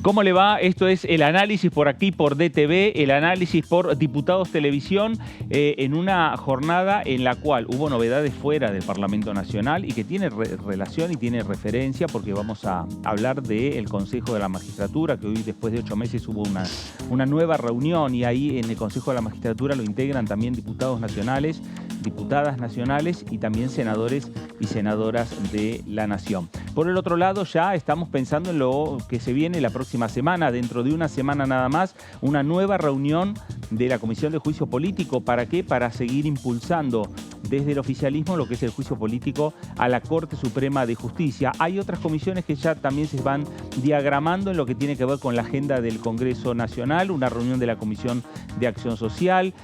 ¿Cómo le va? Esto es el análisis por aquí, por DTV, el análisis por Diputados Televisión, en una jornada en la cual hubo novedades fuera del Parlamento Nacional y que tiene relación y tiene referencia, porque vamos a hablar del Consejo de la Magistratura, que hoy, después de 8 meses, hubo una nueva reunión, y ahí en el Consejo de la Magistratura lo integran también diputados nacionales, diputadas nacionales y también senadores y senadoras de la Nación. Por el otro lado, ya estamos pensando en lo que se viene la próxima semana. Dentro de una semana nada más, una nueva reunión de la Comisión de Juicio Político. ¿Para qué? Para seguir impulsando desde el oficialismo lo que es el juicio político a la Corte Suprema de Justicia. Hay otras comisiones que ya también se van diagramando en lo que tiene que ver con la agenda del Congreso Nacional, una reunión de la Comisión de Acción Social,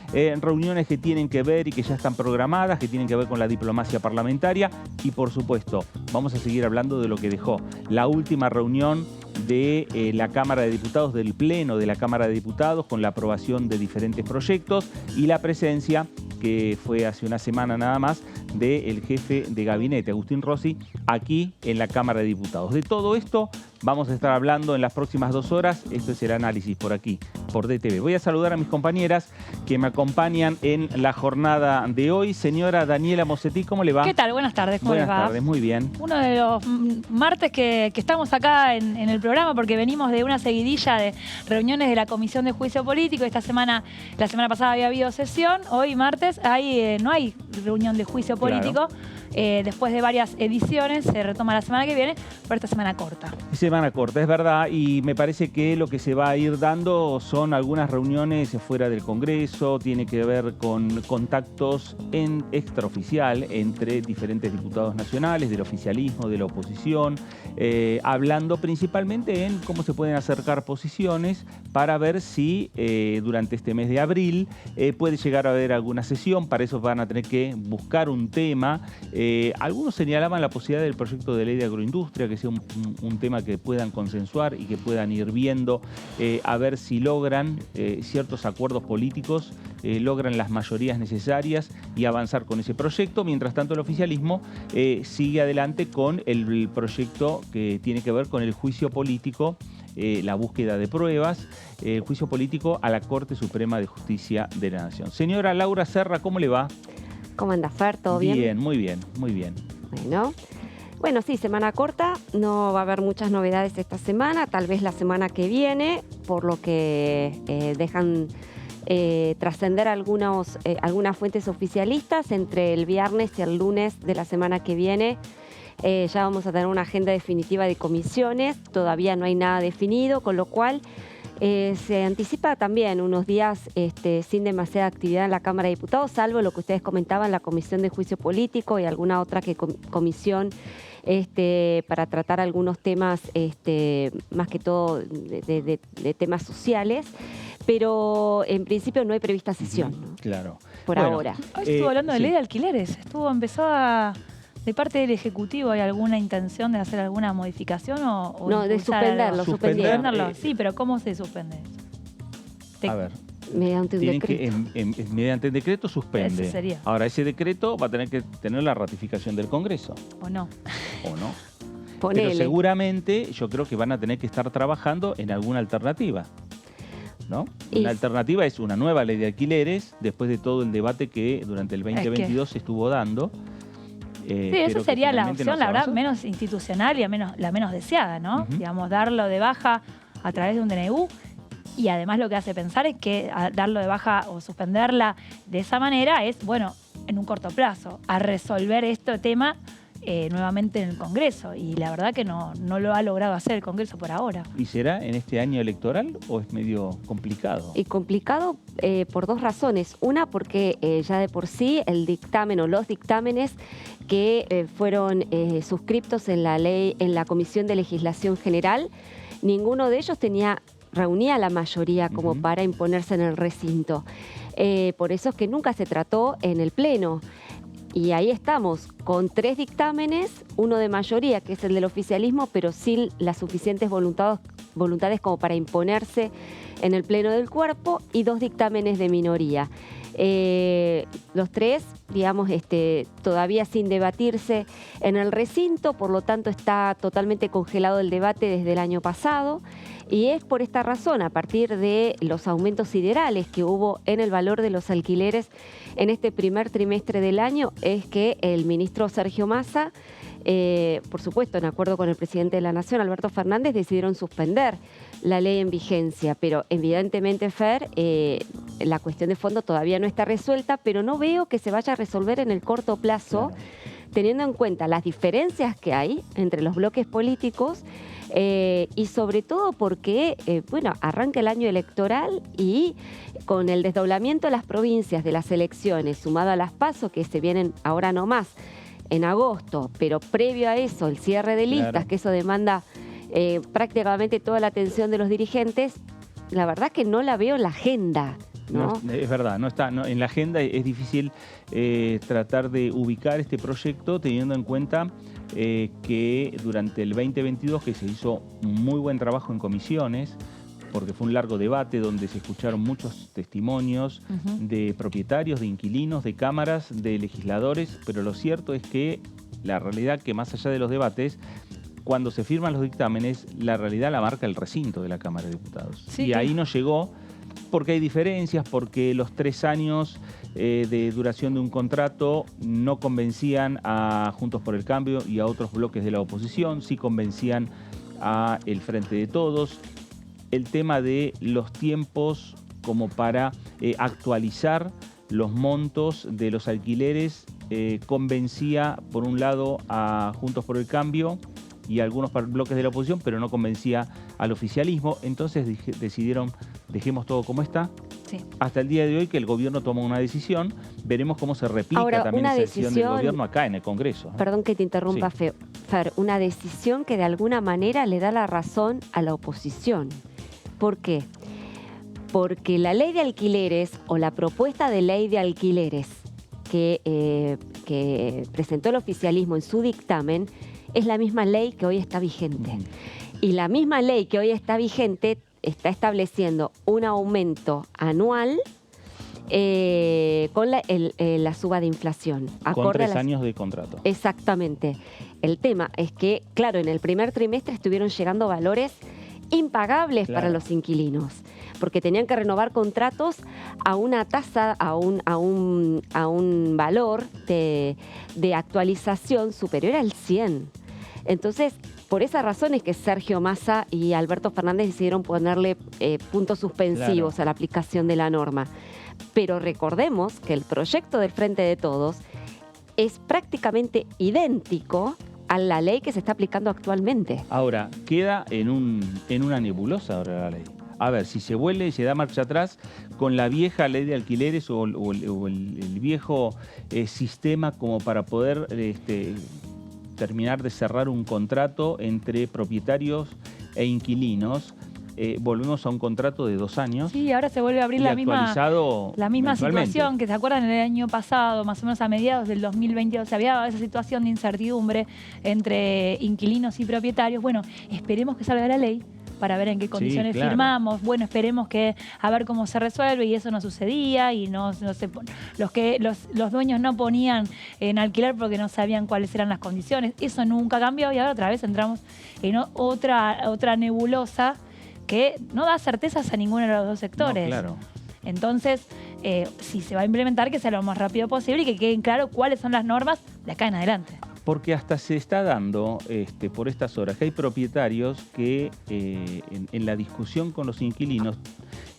reuniones que tienen que ver y que ya están programadas, que tienen que ver con la diplomacia parlamentaria, y por supuesto vamos a seguir hablando de lo que dejó la última reunión de la Cámara de Diputados, del Pleno de la Cámara de Diputados, con la aprobación de diferentes proyectos y la presencia, que fue hace una semana nada más, del jefe de gabinete, Agustín Rossi, aquí en la Cámara de Diputados. De todo esto vamos a estar hablando en las próximas 2 horas. Esto es el análisis por aquí, por DTV. Voy a saludar a mis compañeras que me acompañan en la jornada de hoy. Señora Daniela Mosetti, ¿cómo le va? ¿Qué tal? Buenas tardes, ¿cómo les va? Buenas tardes, muy bien. Uno de los martes que estamos acá en el programa, porque venimos de una seguidilla de reuniones de la Comisión de Juicio Político. La semana pasada había habido sesión, hoy martes no hay reunión de juicio político. Claro. Después de varias ediciones se retoma la semana que viene, pero esta semana corta. Semana corta, es verdad, y me parece que lo que se va a ir dando son algunas reuniones fuera del Congreso, tiene que ver con contactos extraoficial entre diferentes diputados nacionales, del oficialismo, de la oposición, hablando principalmente en cómo se pueden acercar posiciones para ver si durante este mes de abril puede llegar a haber alguna sesión. Para eso van a tener que buscar un tema. Algunos señalaban la posibilidad del proyecto de ley de agroindustria, que sea un tema que puedan consensuar y que puedan ir viendo, a ver si logran ciertos acuerdos políticos, logran las mayorías necesarias y avanzar con ese proyecto. Mientras tanto, el oficialismo sigue adelante con el proyecto que tiene que ver con el juicio político, la búsqueda de pruebas, el juicio político a la Corte Suprema de Justicia de la Nación. Señora Laura Serra, ¿cómo le va? ¿Cómo anda, Fer? ¿Todo bien? Bien, muy bien, muy bien. Bueno, sí, semana corta, no va a haber muchas novedades esta semana, tal vez la semana que viene, por lo que dejan trascender algunas fuentes oficialistas. Entre el viernes y el lunes de la semana que viene ya vamos a tener una agenda definitiva de comisiones, todavía no hay nada definido, con lo cual se anticipa también unos días sin demasiada actividad en la Cámara de Diputados, salvo lo que ustedes comentaban, la Comisión de Juicio Político y alguna otra comisión para tratar algunos temas, más que todo de temas sociales, pero en principio no hay prevista sesión, ¿no? Claro. Por ahora. Hoy estuvo hablando de ley de alquileres, ¿de parte del Ejecutivo hay alguna intención de hacer alguna modificación o no, de suspenderlo, suspenderlo? Sí, pero ¿cómo se suspende eso? A ver. Mediante un decreto. Mediante el decreto suspende. Ese sería. Ahora, ese decreto va a tener que tener la ratificación del Congreso. ¿O no? ¿O no? Ponele. Pero seguramente yo creo que van a tener que estar trabajando en alguna alternativa, ¿no? Una alternativa es una nueva ley de alquileres, después de todo el debate que durante el 2022 se estuvo dando. Sí, esa sería la opción, la verdad, menos institucional y la menos deseada, ¿no? Digamos, darlo de baja a través de un DNU. Y además lo que hace pensar es que darlo de baja o suspenderla de esa manera es, bueno, en un corto plazo, a resolver este tema nuevamente en el Congreso. Y la verdad que no lo ha logrado hacer el Congreso por ahora. ¿Y será en este año electoral o es medio complicado? Y complicado por 2 razones. Una, porque ya de por sí el dictamen o los dictámenes que fueron suscriptos en la Comisión de Legislación General, ninguno de ellos reunía la mayoría como para imponerse en el recinto. Por eso es que nunca se trató en el Pleno. Y ahí estamos, con 3 dictámenes, uno de mayoría, que es el del oficialismo, pero sin las suficientes voluntades como para imponerse en el Pleno del Cuerpo, y 2 dictámenes de minoría. Los 3, digamos, todavía sin debatirse en el recinto, por lo tanto está totalmente congelado el debate desde el año pasado. Y es por esta razón, a partir de los aumentos siderales que hubo en el valor de los alquileres en este primer trimestre del año, es que el ministro Sergio Massa, por supuesto, en acuerdo con el presidente de la Nación, Alberto Fernández, decidieron suspender la ley en vigencia. Pero evidentemente, Fer, la cuestión de fondo todavía no está resuelta, pero no veo que se vaya a resolver en el corto plazo, teniendo en cuenta las diferencias que hay entre los bloques políticos y sobre todo porque, arranca el año electoral y con el desdoblamiento de las provincias de las elecciones, sumado a las PASO que se vienen ahora nomás en agosto, pero previo a eso, el cierre de listas, que eso demanda prácticamente toda la atención de los dirigentes, la verdad que no la veo en la agenda. ¿No? Es verdad, no está en la agenda. Es difícil tratar de ubicar este proyecto teniendo en cuenta que durante el 2022, que se hizo un muy buen trabajo en comisiones, porque fue un largo debate donde se escucharon muchos testimonios de propietarios, de inquilinos, de cámaras, de legisladores, pero lo cierto es que la realidad que más allá de los debates, cuando se firman los dictámenes, la realidad la marca el recinto de la Cámara de Diputados. Sí, y ahí no llegó porque hay diferencias, porque los 3 años de duración de un contrato no convencían a Juntos por el Cambio y a otros bloques de la oposición, sí convencían a el Frente de Todos. El tema de los tiempos como para actualizar los montos de los alquileres convencía por un lado a Juntos por el Cambio y a algunos bloques de la oposición, pero no convencía al oficialismo. Entonces decidieron, dejemos todo como está. Sí. Hasta el día de hoy que el gobierno toma una decisión, veremos cómo se replica ahora, también esa decisión del gobierno acá en el Congreso. Perdón que te interrumpa, sí. Fer, una decisión que de alguna manera le da la razón a la oposición. ¿Por qué? Porque la ley de alquileres o la propuesta de ley de alquileres que presentó el oficialismo en su dictamen es la misma ley que hoy está vigente. Y la misma ley que hoy está vigente está estableciendo un aumento anual con la suba de inflación. Con 3 años de contrato. Exactamente. El tema es que, claro, en el primer trimestre estuvieron llegando valores impagables para los inquilinos, porque tenían que renovar contratos a una tasa, a un valor de actualización superior al 100. Entonces, por esa razón es que Sergio Massa y Alberto Fernández decidieron ponerle puntos suspensivos a la aplicación de la norma. Pero recordemos que el proyecto del Frente de Todos es prácticamente idéntico a la ley que se está aplicando actualmente. Ahora, queda en una nebulosa ahora la ley. A ver, si se vuelve y se da marcha atrás con la vieja ley de alquileres o el viejo sistema como para poder terminar de cerrar un contrato entre propietarios e inquilinos. Volvemos a un contrato de 2 años. Sí, ahora se vuelve a abrir la misma situación que se acuerdan el año pasado, más o menos a mediados del 2022, había esa situación de incertidumbre entre inquilinos y propietarios. Bueno, esperemos que salga la ley para ver en qué condiciones firmamos. Bueno, esperemos que a ver cómo se resuelve, y eso no sucedía y los dueños no ponían en alquiler porque no sabían cuáles eran las condiciones. Eso nunca cambió y ahora otra vez entramos en otra nebulosa que no da certezas a ninguno de los dos sectores. No, claro. Entonces, si se va a implementar, que sea lo más rápido posible y que queden claro cuáles son las normas de acá en adelante. Porque hasta se está dando por estas horas que hay propietarios que en la discusión con los inquilinos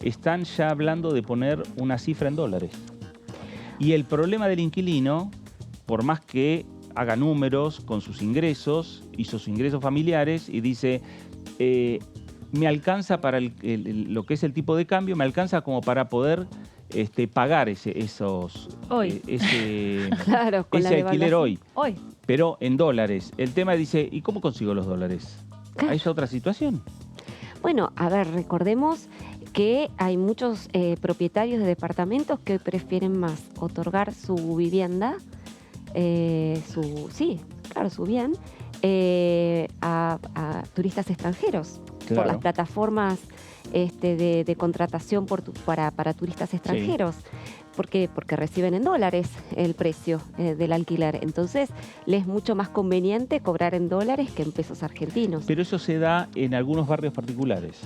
están ya hablando de poner una cifra en dólares. Y el problema del inquilino, por más que haga números con sus ingresos y sus ingresos familiares y dice, me alcanza para lo que es el tipo de cambio, me alcanza como para poder pagar ese alquiler hoy. Pero en dólares. El tema dice, ¿y cómo consigo los dólares? ¿Hay otra situación? Bueno, a ver, recordemos que hay muchos propietarios de departamentos que prefieren más otorgar su vivienda, su bien, a turistas extranjeros. Claro. Por las plataformas de contratación para turistas extranjeros. ¿Por qué? Porque reciben en dólares el precio del alquiler. Entonces, les es mucho más conveniente cobrar en dólares que en pesos argentinos. Pero eso se da en algunos barrios particulares.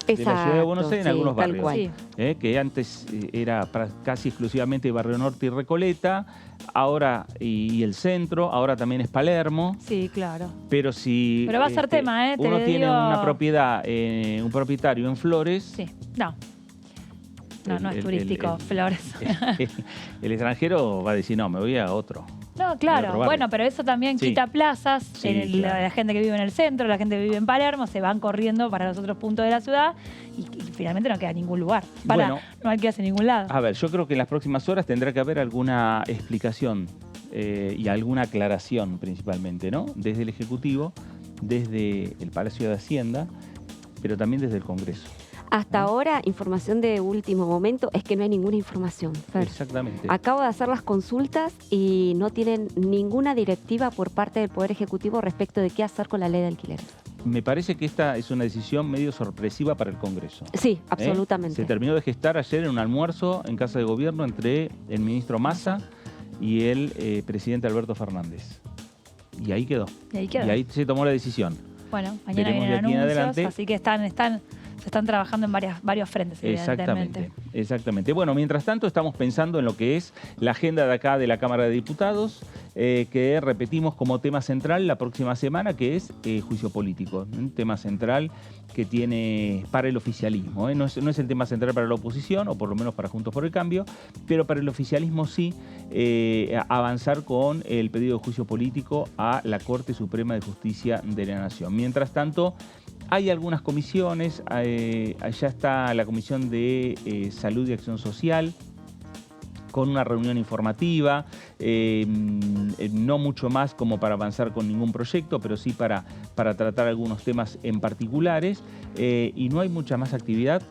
Exacto, de la ciudad de Buenos Aires, en algunos barrios. Tal cual. Que antes era casi exclusivamente Barrio Norte y Recoleta, ahora y el centro, ahora también es Palermo. Sí, claro. Pero si pero va a ser tema, uno tiene una propiedad, un propietario en Flores... Sí, no es turístico, Flores. El extranjero va a decir, no, me voy a otro. No, claro. Bueno, pero eso también quita plazas. Claro. La gente que vive en el centro, la gente que vive en Palermo, se van corriendo para los otros puntos de la ciudad y finalmente no queda ningún lugar. No hay que hacer ningún lado. A ver, yo creo que en las próximas horas tendrá que haber alguna explicación y alguna aclaración principalmente, ¿no? Desde el Ejecutivo, desde el Palacio de Hacienda, pero también desde el Congreso. Hasta ahora, información de último momento, es que no hay ninguna información, Fer. Exactamente. Acabo de hacer las consultas y no tienen ninguna directiva por parte del Poder Ejecutivo respecto de qué hacer con la ley de alquileres. Me parece que esta es una decisión medio sorpresiva para el Congreso. Sí, absolutamente. Se terminó de gestar ayer en un almuerzo en Casa de Gobierno entre el ministro Massa y el presidente Alberto Fernández. Y ahí quedó. Y ahí se tomó la decisión. Bueno, mañana vienen anuncios, así que se están trabajando en varios frentes, evidentemente. Exactamente. Bueno, mientras tanto estamos pensando en lo que es la agenda de acá de la Cámara de Diputados, que repetimos como tema central la próxima semana, que es juicio político. Un tema central que tiene para el oficialismo. No es el tema central para la oposición, o por lo menos para Juntos por el Cambio, pero para el oficialismo sí avanzar con el pedido de juicio político a la Corte Suprema de Justicia de la Nación. Mientras tanto, hay algunas comisiones, allá está la Comisión de Salud y Acción Social, con una reunión informativa, no mucho más como para avanzar con ningún proyecto, pero sí para tratar algunos temas en particulares, y no hay mucha más actividad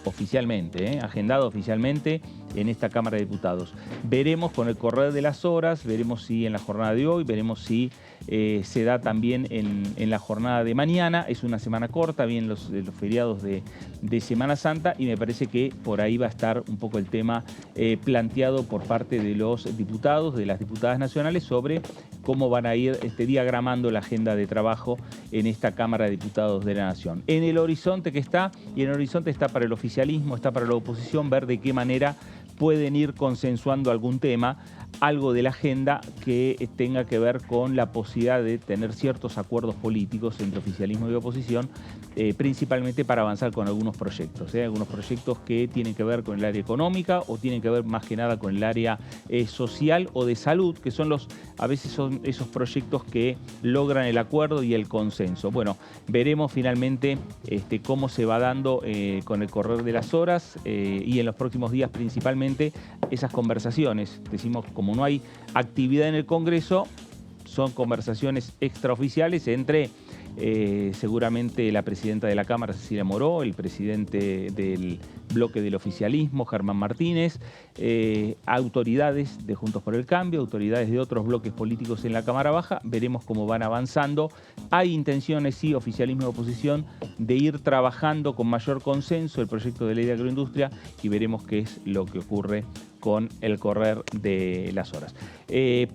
oficialmente, agendado oficialmente en esta Cámara de Diputados. Veremos con el correr de las horas, veremos si en la jornada de hoy, veremos si se da también en la jornada de mañana. Es una semana corta, bien los feriados de Semana Santa, y me parece que por ahí va a estar un poco el tema planteado por parte de los diputados, de las diputadas nacionales, sobre cómo van a ir diagramando la agenda de trabajo en esta Cámara de Diputados de la Nación. En el horizonte que está, y en el horizonte está para el oficialismo, está para la oposición, ver de qué manera pueden ir consensuando algún tema, algo de la agenda que tenga que ver con la posibilidad de tener ciertos acuerdos políticos entre oficialismo y oposición, principalmente para avanzar con algunos proyectos. Algunos proyectos que tienen que ver con el área económica o tienen que ver más que nada con el área social o de salud, que a veces son esos proyectos que logran el acuerdo y el consenso. Bueno, veremos finalmente cómo se va dando con el correr de las horas y en los próximos días principalmente esas conversaciones. Decimos, como no hay actividad en el Congreso, son conversaciones extraoficiales entre seguramente la presidenta de la Cámara, Cecilia Moró, el presidente del bloque del oficialismo, Germán Martínez, autoridades de Juntos por el Cambio, autoridades de otros bloques políticos en la Cámara Baja. Veremos cómo van avanzando. Hay intenciones, sí, oficialismo y oposición, de ir trabajando con mayor consenso el proyecto de ley de agroindustria, y veremos qué es lo que ocurre con el correr de las horas.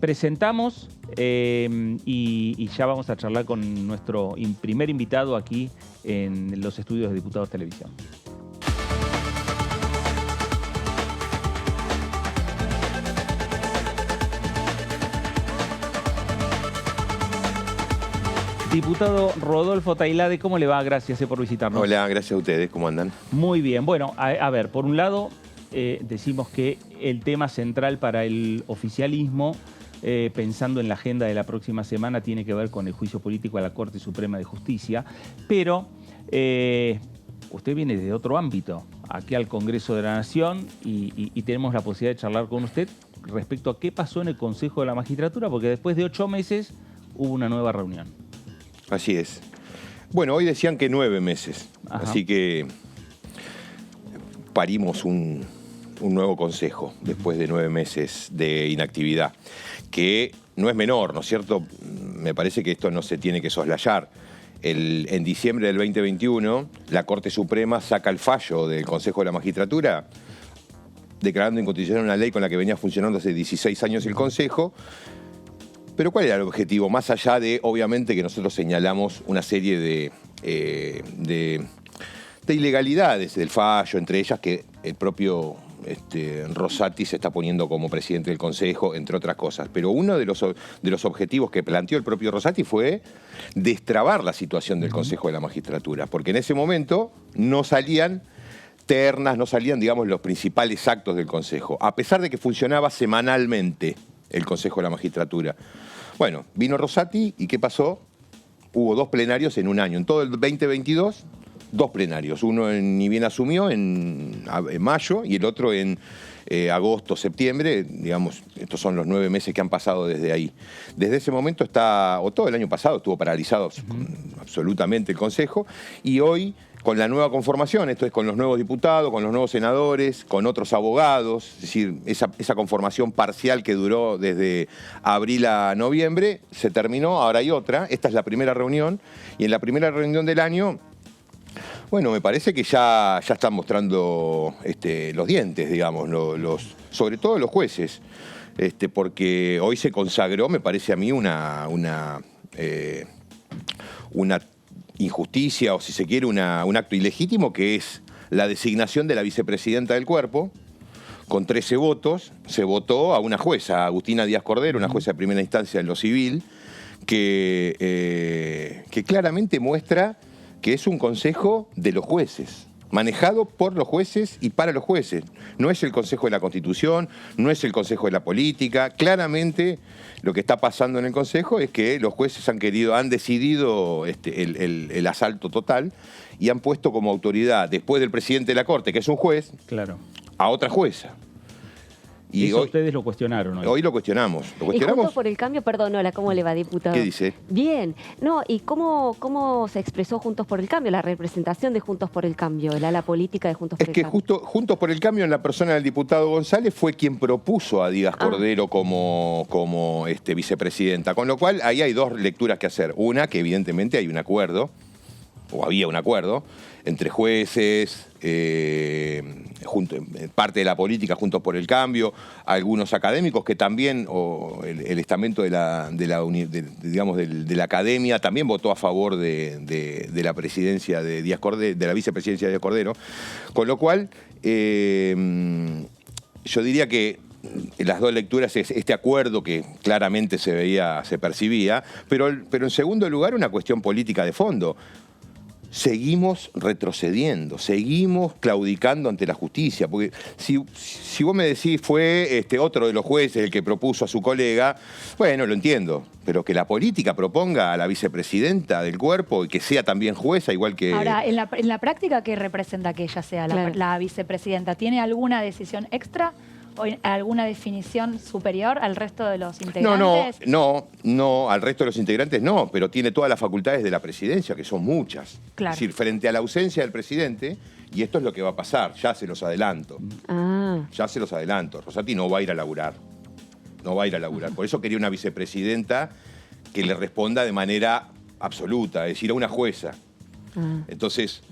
Presentamos y ya vamos a charlar con nuestro primer invitado aquí en los estudios de Diputados Televisión. Diputado Rodolfo Tailade, ¿cómo le va? Gracias por visitarnos. Hola, gracias a ustedes. ¿Cómo andan? Muy bien. Bueno, a ver, por un lado, decimos que el tema central para el oficialismo, pensando en la agenda de la próxima semana, tiene que ver con el juicio político a la Corte Suprema de Justicia, pero usted viene de otro ámbito, aquí al Congreso de la Nación, y tenemos la posibilidad de charlar con usted respecto a qué pasó en el Consejo de la Magistratura, porque después de 8 meses hubo una nueva reunión. Así es. Bueno, hoy decían que 9 meses, Ajá. Así que parimos un nuevo consejo después de 9 meses de inactividad, que no es menor, ¿no es cierto? Me parece que esto no se tiene que soslayar. En diciembre del 2021, la Corte Suprema saca el fallo del Consejo de la Magistratura declarando inconstitucional una ley con la que venía funcionando hace 16 años el Consejo. Pero ¿cuál era el objetivo? Más allá de, obviamente, que nosotros señalamos una serie de ilegalidades del fallo, entre ellas que el propio Rosati se está poniendo como presidente del Consejo, entre otras cosas. Pero uno de los objetivos que planteó el propio Rosati fue destrabar la situación del Consejo de la Magistratura, porque en ese momento no salían ternas, no salían, digamos, los principales actos del Consejo, a pesar de que funcionaba semanalmente el Consejo de la Magistratura. Bueno, vino Rosati y ¿qué pasó? Hubo 2 plenarios en un año. En todo el 2022, 2 plenarios. Uno ni bien asumió en mayo y el otro en agosto, septiembre. Digamos, estos son los 9 meses que han pasado desde ahí. Desde ese momento o todo el año pasado estuvo paralizado absolutamente el Consejo, y hoy, con la nueva conformación, esto es con los nuevos diputados, con los nuevos senadores, con otros abogados, es decir, esa conformación parcial que duró desde abril a noviembre, se terminó, ahora hay otra. Esta es la primera reunión, y en la primera reunión del año, bueno, me parece que ya están mostrando los dientes, digamos, sobre todo los jueces, porque hoy se consagró, me parece a mí, una injusticia, o si se quiere, un acto ilegítimo, que es la designación de la vicepresidenta del cuerpo. Con 13 votos se votó a una jueza, Agustina Díaz Cordero, una jueza de primera instancia en lo civil, que claramente muestra que es un consejo de los jueces, manejado por los jueces y para los jueces. No es el Consejo de la Constitución, no es el Consejo de la Política. Claramente lo que está pasando en el Consejo es que los jueces han decidido el asalto total y han puesto como autoridad, después del presidente de la Corte, que es un juez, claro, a otra jueza. Y eso ustedes lo cuestionaron hoy. Hoy lo cuestionamos. ¿Y Juntos por el Cambio? Perdón, hola, ¿cómo le va, diputado? ¿Qué dice? Bien. No, ¿y cómo se expresó Juntos por el Cambio, la representación de Juntos por el Cambio, el ala política de Juntos por el Cambio? Es que Juntos por el Cambio, en la persona del diputado González, fue quien propuso a Díaz Cordero como vicepresidenta. Con lo cual, ahí hay 2 lecturas que hacer. Una, que evidentemente hay un acuerdo, o había un acuerdo, entre jueces, parte de la política, Juntos por el Cambio, algunos académicos que también, o el estamento de la academia también votó a favor de la presidencia de Díaz Cordero, de la vicepresidencia de Díaz Cordero. Con lo cual, yo diría que las 2 lecturas es este acuerdo que claramente se percibía, pero en segundo lugar una cuestión política de fondo. Seguimos retrocediendo, seguimos claudicando ante la justicia, porque si vos me decís fue otro de los jueces el que propuso a su colega, bueno, lo entiendo, pero que la política proponga a la vicepresidenta del cuerpo y que sea también jueza, igual que... Ahora, en la práctica, ¿qué representa que ella sea la vicepresidenta? ¿Tiene alguna decisión extra o alguna definición superior al resto de los integrantes? No, al resto de los integrantes no, pero tiene todas las facultades de la presidencia, que son muchas. Claro. Es decir, frente a la ausencia del presidente, y esto es lo que va a pasar, ya se los adelanto. Ya se los adelanto. Rosati no va a ir a laburar. No va a ir a laburar. Por eso quería una vicepresidenta que le responda de manera absoluta, es decir, a una jueza. Entonces,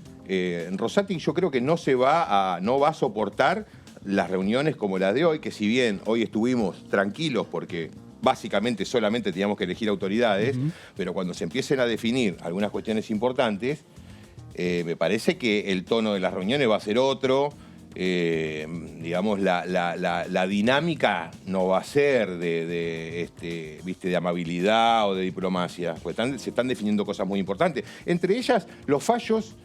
Rosati yo creo que no va a soportar las reuniones como las de hoy, que si bien hoy estuvimos tranquilos porque básicamente solamente teníamos que elegir autoridades, pero cuando se empiecen a definir algunas cuestiones importantes, me parece que el tono de las reuniones va a ser otro, digamos, la dinámica no va a ser de amabilidad o de diplomacia, pues se están definiendo cosas muy importantes, entre ellas los fallos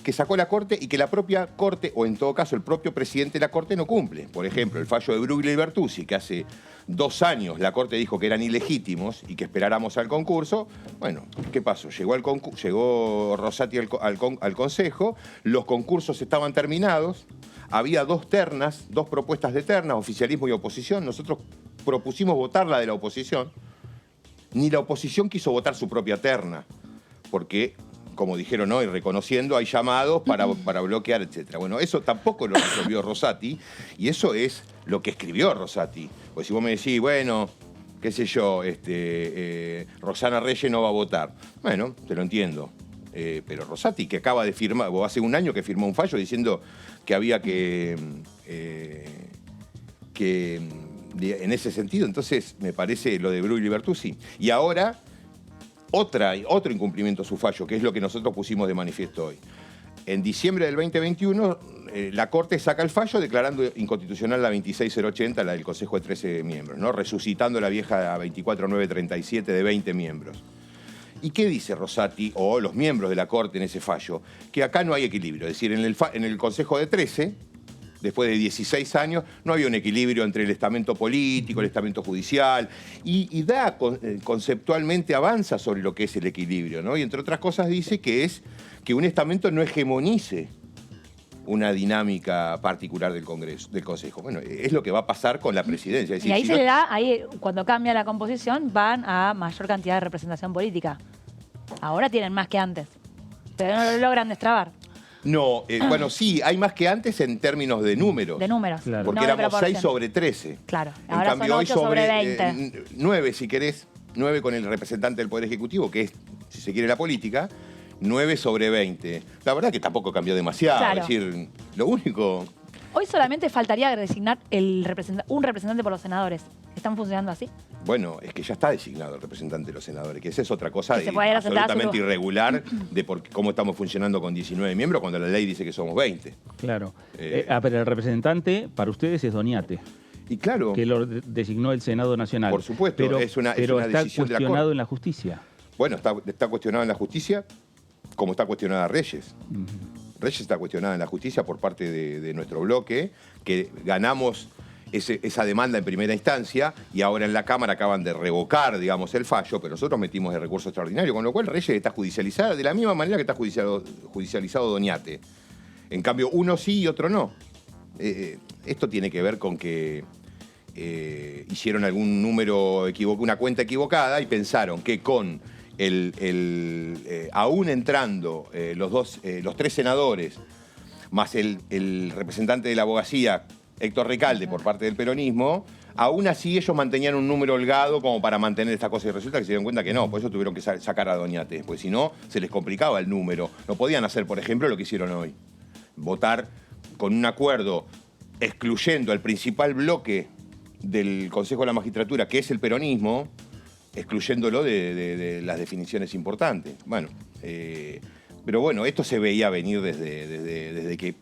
que sacó la Corte y que la propia Corte, o en todo caso el propio presidente de la Corte, no cumple. Por ejemplo, el fallo de Bruglia y Bertuzzi, que hace 2 años la Corte dijo que eran ilegítimos y que esperáramos al concurso. Bueno, ¿qué pasó? Llegó Rosati al Consejo, los concursos estaban terminados, había 2 ternas, 2 propuestas de ternas, oficialismo y oposición. Nosotros propusimos votar la de la oposición. Ni la oposición quiso votar su propia terna, porque, como dijeron hoy, reconociendo, hay llamados para bloquear, etc. Bueno, eso tampoco lo resolvió Rosati, y eso es lo que escribió Rosati. Porque si vos me decís, bueno, qué sé yo, Roxana Reyes no va a votar. Bueno, te lo entiendo. Pero Rosati, que acaba de firmar, o hace un año que firmó un fallo diciendo que había que que en ese sentido, entonces me parece lo de Brugli y Bertuzzi. Y ahora, otro incumplimiento a su fallo, que es lo que nosotros pusimos de manifiesto hoy. En diciembre del 2021, la Corte saca el fallo declarando inconstitucional la 26080, la del Consejo de 13 miembros, ¿no? Resucitando la vieja 24937 de 20 miembros. ¿Y qué dice Rosati o los miembros de la Corte en ese fallo? Que acá no hay equilibrio. Es decir, en el Consejo de 13, después de 16 años, no había un equilibrio entre el estamento político, el estamento judicial, y conceptualmente avanza sobre lo que es el equilibrio, ¿no? Y entre otras cosas dice que es que un estamento no hegemonice una dinámica particular del Congreso, del Consejo. Bueno, es lo que va a pasar con la presidencia. Es decir, y ahí ahí cuando cambia la composición, van a mayor cantidad de representación política. Ahora tienen más que antes, pero no lo logran destrabar. No, bueno, sí, hay más que antes en términos de números. De números. Claro. Porque éramos 6 sobre 13. Claro, ahora en cambio, son 8 sobre 20. 9, si querés, 9 con el representante del Poder Ejecutivo, que es, si se quiere, la política, 9 sobre 20. La verdad que tampoco cambió demasiado. Claro. Es decir, lo único... Hoy solamente faltaría designar un representante por los senadores. ¿Están funcionando así? Bueno, es que ya está designado el representante de los senadores, que esa es otra cosa absolutamente irregular de cómo estamos funcionando con 19 miembros cuando la ley dice que somos 20. Claro. Pero el representante para ustedes es Doñate. Y claro. Que lo designó el Senado Nacional. Por supuesto, pero es una está decisión de la Corte. Cuestionado en la justicia. Bueno, está cuestionado en la justicia como está cuestionada Reyes. Reyes está cuestionada en la justicia por parte de nuestro bloque, que ganamos esa demanda en primera instancia y ahora en la Cámara acaban de revocar, digamos, el fallo, pero nosotros metimos el recurso extraordinario, con lo cual Reyes está judicializada de la misma manera que está judicializado Doñate. En cambio, uno sí y otro no. Esto tiene que ver con que hicieron algún número equivocado, una cuenta equivocada y pensaron que con aún entrando los 3 senadores más el representante de la abogacía, Héctor Recalde, por parte del peronismo, aún así ellos mantenían un número holgado como para mantener esta cosa y resulta que se dieron cuenta que no, por eso tuvieron que sacar a Doñate, porque si no se les complicaba el número. No podían hacer, por ejemplo, lo que hicieron hoy, votar con un acuerdo excluyendo al principal bloque del Consejo de la Magistratura, que es el peronismo, excluyéndolo de las definiciones importantes. Bueno, pero bueno, esto se veía venir desde que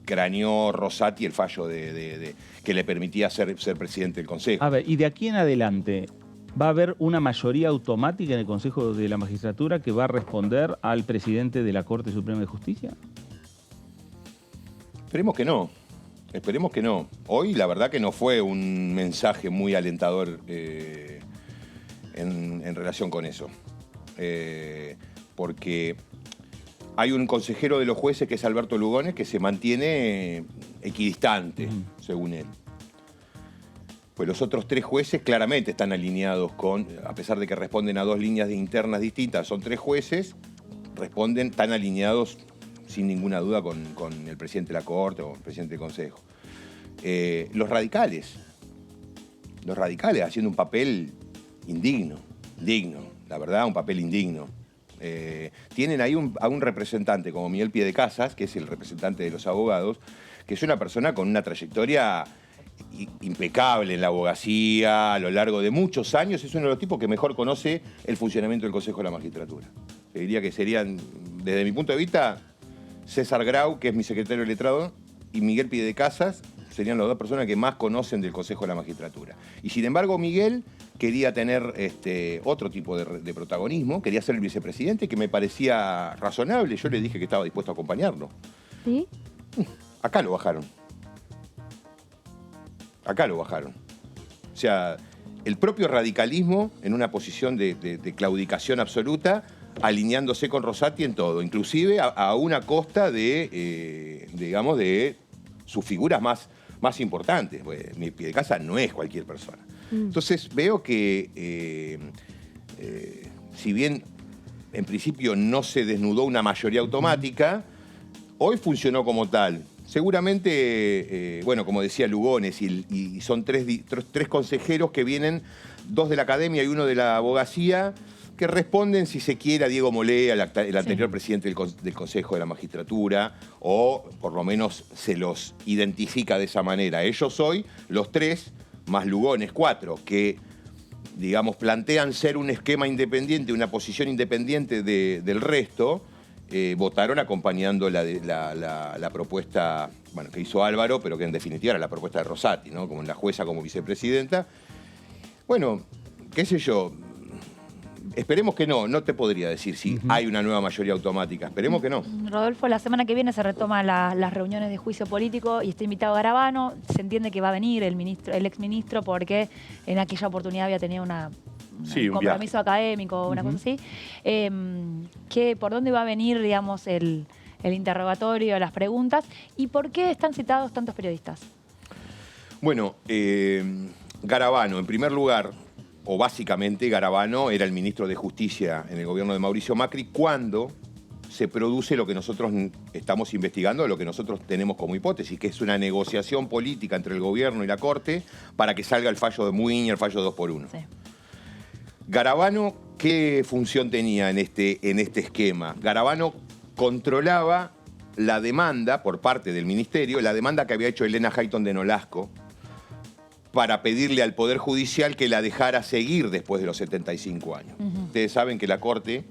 craneó Rosati el fallo que le permitía ser presidente del Consejo. A ver, y de aquí en adelante, ¿va a haber una mayoría automática en el Consejo de la Magistratura que va a responder al presidente de la Corte Suprema de Justicia? Esperemos que no. Esperemos que no. Hoy la verdad que no fue un mensaje muy alentador en relación con eso. Porque hay un consejero de los jueces que es Alberto Lugones que se mantiene equidistante, según él. Pues los otros 3 jueces claramente están alineados con, a pesar de que responden a 2 líneas internas distintas, son 3 jueces, están alineados sin ninguna duda con el presidente de la Corte o el presidente del Consejo. Los radicales haciendo un papel indigno, la verdad, un papel indigno. Tienen ahí a un representante como Miguel Piedecasas, que es el representante de los abogados, que es una persona con una trayectoria impecable en la abogacía a lo largo de muchos años. Es uno de los tipos que mejor conoce el funcionamiento del Consejo de la Magistratura. Te diría que serían, desde mi punto de vista, César Grau, que es mi secretario letrado, y Miguel Piedecasas serían las 2 personas que más conocen del Consejo de la Magistratura. Y sin embargo, Miguel quería tener otro tipo de protagonismo, quería ser el vicepresidente, que me parecía razonable. Yo le dije que estaba dispuesto a acompañarlo. ¿Sí? Acá lo bajaron. Acá lo bajaron. O sea, el propio radicalismo en una posición de claudicación absoluta, alineándose con Rosati en todo, inclusive a una costa digamos, de sus figuras más importantes. Pues, mi Piedecasas no es cualquier persona. Entonces veo que, si bien en principio no se desnudó una mayoría automática, hoy funcionó como tal. Seguramente, bueno, como decía Lugones, y son 3 consejeros que vienen, 2 de la academia y 1 de la abogacía, que responden, si se quiere, a Diego Molé, el anterior presidente del Consejo de la Magistratura, o por lo menos se los identifica de esa manera. Ellos hoy, los tres, más Lugones, 4, que, digamos, plantean ser un esquema independiente, una posición independiente del resto, votaron acompañando la propuesta, bueno, que hizo Álvaro, pero que en definitiva era la propuesta de Rosati, ¿no? Como la jueza como vicepresidenta. Bueno, qué sé yo, esperemos que no te podría decir si hay una nueva mayoría automática, esperemos que no. Rodolfo, la semana que viene se retoman las reuniones de juicio político y está invitado Garabano. Se entiende que va a venir el exministro porque en aquella oportunidad había tenido un compromiso académico, una cosa así. ¿Por dónde va a venir, digamos, el interrogatorio, las preguntas? ¿Y por qué están citados tantos periodistas? Bueno, Garabano, en primer lugar, o básicamente Garabano era el ministro de Justicia en el gobierno de Mauricio Macri cuando se produce lo que nosotros estamos investigando, lo que nosotros tenemos como hipótesis, que es una negociación política entre el gobierno y la Corte para que salga el fallo de Muiña, el fallo 2x1. Sí. Garabano, ¿qué función tenía en este esquema? Garabano controlaba la demanda por parte del ministerio, la demanda que había hecho Elena Hayton de Nolasco para pedirle al Poder Judicial que la dejara seguir después de los 75 años. Ustedes saben que la Corte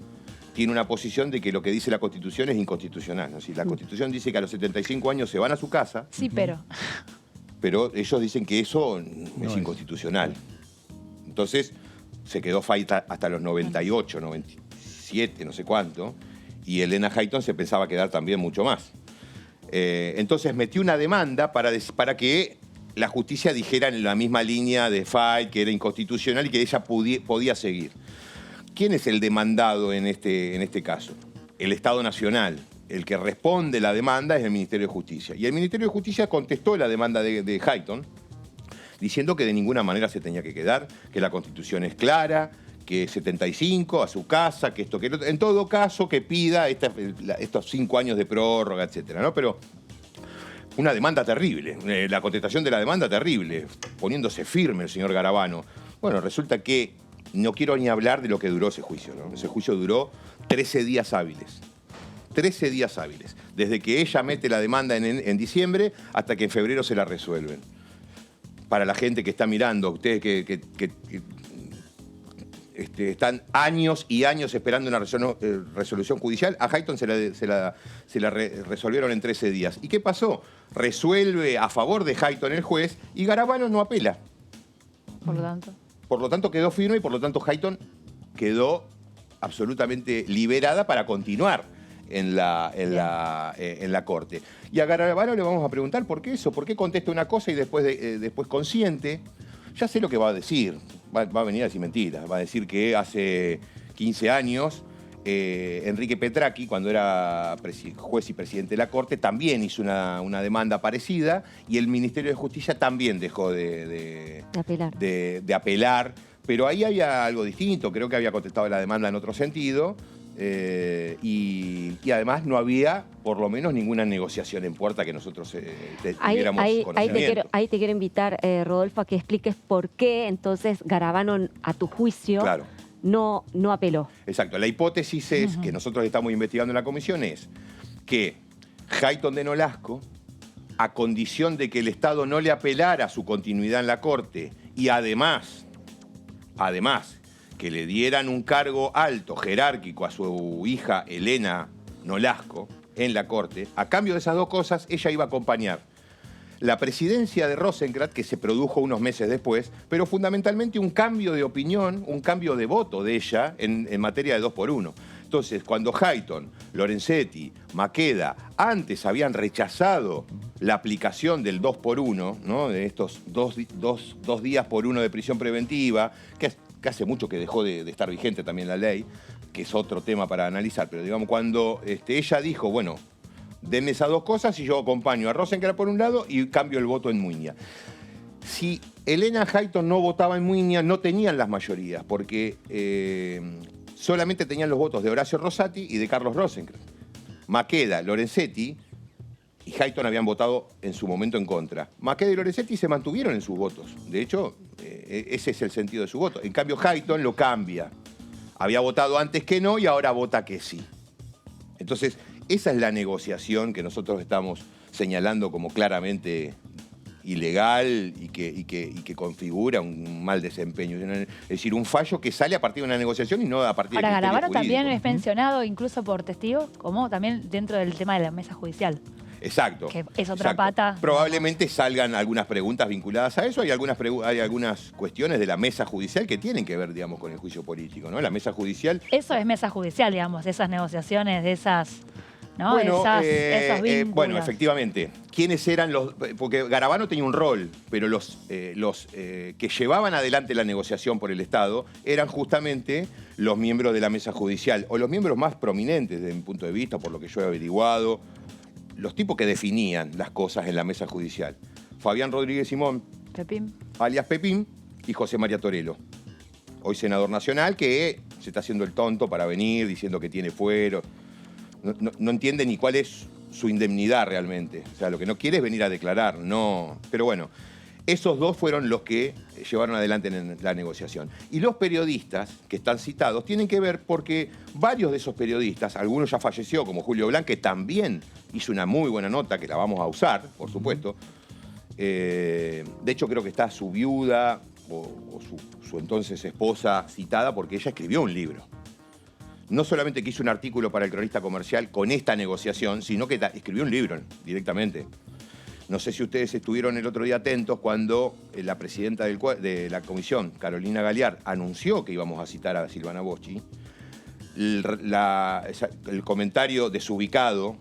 tiene una posición de que lo que dice la Constitución es inconstitucional, ¿no? Si la Constitución dice que a los 75 años se van a su casa... Sí, pero ellos dicen que eso es inconstitucional. Entonces... se quedó Faita hasta los 98, 97, no sé cuánto, y Elena Hayton se pensaba quedar también mucho más. Entonces metió una demanda para que la justicia dijera en la misma línea de Fayt que era inconstitucional y que ella podía seguir. ¿Quién es el demandado en este caso? El Estado Nacional. El que responde la demanda es el Ministerio de Justicia. Y el Ministerio de Justicia contestó la demanda de Hayton, diciendo que de ninguna manera se tenía que quedar, que la Constitución es clara, que 75, a su casa, que esto, que en todo caso que pida estos 5 años de prórroga, etcétera, ¿no? Pero una demanda terrible, la contestación de la demanda terrible, poniéndose firme el señor Garabano. Bueno, resulta que no quiero ni hablar de lo que duró ese juicio, ¿no? Ese juicio duró 13 días hábiles. 13 días hábiles, desde que ella mete la demanda en diciembre hasta que en febrero se la resuelven. Para la gente que está mirando, ustedes que están años y años esperando una resolución judicial, a Hayton se la resolvieron en 13 días. ¿Y qué pasó? Resuelve a favor de Hayton el juez y Garabano no apela. Por lo tanto quedó firme y por lo tanto Hayton quedó absolutamente liberada para continuar en la Corte. Y a Garabano le vamos a preguntar por qué eso, por qué contesta una cosa y después consiente. Ya sé lo que va a decir, va a venir a decir mentiras, va a decir que hace 15 años Enrique Petracchi, cuando era juez y presidente de la Corte, también hizo una demanda parecida y el Ministerio de Justicia también dejó de apelar, pero ahí había algo distinto, creo que había contestado la demanda en otro sentido. Y además no había, por lo menos, ninguna negociación en puerta que nosotros tuviéramos conocimiento. Ahí te quiero invitar, Rodolfo, a que expliques por qué entonces Garabano, a tu juicio, no apeló. Exacto. La hipótesis es, que nosotros estamos investigando en la comisión, es que Hayton de Nolasco, a condición de que el Estado no le apelara a su continuidad en la Corte y además, que le dieran un cargo alto, jerárquico, a su hija Elena Nolasco en la Corte, a cambio de esas dos cosas, ella iba a acompañar la presidencia de Rosenkrantz, que se produjo unos meses después, pero fundamentalmente un cambio de opinión, un cambio de voto de ella en materia de 2x1. Entonces, cuando Hayton, Lorenzetti, Maqueda, antes habían rechazado la aplicación del 2x1, ¿no? De estos dos días por uno de prisión preventiva, que hace mucho que dejó de estar vigente también la ley, que es otro tema para analizar, pero digamos, cuando ella dijo, bueno, denme esas dos cosas y yo acompaño a Rosenkrantz por un lado y cambio el voto en Muiña. Si Elena Hayton no votaba en Muiña, no tenían las mayorías, porque solamente tenían los votos de Horacio Rosati y de Carlos Rosenkrantz. Maqueda, Lorenzetti y Hayton habían votado en su momento en contra. Maqueda y Lorenzetti se mantuvieron en sus votos. De hecho, ese es el sentido de su voto. En cambio, Hayton lo cambia había votado antes que no y ahora vota que sí. Entonces, esa es la negociación que nosotros estamos señalando como claramente ilegal y que configura un mal desempeño. Es decir, un fallo que sale a partir de una negociación y no a partir de criterios jurídicos. Ahora, Garabano también es mencionado incluso por testigos, como también dentro del tema de la mesa judicial. Exacto. Que es otra pata. Probablemente salgan algunas preguntas vinculadas a eso. Hay algunas cuestiones de la mesa judicial que tienen que ver, digamos, con el juicio político, ¿no? La mesa judicial... Eso es mesa judicial, digamos, esas negociaciones, de esas... ¿no? Bueno, esos vínculos. bueno, efectivamente. ¿Quiénes eran los...? Porque Garabano tenía un rol, pero los que llevaban adelante la negociación por el Estado eran justamente los miembros de la mesa judicial, o los miembros más prominentes desde mi punto de vista, por lo que yo he averiguado, los tipos que definían las cosas en la mesa judicial. Fabián Rodríguez Simón, Pepín, alias Pepín, y José María Torello, hoy senador nacional, que se está haciendo el tonto para venir diciendo que tiene fuero. No entiende ni cuál es su indemnidad realmente. O sea, lo que no quiere es venir a declarar, no. Pero bueno, esos dos fueron los que llevaron adelante en la negociación. Y los periodistas que están citados tienen que ver porque varios de esos periodistas, algunos ya falleció, como Julio Blanc, que también hizo una muy buena nota, que la vamos a usar, por supuesto. De hecho, creo que está su viuda o su entonces esposa citada porque ella escribió un libro. No solamente que hizo un artículo para el Cronista Comercial con esta negociación, sino que escribió un libro directamente. No sé si ustedes estuvieron el otro día atentos cuando la presidenta de la comisión, Carolina Galear, anunció que íbamos a citar a Silvana Boschi. El comentario desubicado,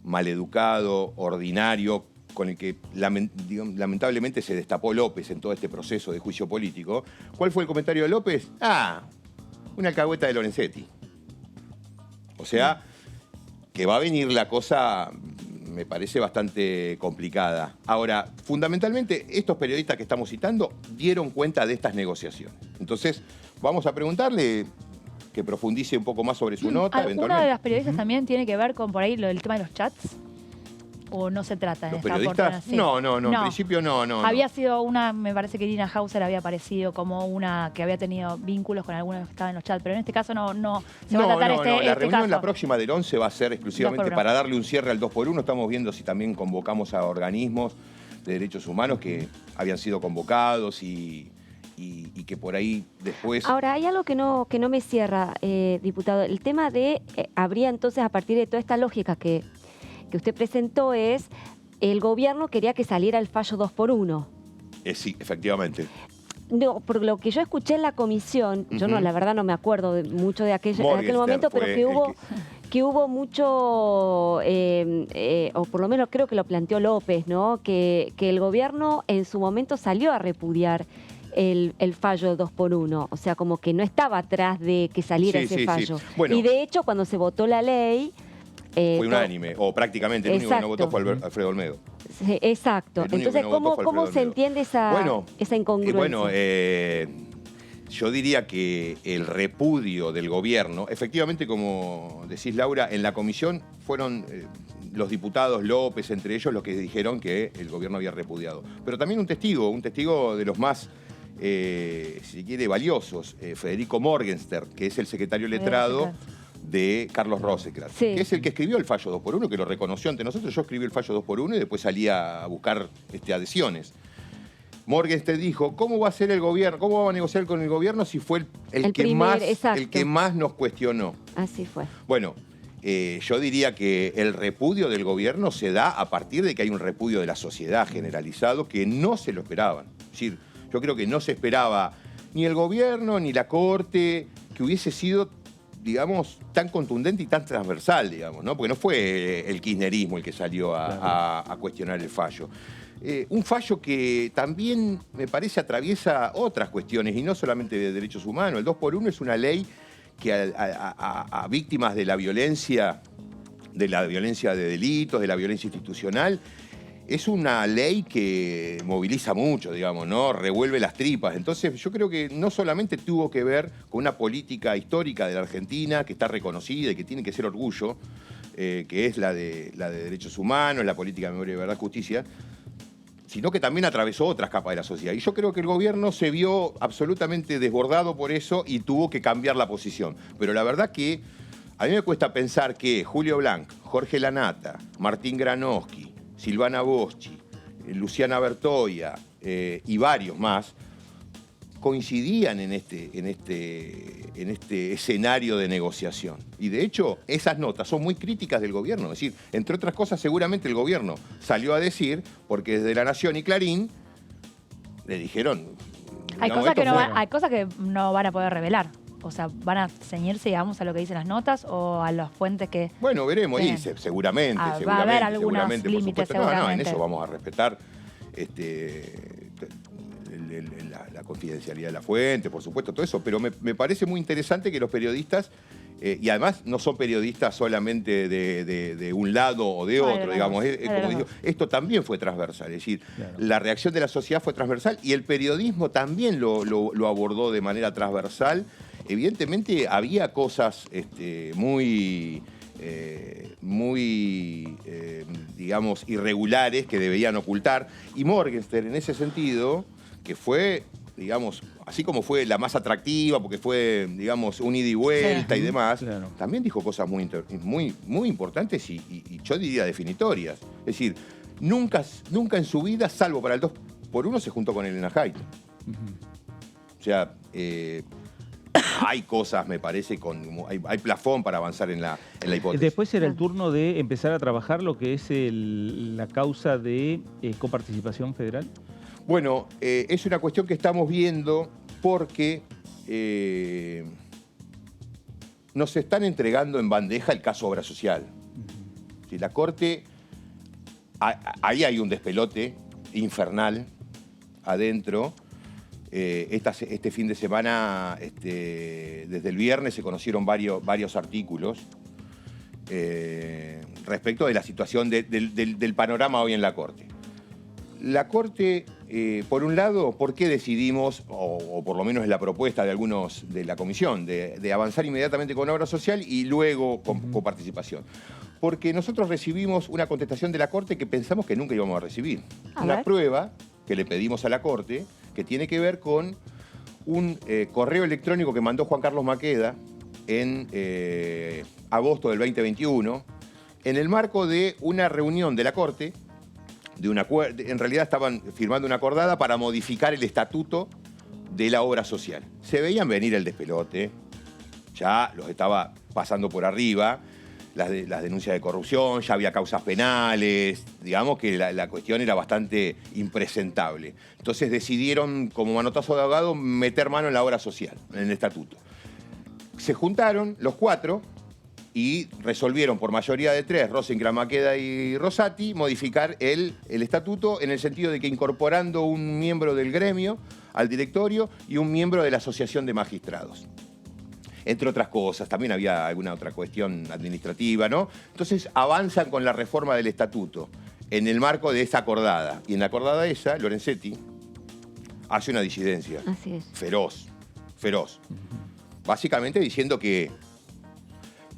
maleducado, ordinario, con el que lamentablemente se destapó López en todo este proceso de juicio político. ¿Cuál fue el comentario de López? Una alcahueta de Lorenzetti. O sea, que va a venir la cosa, me parece bastante complicada. Ahora, fundamentalmente, estos periodistas que estamos citando dieron cuenta de estas negociaciones. Entonces, vamos a preguntarle que profundice un poco más sobre su nota. ¿Alguna de las periodistas también tiene que ver con por ahí el tema de los chats? ¿O no se trata en esta oportunidad? Sí. No, en principio no. Había sido una, me parece que Irina Hauser había aparecido como una que había tenido vínculos con algunos que estaban en los chats, pero en este caso no se va a tratar la reunión la próxima del 11 va a ser exclusivamente para darle un cierre al 2x1. Estamos viendo si también convocamos a organismos de derechos humanos que habían sido convocados y que por ahí después... Ahora, hay algo que no me cierra, diputado. El tema de, habría entonces, a partir de toda esta lógica que usted presentó, es el gobierno quería que saliera el fallo 2x1. Sí, efectivamente. No, por lo que yo escuché en la comisión, yo la verdad no me acuerdo mucho de aquel momento, pero que hubo mucho, o por lo menos creo que lo planteó López, ¿no? Que el gobierno en su momento salió a repudiar el fallo 2x1. O sea, como que no estaba atrás de que saliera ese fallo. Sí. Bueno, y de hecho, cuando se votó la ley... fue unánime, o prácticamente el único que no votó fue Alfredo Olmedo. Sí, exacto. Entonces, ¿cómo se entiende esa incongruencia? Bueno, yo diría que el repudio del gobierno, efectivamente, como decís, Laura, en la comisión fueron los diputados López, entre ellos, los que dijeron que el gobierno había repudiado. Pero también un testigo de los más, si quiere, valiosos, Federico Morgenstern, que es el secretario letrado de Carlos Rosekrat, que es el que escribió el fallo 2x1, que lo reconoció ante nosotros. Yo escribí el fallo 2x1 y después salía a buscar adhesiones. Morgenstern dijo, ¿cómo va a ser el gobierno? ¿Cómo va a negociar con el gobierno si fue el que más nos cuestionó? Así fue. Bueno, yo diría que el repudio del gobierno se da a partir de que hay un repudio de la sociedad generalizado que no se lo esperaban. Es decir, yo creo que no se esperaba ni el gobierno ni la Corte que hubiese sido, digamos, tan contundente y tan transversal, digamos, ¿no? Porque no fue el kirchnerismo el que salió a cuestionar el fallo. Un fallo que también, me parece, atraviesa otras cuestiones, y no solamente de derechos humanos. El 2x1 es una ley que a víctimas de la violencia de delitos, de la violencia institucional, es una ley que moviliza mucho, digamos, ¿no? Revuelve las tripas. Entonces, yo creo que no solamente tuvo que ver con una política histórica de la Argentina, que está reconocida y que tiene que ser orgullo, que es la de derechos humanos, la política de memoria, verdad, justicia, sino que también atravesó otras capas de la sociedad. Y yo creo que el gobierno se vio absolutamente desbordado por eso y tuvo que cambiar la posición. Pero la verdad que a mí me cuesta pensar que Julio Blanc, Jorge Lanata, Martín Granowski, Silvana Boschi, Luciana Bertoia y varios más coincidían en este escenario de negociación. Y de hecho, esas notas son muy críticas del gobierno. Es decir, entre otras cosas, seguramente el gobierno salió a decir, porque desde La Nación y Clarín le dijeron... Hay cosas que no van a poder revelar. O sea, ¿van a ceñirse, digamos, a lo que dicen las notas o a las fuentes que...? Bueno, veremos. Y seguramente. Va a haber algunos límites, seguramente. No, en eso vamos a respetar la confidencialidad de la fuente, por supuesto, todo eso. Pero me parece muy interesante que los periodistas, y además no son periodistas solamente de un lado o de otro, digamos. Como digo, esto también fue transversal. Es decir, la reacción de la sociedad fue transversal y el periodismo también lo abordó de manera transversal. Evidentemente había cosas digamos, irregulares que deberían ocultar. Y Morgenstern, en ese sentido, que fue, digamos, así como fue la más atractiva, porque fue, digamos, un ida y vuelta y demás, también dijo cosas muy importantes y yo diría definitorias. Es decir, nunca en su vida, salvo para el 2x1, se juntó con Elena Haidt. O sea... hay cosas, me parece, hay plafón para avanzar en la hipótesis. Después era el turno de empezar a trabajar lo que es la causa de coparticipación federal. Bueno, es una cuestión que estamos viendo porque nos están entregando en bandeja el caso Obra Social. Si la Corte, ahí hay un despelote infernal adentro. Este fin de semana, desde el viernes, se conocieron varios artículos respecto de la situación del panorama hoy en la Corte. La Corte, por un lado, ¿por qué decidimos, o por lo menos es la propuesta de algunos de la Comisión, de avanzar inmediatamente con Obra Social y luego con coparticipación? Porque nosotros recibimos una contestación de la Corte que pensamos que nunca íbamos a recibir. Una prueba que le pedimos a la Corte, que tiene que ver con un correo electrónico que mandó Juan Carlos Maqueda en agosto del 2021, en el marco de una reunión de la Corte, en realidad estaban firmando una acordada para modificar el estatuto de la obra social. Se veían venir el despelote, ya los estaba pasando por arriba, las denuncias de corrupción, ya había causas penales, digamos que la cuestión era bastante impresentable. Entonces decidieron, como manotazo de ahogado, meter mano en la obra social, en el estatuto. Se juntaron los cuatro y resolvieron por mayoría de 3, Rosencrantz, Maqueda y Rosati, modificar el estatuto en el sentido de que incorporando un miembro del gremio al directorio y un miembro de la Asociación de Magistrados. Entre otras cosas, también había alguna otra cuestión administrativa, ¿no? Entonces avanzan con la reforma del estatuto en el marco de esa acordada. Y en la acordada esa, Lorenzetti hace una disidencia feroz. Básicamente diciendo que,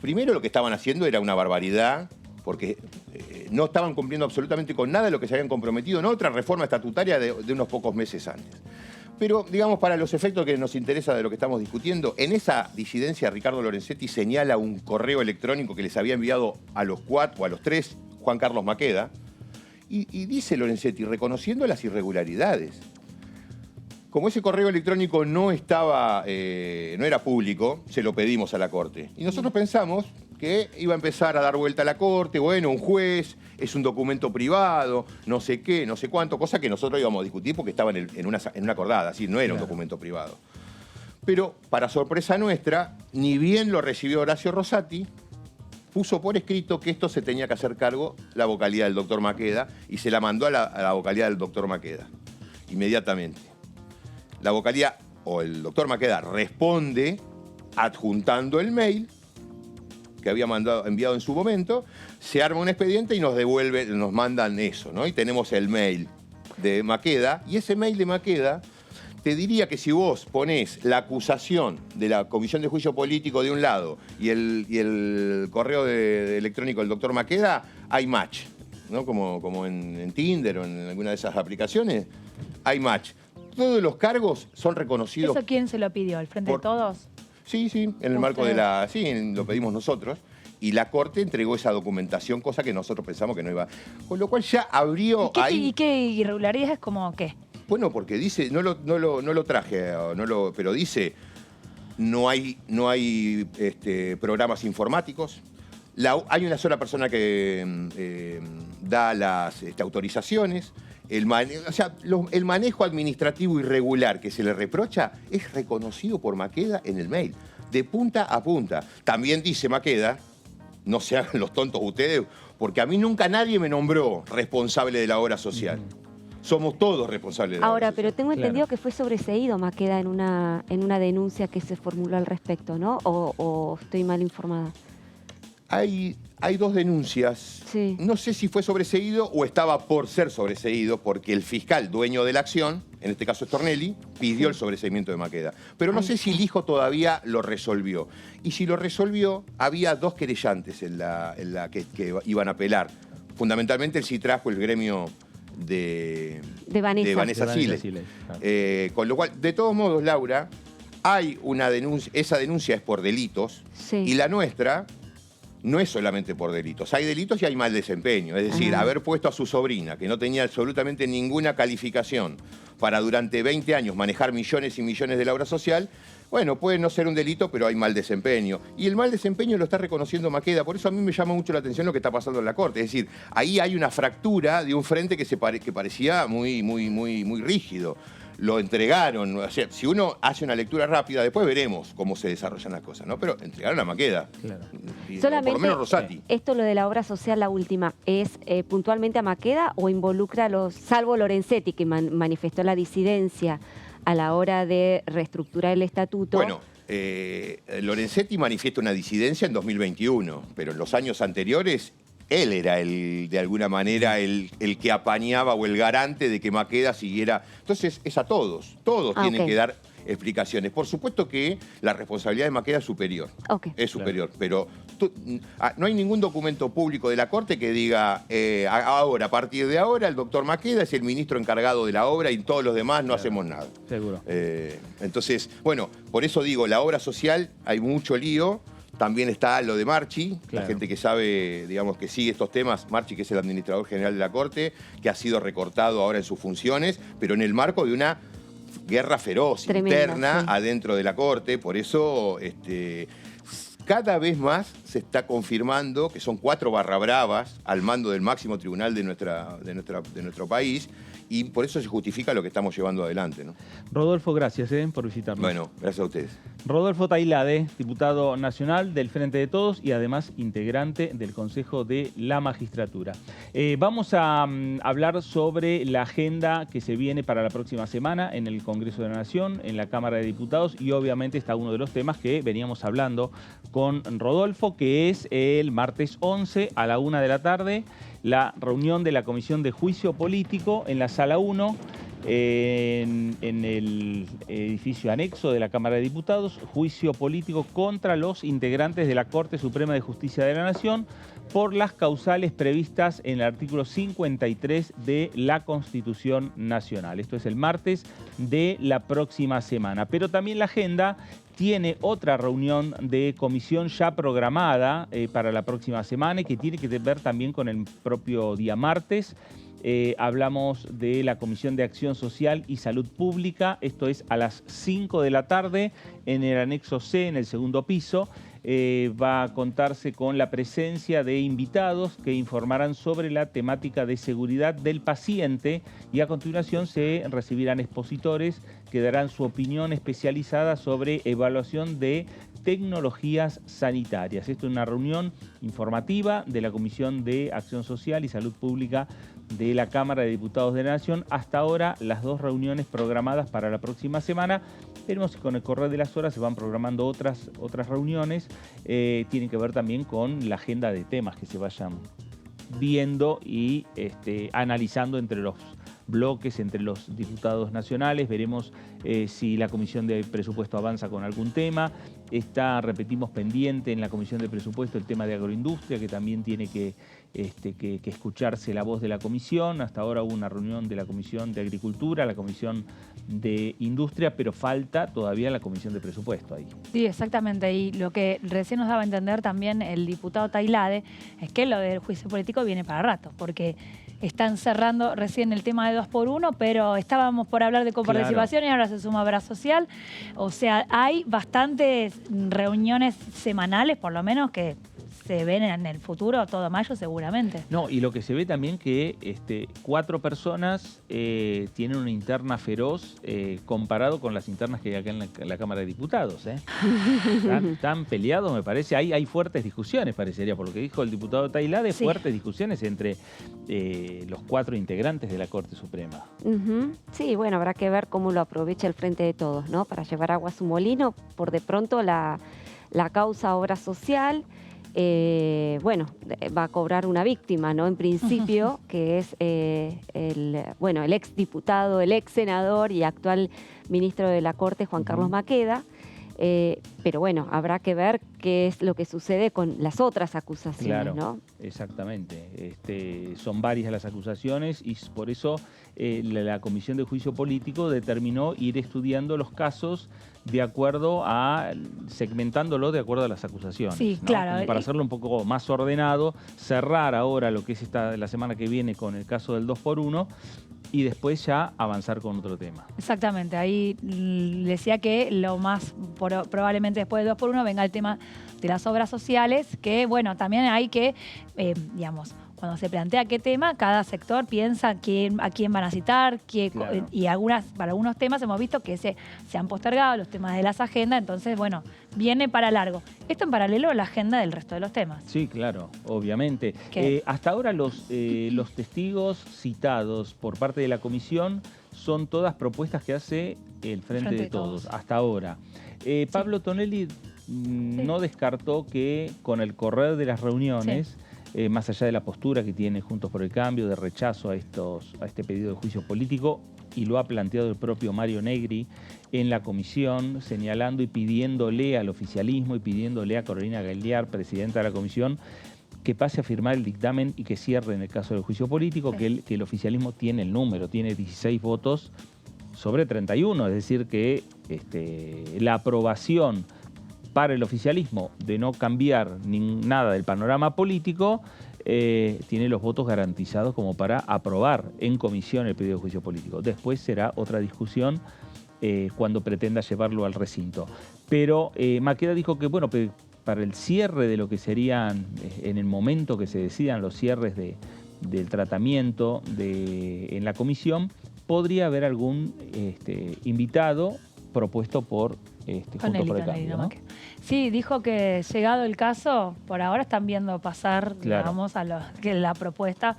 primero, lo que estaban haciendo era una barbaridad, porque no estaban cumpliendo absolutamente con nada de lo que se habían comprometido en otra reforma estatutaria de unos pocos meses antes. Pero, digamos, para los efectos que nos interesa de lo que estamos discutiendo, en esa disidencia Ricardo Lorenzetti señala un correo electrónico que les había enviado a los 4 o a los 3 Juan Carlos Maqueda, y dice Lorenzetti, reconociendo las irregularidades. Como ese correo electrónico no era público, se lo pedimos a la Corte. Y nosotros pensamos que iba a empezar a dar vuelta a la Corte, bueno, un juez, es un documento privado, no sé qué, no sé cuánto, cosa que nosotros íbamos a discutir porque estaba en una acordada, así, no era un documento privado. Pero, para sorpresa nuestra, ni bien lo recibió Horacio Rosati, puso por escrito que esto se tenía que hacer cargo la vocalía del doctor Maqueda y se la mandó a la vocalía del doctor Maqueda, inmediatamente. La vocalía, o el doctor Maqueda, responde adjuntando el mail que había enviado en su momento, se arma un expediente y nos mandan eso, ¿no? Y tenemos el mail de Maqueda, y ese mail de Maqueda, te diría que si vos ponés la acusación de la Comisión de Juicio Político de un lado y el correo electrónico del doctor Maqueda, hay match. ¿no? Como en Tinder o en alguna de esas aplicaciones, hay match. Todos los cargos son reconocidos. ¿Eso quién se lo pidió? ¿El Frente de Todos? Sí, en el marco de la... Sí, lo pedimos nosotros. Y la Corte entregó esa documentación, cosa que nosotros pensamos que no iba. Con lo cual ya abrió ahí... ¿Y qué irregularidades como qué? Bueno, porque dice, no lo traje, pero dice, no hay programas informáticos. Hay una sola persona que da las autorizaciones. El manejo administrativo irregular que se le reprocha es reconocido por Maqueda en el mail, de punta a punta. También dice Maqueda, no se hagan los tontos ustedes, porque a mí nunca nadie me nombró responsable de la obra social. Somos todos responsables de la obra social. Ahora, pero tengo entendido que fue sobreseído Maqueda en una denuncia que se formuló al respecto, ¿no? ¿O estoy mal informada? Hay dos denuncias. Sí. No sé si fue sobreseído o estaba por ser sobreseído, porque el fiscal dueño de la acción, en este caso Stornelli, pidió el sobreseimiento de Maqueda. Pero no sé si el hijo todavía lo resolvió. Y si lo resolvió, había dos querellantes en la que iban a apelar. Fundamentalmente el CITRAJO, el gremio de Vanessa Siles. Claro. Con lo cual, de todos modos, Laura, hay una denuncia, esa denuncia es por delitos, y la nuestra no es solamente por delitos. Hay delitos y hay mal desempeño. Es decir, haber puesto a su sobrina, que no tenía absolutamente ninguna calificación, para durante 20 años manejar millones y millones de la obra social, bueno, puede no ser un delito, pero hay mal desempeño. Y el mal desempeño lo está reconociendo Maqueda. Por eso a mí me llama mucho la atención lo que está pasando en la Corte. Es decir, ahí hay una fractura de un frente que parecía muy rígido. Lo entregaron. O sea, si uno hace una lectura rápida, después veremos cómo se desarrollan las cosas, ¿no? Pero entregaron a Maqueda. Claro. Solamente, por lo menos Rosati. Esto, lo de la obra social, la última, ¿es puntualmente a Maqueda o involucra a los... Salvo Lorenzetti, que manifestó la disidencia a la hora de reestructurar el estatuto? Bueno, Lorenzetti manifiesta una disidencia en 2021, pero en los años anteriores... Él era de alguna manera el que apañaba o el garante de que Maqueda siguiera. Entonces, es a todos. Todos tienen que dar explicaciones. Por supuesto que la responsabilidad de Maqueda es superior. Es superior. Pero no hay ningún documento público de la Corte que diga, a partir de ahora, el doctor Maqueda es el ministro encargado de la obra y todos los demás no hacemos nada. Seguro. Entonces, bueno, por eso digo, la obra social, hay mucho lío. También está lo de Marchi, la gente que sabe, digamos, que sigue estos temas. Marchi, que es el administrador general de la Corte, que ha sido recortado ahora en sus funciones, pero en el marco de una guerra feroz, interna, adentro de la Corte. Por eso, cada vez más se está confirmando que son 4 barra bravas al mando del máximo tribunal de nuestro país. Y por eso se justifica lo que estamos llevando adelante, ¿no? Rodolfo, gracias por visitarnos. Bueno, gracias a ustedes. Rodolfo Tailade, diputado nacional del Frente de Todos y además integrante del Consejo de la Magistratura. Vamos a hablar sobre la agenda que se viene para la próxima semana en el Congreso de la Nación, en la Cámara de Diputados, y obviamente está uno de los temas que veníamos hablando con Rodolfo, que es el martes 11 a la 1 de la tarde, la reunión de la Comisión de Juicio Político en la Sala 1, en el edificio anexo de la Cámara de Diputados, juicio político contra los integrantes de la Corte Suprema de Justicia de la Nación por las causales previstas en el artículo 53 de la Constitución Nacional. Esto es el martes de la próxima semana. Pero también la agenda tiene otra reunión de comisión ya programada para la próxima semana y que tiene que ver también con el propio día martes. Hablamos de la Comisión de Acción Social y Salud Pública. Esto es a las 5 de la tarde en el anexo C, en el segundo piso. Va a contarse con la presencia de invitados que informarán sobre la temática de seguridad del paciente y a continuación se recibirán expositores que darán su opinión especializada sobre evaluación de tecnologías sanitarias. Esto es una reunión informativa de la Comisión de Acción Social y Salud Pública de la Cámara de Diputados de la Nación. Hasta ahora, las 2 reuniones programadas para la próxima semana. Veremos si con el correr de las horas se van programando otras reuniones. Tienen que ver también con la agenda de temas que se vayan viendo y analizando entre los bloques, entre los diputados nacionales. Veremos si la Comisión de Presupuesto avanza con algún tema. Está, repetimos, pendiente en la Comisión de Presupuesto el tema de agroindustria, que también tiene que que escucharse la voz de la comisión. Hasta ahora hubo una reunión de la Comisión de Agricultura, la Comisión de Industria, pero falta todavía la Comisión de Presupuesto ahí. Sí, exactamente. Y lo que recién nos daba a entender también el diputado Tailade es que lo del juicio político viene para rato, porque están cerrando recién el tema de 2x1, pero estábamos por hablar de coparticipación y ahora se suma Obra Social. O sea, hay bastantes reuniones semanales, por lo menos, que se ven en el futuro, todo mayo seguramente. No, y lo que se ve también que 4 personas tienen una interna feroz comparado con las internas que hay acá en la Cámara de Diputados. Tan peleados, me parece. Hay fuertes discusiones, parecería, por lo que dijo el diputado Tailade, sí. Fuertes discusiones entre los 4 integrantes de la Corte Suprema. Sí, bueno, habrá que ver cómo lo aprovecha el Frente de Todos, ¿no? Para llevar agua a su molino. Por de pronto la causa Obra Social... bueno, va a cobrar una víctima, ¿no? En principio, que es el ex diputado, el ex senador y actual ministro de la Corte, Juan Carlos Maqueda. Pero bueno, habrá que ver qué es lo que sucede con las otras acusaciones, claro, ¿no? Exactamente. Son varias las acusaciones y por eso la Comisión de Juicio Político determinó ir estudiando los casos de acuerdo a, segmentándolo de acuerdo a las acusaciones. Sí, ¿no? claro. Como para hacerlo un poco más ordenado, cerrar ahora lo que es la semana que viene con el caso del 2x1 y después ya avanzar con otro tema. Exactamente, ahí decía que lo más probablemente después del 2x1 venga el tema de las obras sociales, que bueno, también hay que, digamos, cuando se plantea qué tema, cada sector piensa a quién van a citar, claro. Y para algunos temas hemos visto que se han postergado los temas de las agendas, entonces bueno, viene para largo. Esto en paralelo a la agenda del resto de los temas. Sí, claro, obviamente. Hasta ahora los testigos citados por parte de la comisión son todas propuestas que hace el Frente de Todos, hasta ahora. Pablo Tonelli no descartó que con el correr de las reuniones, más allá de la postura que tiene Juntos por el Cambio, de rechazo a este pedido de juicio político, y lo ha planteado el propio Mario Negri en la comisión, señalando y pidiéndole al oficialismo y pidiéndole a Carolina Geldiar, presidenta de la comisión, que pase a firmar el dictamen y que cierre en el caso del juicio político, que el oficialismo tiene el número, tiene 16 votos sobre 31, es decir que la aprobación para el oficialismo de no cambiar nada del panorama político, tiene los votos garantizados como para aprobar en comisión el pedido de juicio político. Después será otra discusión cuando pretenda llevarlo al recinto. Pero Maqueda dijo que, bueno, para el cierre de lo que serían, en el momento que se decidan los cierres del tratamiento en la comisión, podría haber algún invitado propuesto por Juntos por el Cambio, ¿no? Sí, dijo que llegado el caso, por ahora están viendo pasar, digamos, que la propuesta.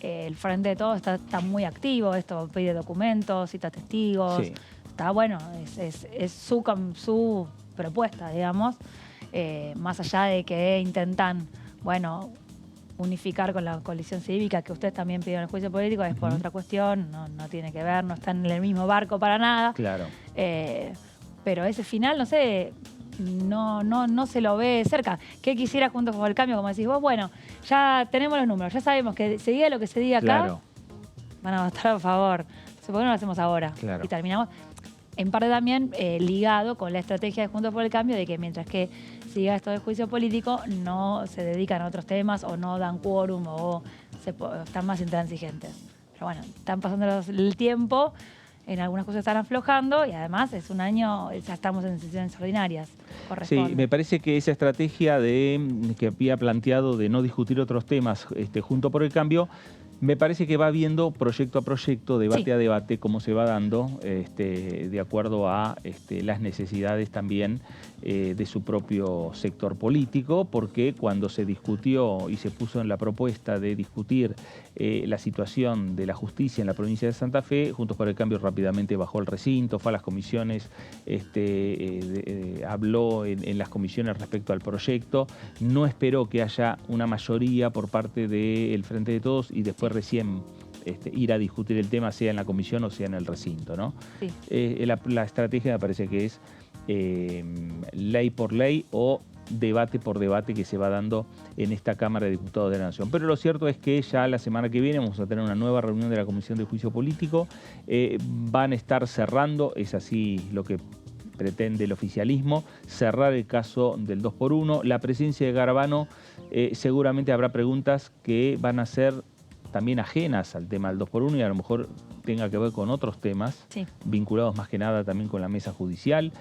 El Frente de Todos está muy activo, esto pide documentos, cita testigos. Sí. Está bueno, es su propuesta, digamos, más allá de que intentan, bueno, unificar con la coalición cívica, que ustedes también pidieron el juicio político, es por otra cuestión, no tiene que ver, no están en el mismo barco para nada. Claro. Pero ese final, no sé, no se lo ve cerca. ¿Qué quisiera Juntos por el Cambio? Como decís vos, bueno, ya tenemos los números, ya sabemos que se diga lo que se diga acá, van a votar a favor. Entonces, ¿por qué no lo hacemos ahora? Claro. Y terminamos, en parte también ligado con la estrategia de Juntos por el Cambio, de que mientras que siga esto del juicio político, no se dedican a otros temas o no dan quórum o están más intransigentes. Pero bueno, están pasando el tiempo, en algunas cosas están aflojando y además es un año, ya estamos en sesiones extraordinarias. Sí, me parece que esa estrategia que había planteado de no discutir otros temas Juntos por el Cambio, me parece que va viendo proyecto a proyecto, debate a debate, cómo se va dando, de acuerdo a las necesidades también de su propio sector político, porque cuando se discutió y se puso en la propuesta de discutir la situación de la justicia en la provincia de Santa Fe, Juntos por el Cambio rápidamente bajó el recinto, fue a las comisiones, habló en las comisiones respecto al proyecto, no esperó que haya una mayoría por parte del Frente de Todos y después recién ir a discutir el tema, sea en la comisión o sea en el recinto, ¿no? Sí. La estrategia me parece que es ley por ley o debate por debate que se va dando en esta Cámara de Diputados de la Nación. Pero lo cierto es que ya la semana que viene vamos a tener una nueva reunión de la Comisión de Juicio Político. Van a estar cerrando, es así lo que pretende el oficialismo, cerrar el caso del 2x1. La presencia de Garabano, seguramente habrá preguntas que van a ser también ajenas al tema del 2x1 y a lo mejor tenga que ver con otros temas, sí, vinculados más que nada también con la mesa judicial,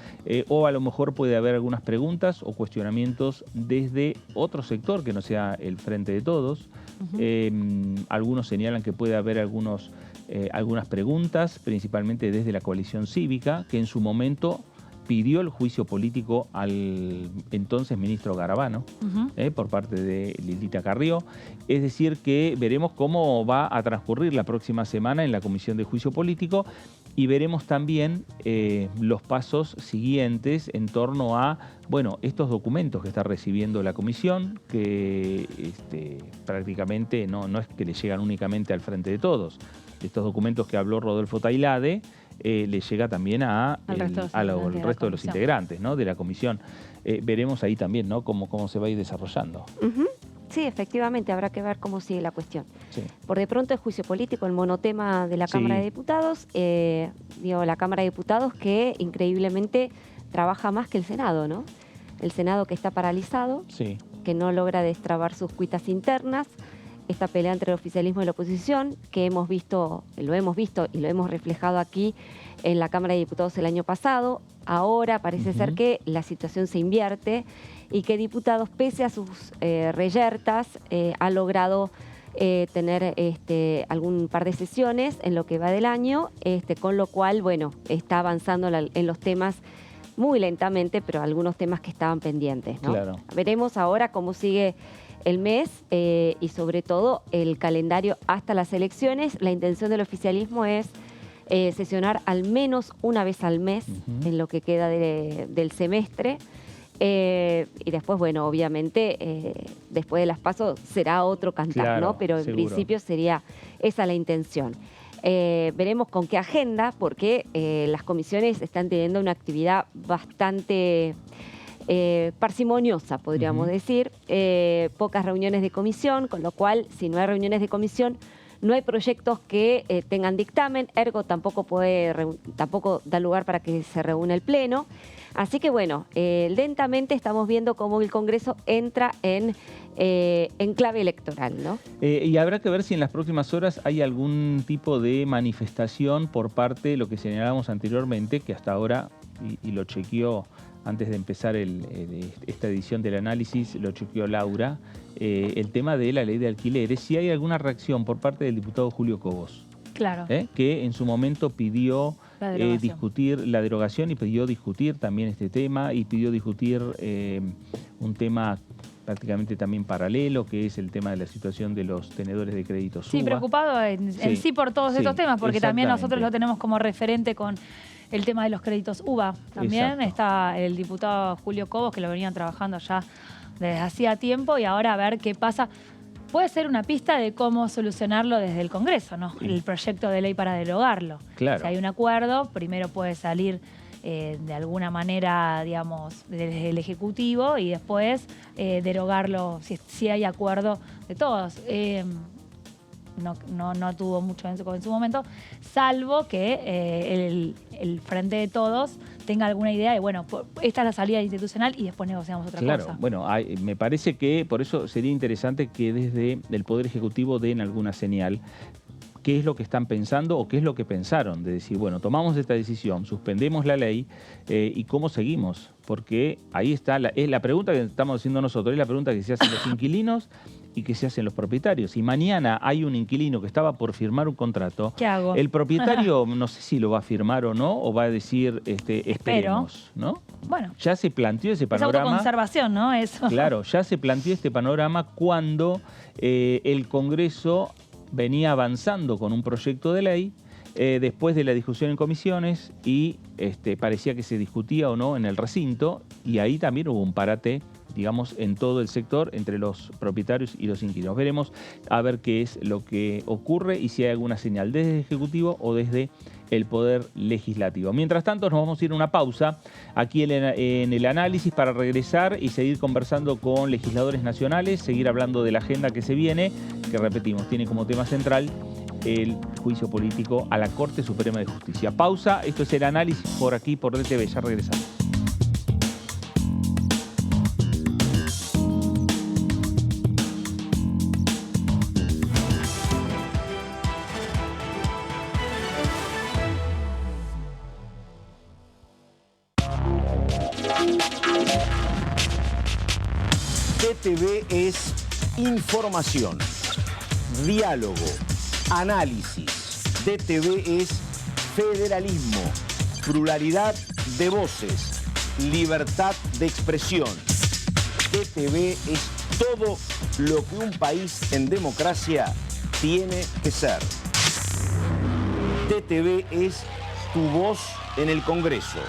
o a lo mejor puede haber algunas preguntas o cuestionamientos desde otro sector que no sea el Frente de Todos. Algunos señalan que puede haber algunas preguntas, principalmente desde la coalición cívica, que en su momento pidió el juicio político al entonces ministro Garabano, por parte de Lilita Carrió. Es decir, que veremos cómo va a transcurrir la próxima semana en la Comisión de Juicio Político y veremos también los pasos siguientes en torno a, bueno, estos documentos que está recibiendo la Comisión, que prácticamente no es que le llegan únicamente al Frente de Todos. Estos documentos que habló Rodolfo Tailade, le llega también al resto de los integrantes, ¿no?, de la comisión. Veremos ahí también, ¿no?, cómo se va a ir desarrollando. Sí, efectivamente, habrá que ver cómo sigue la cuestión. Sí. Por de pronto el juicio político, el monotema de la Cámara de Diputados, la Cámara de Diputados que increíblemente trabaja más que el Senado, ¿no? El Senado que está paralizado, que no logra destrabar sus cuitas internas, esta pelea entre el oficialismo y la oposición, que lo hemos visto y lo hemos reflejado aquí en la Cámara de Diputados el año pasado. Ahora parece ser que la situación se invierte y que diputados, pese a sus reyertas, ha logrado tener algún par de sesiones en lo que va del año, con lo cual, bueno, está avanzando en los temas muy lentamente, pero algunos temas que estaban pendientes, ¿no? Claro. Veremos ahora cómo sigue el mes y sobre todo el calendario hasta las elecciones. La intención del oficialismo es sesionar al menos una vez al mes en lo que queda del semestre. Y después, bueno, obviamente, después de las PASO será otro cantar, claro, ¿no? Pero en principio sería esa la intención. Veremos con qué agenda, porque las comisiones están teniendo una actividad bastante parsimoniosa, podríamos decir. Pocas reuniones de comisión, con lo cual, si no hay reuniones de comisión, no hay proyectos que tengan dictamen, ergo tampoco da lugar para que se reúna el Pleno. Así que bueno, lentamente estamos viendo cómo el Congreso entra en clave electoral, ¿no? Y habrá que ver si en las próximas horas hay algún tipo de manifestación por parte de lo que señalábamos anteriormente, que hasta ahora, y lo chequeó antes de empezar esta edición del análisis, lo chequeó Laura, el tema de la ley de alquileres, si hay alguna reacción por parte del diputado Julio Cobos. Claro. Que en su momento pidió discutir la derogación y pidió discutir también este tema y pidió discutir un tema prácticamente también paralelo, que es el tema de la situación de los tenedores de créditos Sí, preocupado en sí por todos estos temas, porque también nosotros lo tenemos como referente con el tema de los créditos UVA. También está el diputado Julio Cobos, que lo venían trabajando ya desde hacía tiempo, y ahora a ver qué pasa. Puede ser una pista de cómo solucionarlo desde el Congreso, ¿no? El proyecto de ley para derogarlo. Claro. Si hay un acuerdo, primero puede salir de alguna manera, digamos, desde el Ejecutivo y después derogarlo si hay acuerdo de todos. No tuvo mucho en su momento, salvo que el Frente de Todos tenga alguna idea de, bueno, esta es la salida institucional y después negociamos otra cosa. Claro, bueno, me parece que por eso sería interesante que desde el Poder Ejecutivo den alguna señal. ¿Qué es lo que están pensando o qué es lo que pensaron? De decir, bueno, tomamos esta decisión, suspendemos la ley y ¿cómo seguimos? Porque ahí está, es la pregunta que estamos haciendo nosotros, es la pregunta que se hacen los inquilinos y que se hacen los propietarios. Si mañana hay un inquilino que estaba por firmar un contrato, ¿qué hago? El propietario no sé si lo va a firmar o no, o va a decir, esperemos, ¿no? Bueno. Ya se planteó ese panorama. Es autoconservación, ¿no? Eso. Claro, ya se planteó este panorama cuando el Congreso venía avanzando con un proyecto de ley después de la discusión en comisiones y parecía que se discutía o no en el recinto, y ahí también hubo un parate digamos, en todo el sector, entre los propietarios y los inquilinos. Veremos a ver qué es lo que ocurre y si hay alguna señal desde el Ejecutivo o desde el Poder Legislativo. Mientras tanto, nos vamos a ir a una pausa aquí en el análisis para regresar y seguir conversando con legisladores nacionales, seguir hablando de la agenda que se viene, que repetimos, tiene como tema central el juicio político a la Corte Suprema de Justicia. Pausa, esto es el análisis por aquí, por DTV, ya regresamos. DTV es información, diálogo, análisis. DTV es federalismo, pluralidad de voces, libertad de expresión. DTV es todo lo que un país en democracia tiene que ser. DTV es tu voz en el Congreso.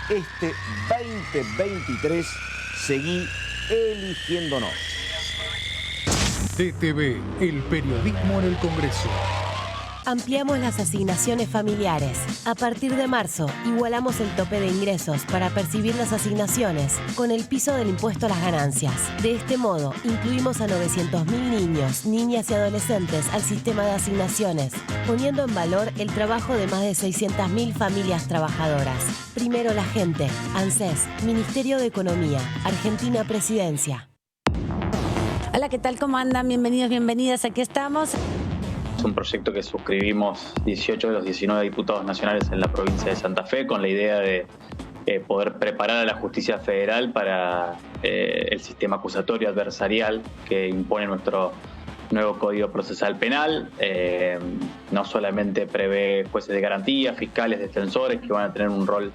Este 2023 seguí eligiéndonos. DTV, el periodismo en el Congreso. Ampliamos las asignaciones familiares. A partir de marzo, igualamos el tope de ingresos para percibir las asignaciones con el piso del impuesto a las ganancias. De este modo, incluimos a 900.000 niños, niñas y adolescentes al sistema de asignaciones, poniendo en valor el trabajo de más de 600.000 familias trabajadoras. Primero la gente. ANSES, Ministerio de Economía, Argentina Presidencia. Hola, ¿qué tal? ¿Cómo andan? Bienvenidos, bienvenidas. Aquí estamos. Es un proyecto que suscribimos 18 de los 19 diputados nacionales en la provincia de Santa Fe con la idea de poder preparar a la justicia federal para el sistema acusatorio adversarial que impone nuestro nuevo Código Procesal Penal. No solamente prevé jueces de garantía, fiscales, defensores que van a tener un rol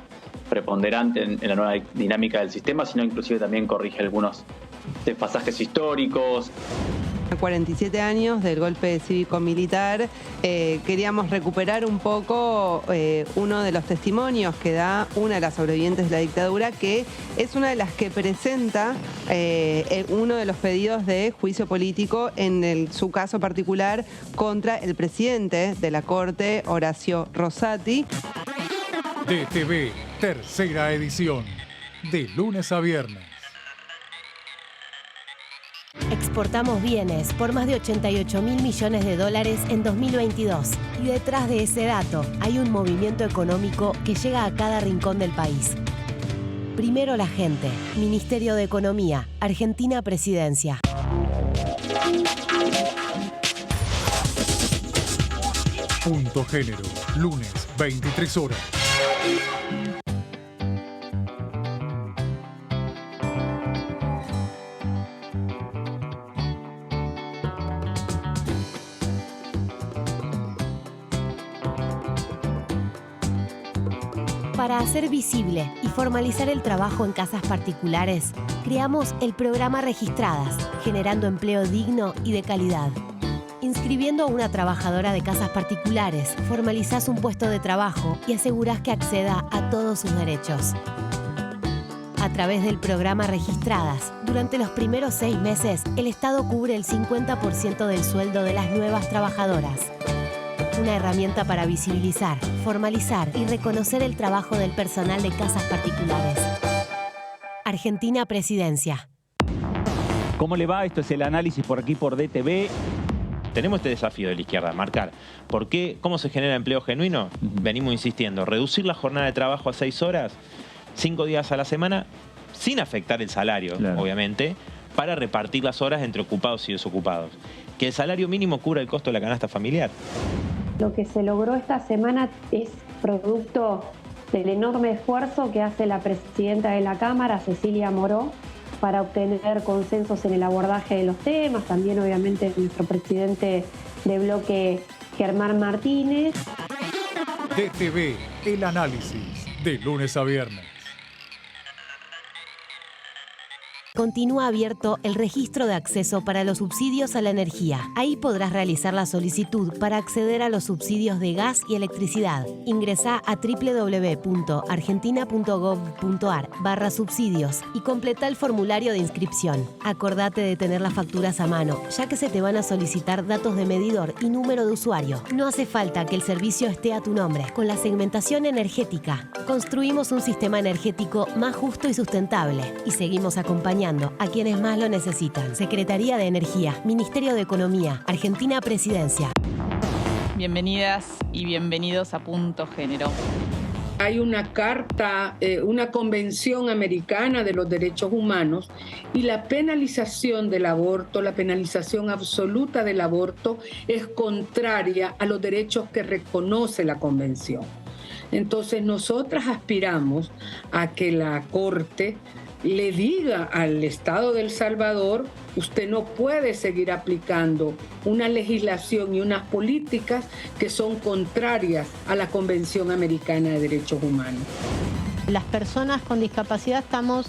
preponderante en la nueva dinámica del sistema, sino inclusive también corrige algunos pasajes históricos. 47 años del golpe cívico-militar, queríamos recuperar un poco uno de los testimonios que da una de las sobrevivientes de la dictadura, que es una de las que presenta uno de los pedidos de juicio político en su caso particular contra el presidente de la Corte, Horacio Rosati. DTV, tercera edición, de lunes a viernes. Exportamos bienes por más de 88.000 millones de dólares en 2022. Y detrás de ese dato hay un movimiento económico que llega a cada rincón del país. Primero la gente. Ministerio de Economía, Argentina Presidencia. Punto Género, lunes, 23 horas. Para hacer visible y formalizar el trabajo en casas particulares, creamos el programa Registradas, generando empleo digno y de calidad. Inscribiendo a una trabajadora de casas particulares, formalizás un puesto de trabajo y asegurás que acceda a todos sus derechos. A través del programa Registradas, durante los primeros 6 meses, el Estado cubre el 50% del sueldo de las nuevas trabajadoras. Una herramienta para visibilizar, formalizar y reconocer el trabajo del personal de casas particulares. Argentina Presidencia. ¿Cómo le va? Esto es el análisis por aquí por DTV. Tenemos este desafío de la izquierda, marcar. ¿Por qué? ¿Cómo se genera empleo genuino? Venimos insistiendo. Reducir la jornada de trabajo a 6 horas, 5 días a la semana, sin afectar el salario, claro, obviamente, para repartir las horas entre ocupados y desocupados. Que el salario mínimo cubra el costo de la canasta familiar. Lo que se logró esta semana es producto del enorme esfuerzo que hace la presidenta de la Cámara, Cecilia Moró, para obtener consensos en el abordaje de los temas. También, obviamente, nuestro presidente de bloque, Germán Martínez. DTV, el análisis, de lunes a viernes. continúa abierto el registro de acceso para los subsidios a la energía. Ahí podrás realizar la solicitud para acceder a los subsidios de gas y electricidad. Ingresá a www.argentina.gov.ar/subsidios y completa el formulario de inscripción. Acordate de tener las facturas a mano, ya que se te van a solicitar datos de medidor y número de usuario. No hace falta que el servicio esté a tu nombre. Con la segmentación energética, construimos un sistema energético más justo y sustentable y seguimos acompañando a quienes más lo necesitan. Secretaría de Energía, Ministerio de Economía, Argentina Presidencia. Bienvenidas y bienvenidos a Punto Género. Hay una carta, una convención americana de los derechos humanos y la penalización del aborto, la penalización absoluta del aborto es contraria a los derechos que reconoce la convención. Entonces nosotras aspiramos a que la Corte le diga al Estado de El Salvador: usted no puede seguir aplicando una legislación y unas políticas que son contrarias a la Convención Americana de Derechos Humanos. Las personas con discapacidad estamos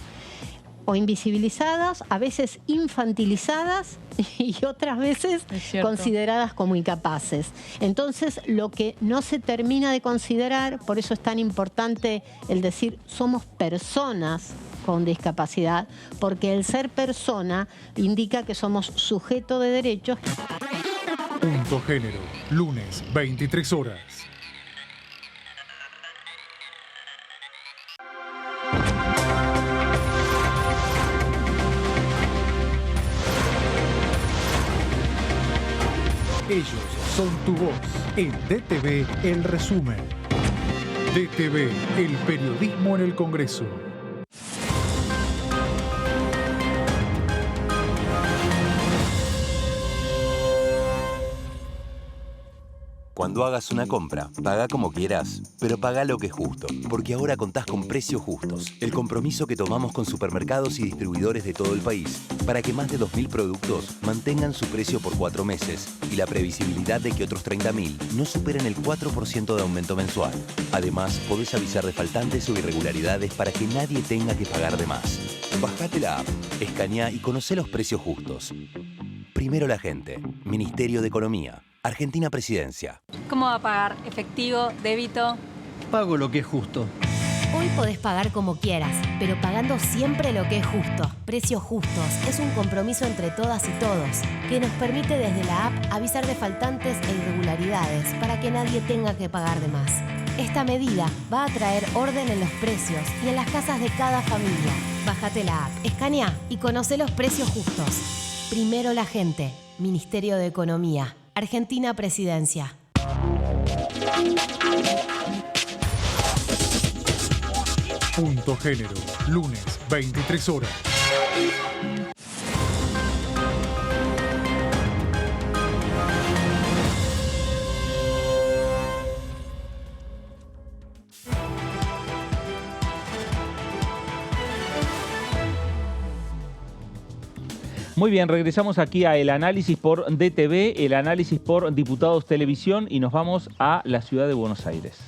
o invisibilizadas, a veces infantilizadas y otras veces consideradas como incapaces. Entonces, lo que no se termina de considerar, por eso es tan importante el decir somos personas con discapacidad, porque el ser persona indica que somos sujeto de derechos. Punto Género, lunes, 23 horas. Ellos son tu voz. En DTV, el resumen. DTV, el periodismo en el Congreso. Cuando hagas una compra, paga como quieras, pero paga lo que es justo. Porque ahora contás con Precios Justos, el compromiso que tomamos con supermercados y distribuidores de todo el país, para que más de 2.000 productos mantengan su precio por 4 meses y la previsibilidad de que otros 30.000 no superen el 4% de aumento mensual. Además, podés avisar de faltantes o irregularidades para que nadie tenga que pagar de más. Bajate la app, escaneá y conocé los precios justos. Primero la gente. Ministerio de Economía. Argentina Presidencia. ¿Cómo va a pagar? ¿Efectivo? ¿Débito? Pago lo que es justo. Hoy podés pagar como quieras, pero pagando siempre lo que es justo. Precios Justos es un compromiso entre todas y todos que nos permite desde la app avisar de faltantes e irregularidades para que nadie tenga que pagar de más. Esta medida va a traer orden en los precios y en las casas de cada familia. Bájate la app, escanea y conoce los precios justos. Primero la gente. Ministerio de Economía. Argentina Presidencia. Punto Género, lunes, 23 horas. Muy bien, regresamos aquí a El Análisis por DTV, El Análisis por Diputados Televisión y nos vamos a la ciudad de Buenos Aires.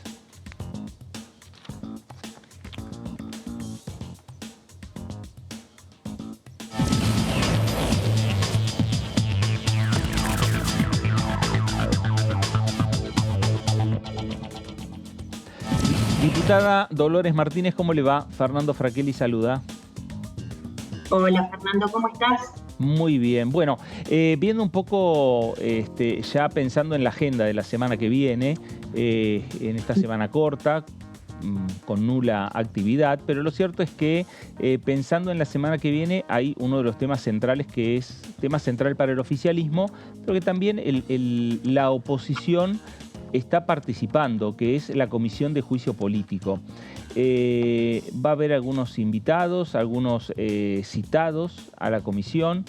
Diputada Dolores Martínez, ¿cómo le va? Fernando Fraquelli saluda. Hola Fernando, ¿cómo estás? Muy bien. Bueno, viendo un poco, ya pensando en la agenda de la semana que viene, en esta semana corta, con nula actividad, pero lo cierto es que pensando en la semana que viene hay uno de los temas centrales que es tema central para el oficialismo, pero que también la oposición está participando, que es la Comisión de Juicio Político. Va a haber algunos invitados, algunos citados a la comisión.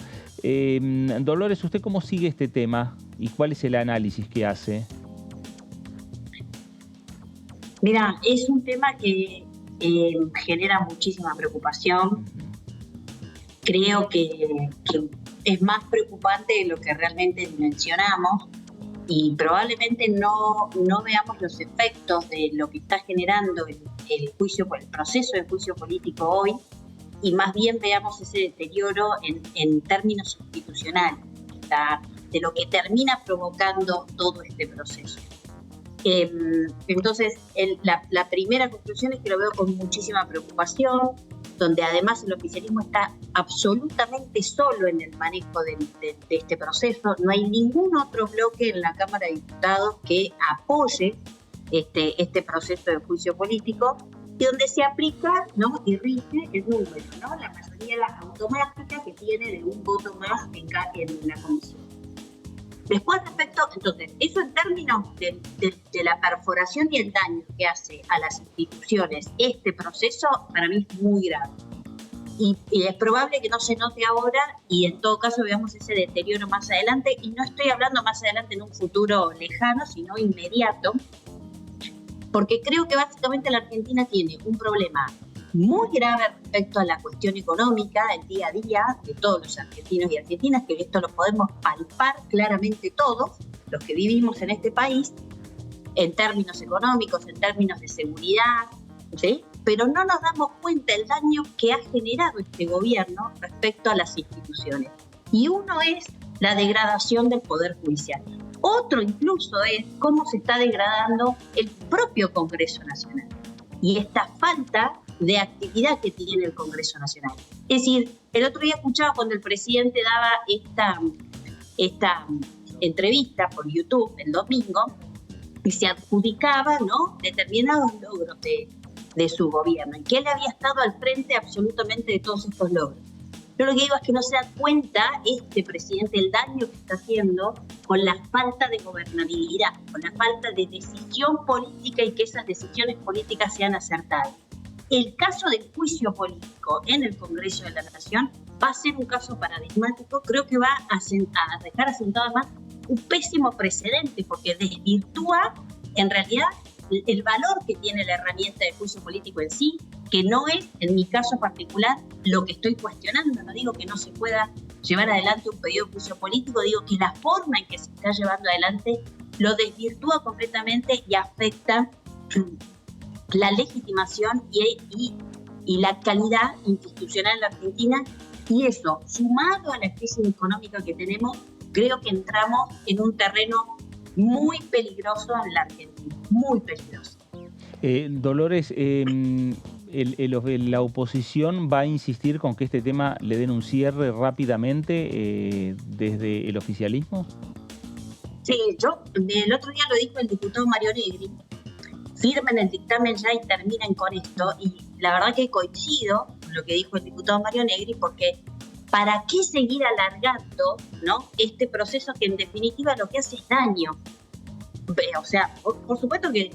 Dolores, ¿usted cómo sigue este tema y cuál es el análisis que hace? Mira, es un tema que genera muchísima preocupación. Creo que es más preocupante de lo que realmente dimensionamos y probablemente no veamos los efectos de lo que está generando el proceso de juicio político hoy y más bien veamos ese deterioro en términos institucionales, de lo que termina provocando todo este proceso. Entonces, la primera conclusión es que lo veo con muchísima preocupación, donde además el oficialismo está absolutamente solo en el manejo de este proceso. No hay ningún otro bloque en la Cámara de Diputados que apoye este proceso de juicio político, y donde se aplica, ¿no?, y rige el número, ¿no?, la mayoría automática que tiene de un voto más en la comisión. Después, respecto, entonces, eso en términos de la perforación y el daño que hace a las instituciones, este proceso para mí es muy grave. Y es probable que no se note ahora, y en todo caso veamos ese deterioro más adelante, y no estoy hablando más adelante en un futuro lejano, sino inmediato, porque creo que básicamente la Argentina tiene un problema muy grave respecto a la cuestión económica, el día a día de todos los argentinos y argentinas, que esto lo podemos palpar claramente todos los que vivimos en este país, en términos económicos, en términos de seguridad, ¿sí? Pero no nos damos cuenta del daño que ha generado este gobierno respecto a las instituciones. Y uno es la degradación del Poder Judicial. Otro incluso es cómo se está degradando el propio Congreso Nacional y esta falta de actividad que tiene el Congreso Nacional. Es decir, el otro día escuchaba cuando el presidente daba esta entrevista por YouTube el domingo y se adjudicaba, ¿no?, determinados logros de su gobierno, y que él había estado al frente absolutamente de todos estos logros. Yo lo que digo es que no se da cuenta este presidente el daño que está haciendo con la falta de gobernabilidad, con la falta de decisión política, y que esas decisiones políticas sean acertadas. El caso del juicio político en el Congreso de la Nación va a ser un caso paradigmático. Creo que va a dejar asentado además un pésimo precedente, porque desvirtúa en realidad el valor que tiene la herramienta de juicio político en sí, que no es, en mi caso particular, lo que estoy cuestionando. No digo que no se pueda llevar adelante un pedido de juicio político, digo que la forma en que se está llevando adelante lo desvirtúa completamente y afecta la legitimación y la calidad institucional en la Argentina. Y eso, sumado a la crisis económica que tenemos, creo que entramos en un terreno muy peligroso en la Argentina, muy peligroso. Dolores, la oposición va a insistir con que este tema le den un cierre rápidamente desde el oficialismo. Sí, el otro día lo dijo el diputado Mario Negri: firmen el dictamen ya y terminen con esto. Y la verdad que coincido con lo que dijo el diputado Mario Negri, porque ¿para qué seguir alargando, ¿no?, este proceso que en definitiva lo que hace es daño? O sea, por supuesto que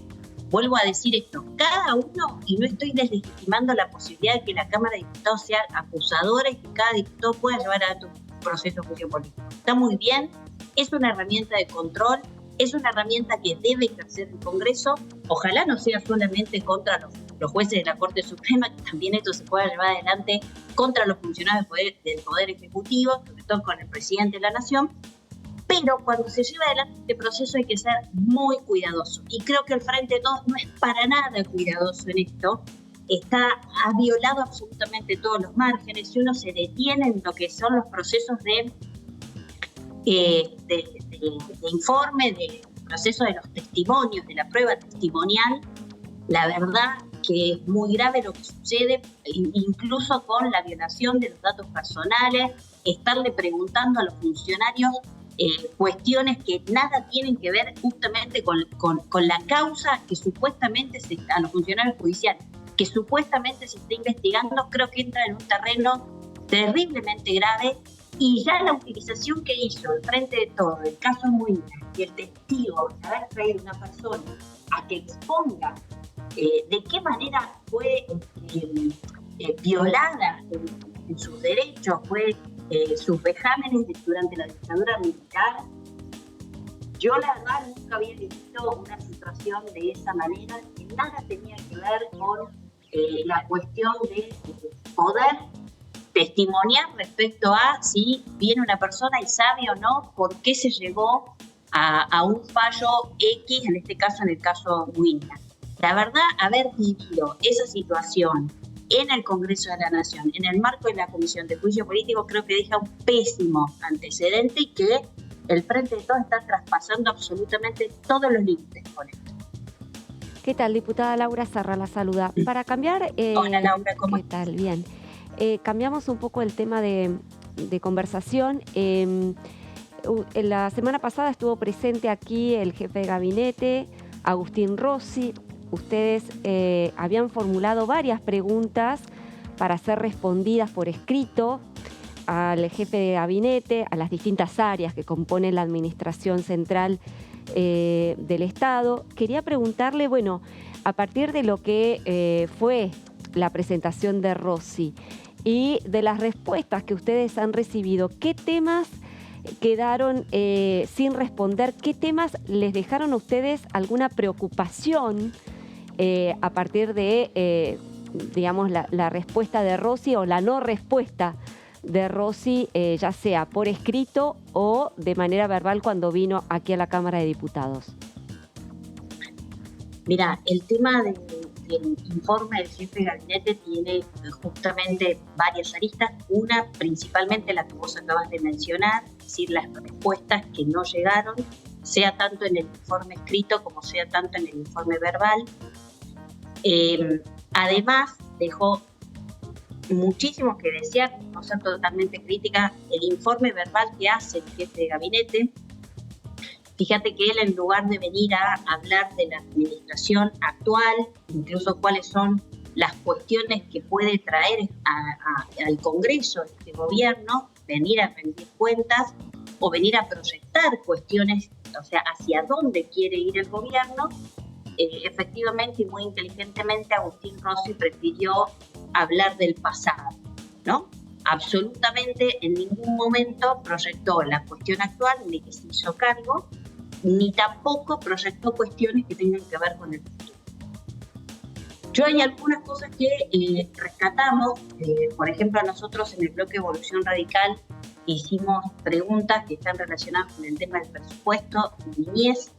vuelvo a decir esto, cada uno, y no estoy deslegitimando la posibilidad de que la Cámara de Diputados sea acusadora y que cada diputado pueda llevar adelante un proceso de juicio político. Está muy bien, es una herramienta de control, es una herramienta que debe ejercer el Congreso. Ojalá no sea solamente contra los jueces de la Corte Suprema, que también esto se pueda llevar adelante contra los funcionarios del Poder Ejecutivo, sobre todo con el presidente de la Nación. Pero cuando se lleva adelante este proceso hay que ser muy cuidadoso. Y creo que el Frente de Todos no es para nada cuidadoso en esto. Ha violado absolutamente todos los márgenes. Si uno se detiene en lo que son los procesos de informe, de proceso de los testimonios, de la prueba testimonial, la verdad que es muy grave lo que sucede, incluso con la violación de los datos personales, estarle preguntando a los funcionarios cuestiones que nada tienen que ver justamente con la causa que supuestamente a los funcionarios judiciales, que supuestamente se está investigando. Creo que entra en un terreno terriblemente grave. Y ya la utilización que hizo el Frente de Todos, el caso Muina, y el testigo de haber traído una persona a que exponga de qué manera fue violada en sus derechos, fue sus vejámenes durante la dictadura militar. Yo la verdad nunca había visto una situación de esa manera, que nada tenía que ver con la cuestión de poder testimoniar respecto a si viene una persona y sabe o no por qué se llegó a un fallo X, en este caso, en el caso Muina. La verdad, haber vivido esa situación en el Congreso de la Nación, en el marco de la Comisión de Juicio Político, creo que deja un pésimo antecedente y que el Frente de Todos está traspasando absolutamente todos los límites con esto. ¿Qué tal, diputada Laura Sarra? La saluda. Para cambiar... Hola, Laura, ¿cómo ¿qué tal? Bien. Cambiamos un poco el tema de conversación. La semana pasada estuvo presente aquí el jefe de gabinete, Agustín Rossi. Ustedes habían formulado varias preguntas para ser respondidas por escrito al jefe de gabinete, a las distintas áreas que componen la administración central del Estado. Quería preguntarle, bueno, a partir de lo que fue la presentación de Rossi y de las respuestas que ustedes han recibido, ¿qué temas quedaron sin responder? ¿Qué temas les dejaron a ustedes alguna preocupación a partir de, digamos, la respuesta de Rossi o la no respuesta de Rossi, ya sea por escrito o de manera verbal cuando vino aquí a la Cámara de Diputados? Mira, el tema del informe del jefe de gabinete tiene justamente varias aristas. Una, principalmente la que vos acabas de mencionar, es decir, las respuestas que no llegaron, sea tanto en el informe escrito como sea tanto en el informe verbal. Además, dejó muchísimo que desear, no ser totalmente crítica, el informe verbal que hace el jefe de gabinete. Fíjate que él, en lugar de venir a hablar de la administración actual, incluso cuáles son las cuestiones que puede traer al Congreso este gobierno, venir a rendir cuentas o venir a proyectar cuestiones, o sea, hacia dónde quiere ir el gobierno, efectivamente y muy inteligentemente Agustín Rossi prefirió hablar del pasado, ¿no? Absolutamente en ningún momento proyectó la cuestión actual, ni que se hizo cargo, ni tampoco proyectó cuestiones que tengan que ver con el futuro. Yo hay algunas cosas que rescatamos, por ejemplo, nosotros en el bloque Evolución Radical hicimos preguntas que están relacionadas con el tema del presupuesto, niñez.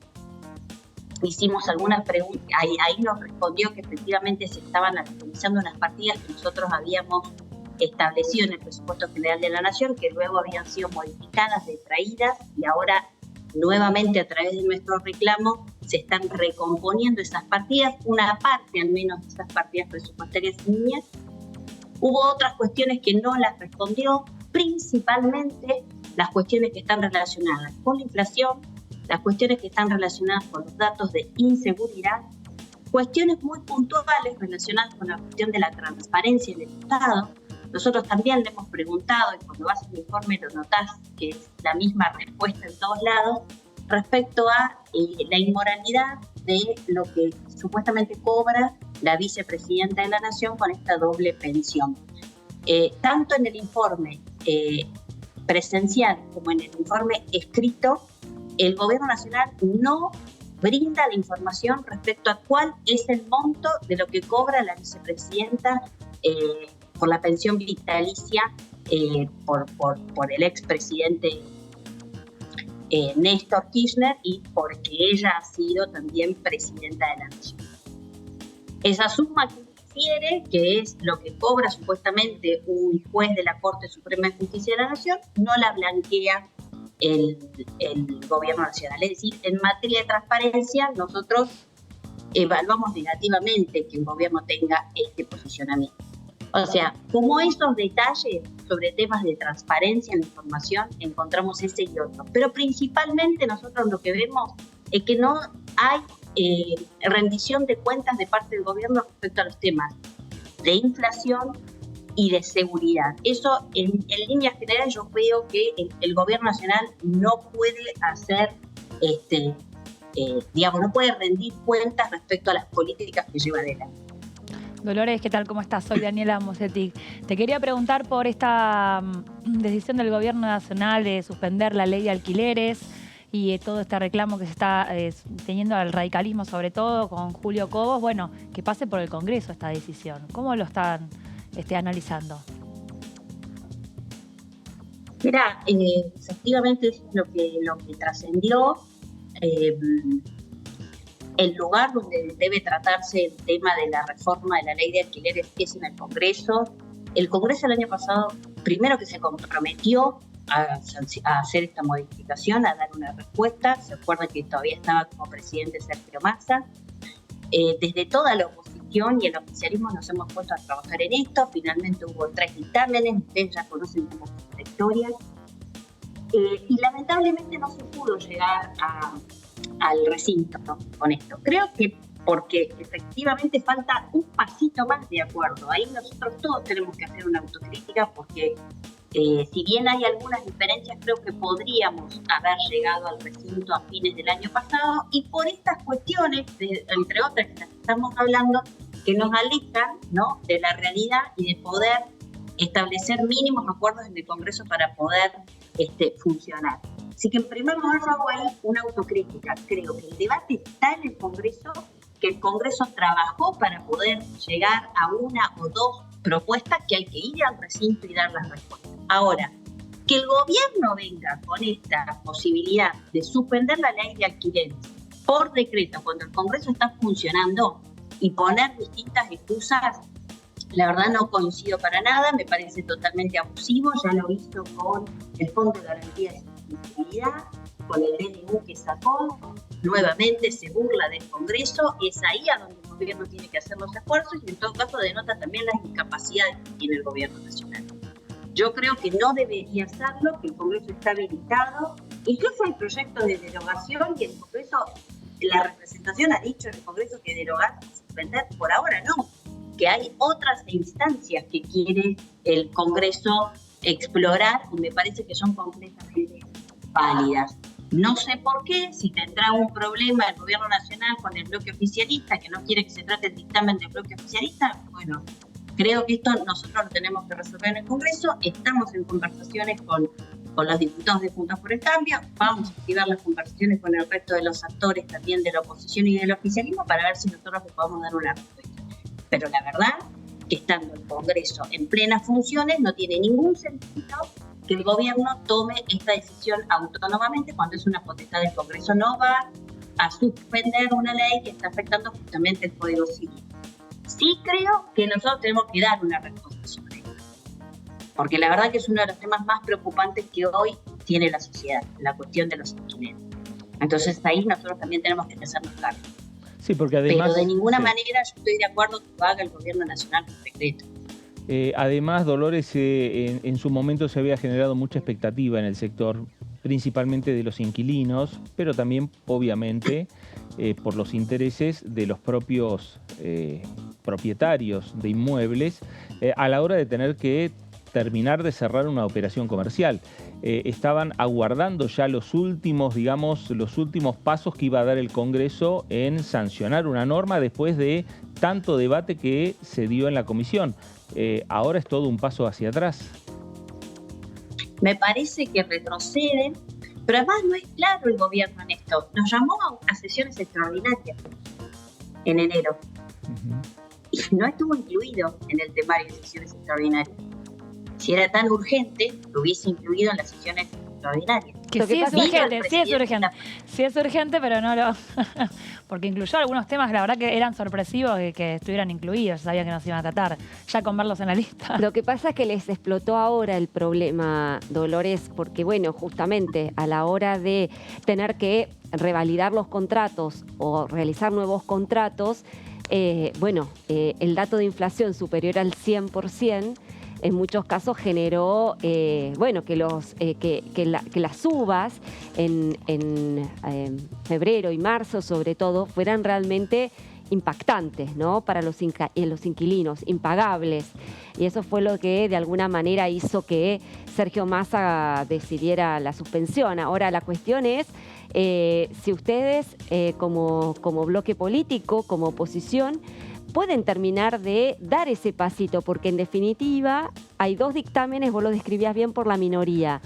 Hicimos algunas preguntas, ahí nos respondió que efectivamente se estaban actualizando unas partidas que nosotros habíamos establecido en el presupuesto general de la Nación, que luego habían sido modificadas, detraídas, y ahora nuevamente a través de nuestro reclamo se están recomponiendo esas partidas, una parte al menos de esas partidas presupuestarias niñas. Hubo otras cuestiones que no las respondió, principalmente las cuestiones que están relacionadas con la inflación, las cuestiones que están relacionadas con los datos de inseguridad, cuestiones muy puntuales relacionadas con la cuestión de la transparencia en el Estado. Nosotros también le hemos preguntado, y cuando vas al informe lo notás que es la misma respuesta en todos lados, respecto a la inmoralidad de lo que supuestamente cobra la vicepresidenta de la Nación con esta doble pensión. Tanto en el informe presencial como en el informe escrito, el Gobierno Nacional no brinda la información respecto a cuál es el monto de lo que cobra la vicepresidenta por la pensión vitalicia por el expresidente Néstor Kirchner y porque ella ha sido también presidenta de la Nación. Esa suma que refiere, que es lo que cobra supuestamente un juez de la Corte Suprema de Justicia de la Nación, no la blanquea el Gobierno Nacional. Es decir, en materia de transparencia, nosotros evaluamos negativamente que el gobierno tenga este posicionamiento. O sea, como esos detalles sobre temas de transparencia en la información, encontramos ese y otro. Pero principalmente nosotros lo que vemos es que no hay rendición de cuentas de parte del gobierno respecto a los temas de inflación y de seguridad. Eso, en líneas generales, yo veo que el gobierno nacional no puede hacer, no puede rendir cuentas respecto a las políticas que lleva adelante. Dolores, ¿qué tal? ¿Cómo estás? Soy Daniela Mosetic. Te quería preguntar por esta decisión del gobierno nacional de suspender la ley de alquileres y todo este reclamo que se está teniendo al radicalismo, sobre todo con Julio Cobos. Bueno, que pase por el Congreso esta decisión. ¿Cómo lo están analizando? Mira, efectivamente es lo que trascendió. el lugar donde debe tratarse el tema de la reforma de la ley de alquileres es en el Congreso. El Congreso el año pasado, primero que se comprometió a hacer esta modificación, a dar una respuesta. Se acuerda que todavía estaba como presidente Sergio Massa. Desde toda la oposición y el oficialismo nos hemos puesto a trabajar en esto. Finalmente hubo 3 dictámenes, ustedes ya conocen como la historia. Y lamentablemente no se pudo llegar al recinto, ¿no?, con esto. Creo que porque efectivamente falta un pasito más de acuerdo. Ahí nosotros todos tenemos que hacer una autocrítica porque si bien hay algunas diferencias, creo que podríamos haber llegado al recinto a fines del año pasado, y por estas cuestiones, entre otras que las estamos hablando, que nos alejan, ¿no?, de la realidad y de poder establecer mínimos acuerdos en el Congreso para poder funcionar. Así que en primer lugar yo hago ahí una autocrítica. Creo que el debate está en el Congreso, que el Congreso trabajó para poder llegar a una o dos propuestas, que hay que ir al recinto y dar las respuestas. Ahora, que el gobierno venga con esta posibilidad de suspender la ley de alquileres por decreto cuando el Congreso está funcionando y poner distintas excusas, la verdad no coincido para nada, me parece totalmente abusivo. Ya lo hizo con el Fondo de Garantía de Sostenibilidad, con el DNU que sacó, nuevamente se burla del Congreso. Es ahí a donde el gobierno tiene que hacer los esfuerzos, y en todo caso denota también las incapacidades que tiene el gobierno nacional. Yo creo que no debería hacerlo, que el Congreso está habilitado. Incluso hay proyectos de derogación y el Congreso, la representación ha dicho en el Congreso que derogar, suspender, por ahora no, que hay otras instancias que quiere el Congreso explorar y me parece que son completamente válidas. No sé por qué, si tendrá un problema el gobierno nacional con el bloque oficialista, que no quiere que se trate el dictamen del bloque oficialista. Bueno, creo que esto nosotros lo tenemos que resolver en el Congreso. Estamos en conversaciones con los diputados de Juntos por el Cambio. Vamos a activar las conversaciones con el resto de los actores también de la oposición y del oficialismo para ver si nosotros le podemos dar una respuesta. Pero la verdad que estando el Congreso en plenas funciones no tiene ningún sentido que el gobierno tome esta decisión autónomamente cuando es una potestad del Congreso. No va a suspender una ley que está afectando justamente el Código Civil. Sí creo que nosotros tenemos que dar una respuesta sobre esto, porque la verdad que es uno de los temas más preocupantes que hoy tiene la sociedad, la cuestión de los alquileres. Entonces ahí nosotros también tenemos que hacernos cargo. Sí, porque además, pero de ninguna manera yo estoy de acuerdo que lo haga el gobierno nacional por decreto. Además, Dolores, en su momento se había generado mucha expectativa en el sector, principalmente de los inquilinos, pero también, obviamente, por los intereses de los propios propietarios de inmuebles a la hora de tener que terminar de cerrar una operación comercial. Estaban aguardando ya los últimos pasos que iba a dar el Congreso en sancionar una norma después de tanto debate que se dio en la comisión. Ahora es todo un paso hacia atrás. Me parece que retroceden, pero además no es claro el gobierno en esto. Nos llamó a sesiones extraordinarias en enero y no estuvo incluido en el temario de sesiones extraordinarias. Si era tan urgente, lo hubiese incluido en las sesiones extraordinarias. Que sí es urgente, pero no lo... porque incluyó algunos temas, la verdad que eran sorpresivos que estuvieran incluidos, sabía que nos iban a tratar, ya con verlos en la lista. Lo que pasa es que les explotó ahora el problema, Dolores, porque bueno, justamente a la hora de tener que revalidar los contratos o realizar nuevos contratos, el dato de inflación superior al 100%, en muchos casos generó que las subas en febrero y marzo, sobre todo, fueran realmente impactantes, ¿no?, para los inquilinos, impagables. Y eso fue lo que de alguna manera hizo que Sergio Massa decidiera la suspensión. Ahora la cuestión es si ustedes como bloque político, como oposición, pueden terminar de dar ese pasito, porque en definitiva hay dos dictámenes, vos lo describías bien, por la minoría,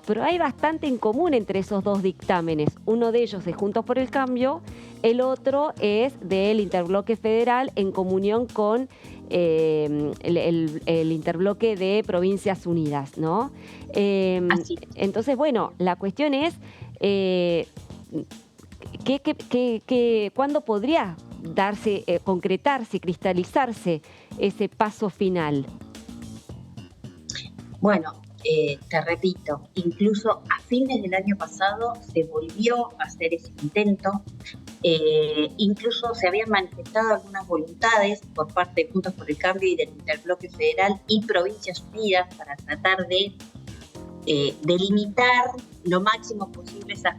pero hay bastante en común entre esos dos dictámenes. Uno de ellos es Juntos por el Cambio, el otro es del Interbloque Federal en comunión con el Interbloque de Provincias Unidas, ¿no? Entonces, bueno, la cuestión es ¿Cuándo podría darse, concretarse, cristalizarse ese paso final? Bueno, te repito, incluso a fines del año pasado se volvió a hacer ese intento. Incluso se habían manifestado algunas voluntades por parte de Juntos por el Cambio y del Interbloque Federal y Provincias Unidas para tratar de delimitar lo máximo posible esas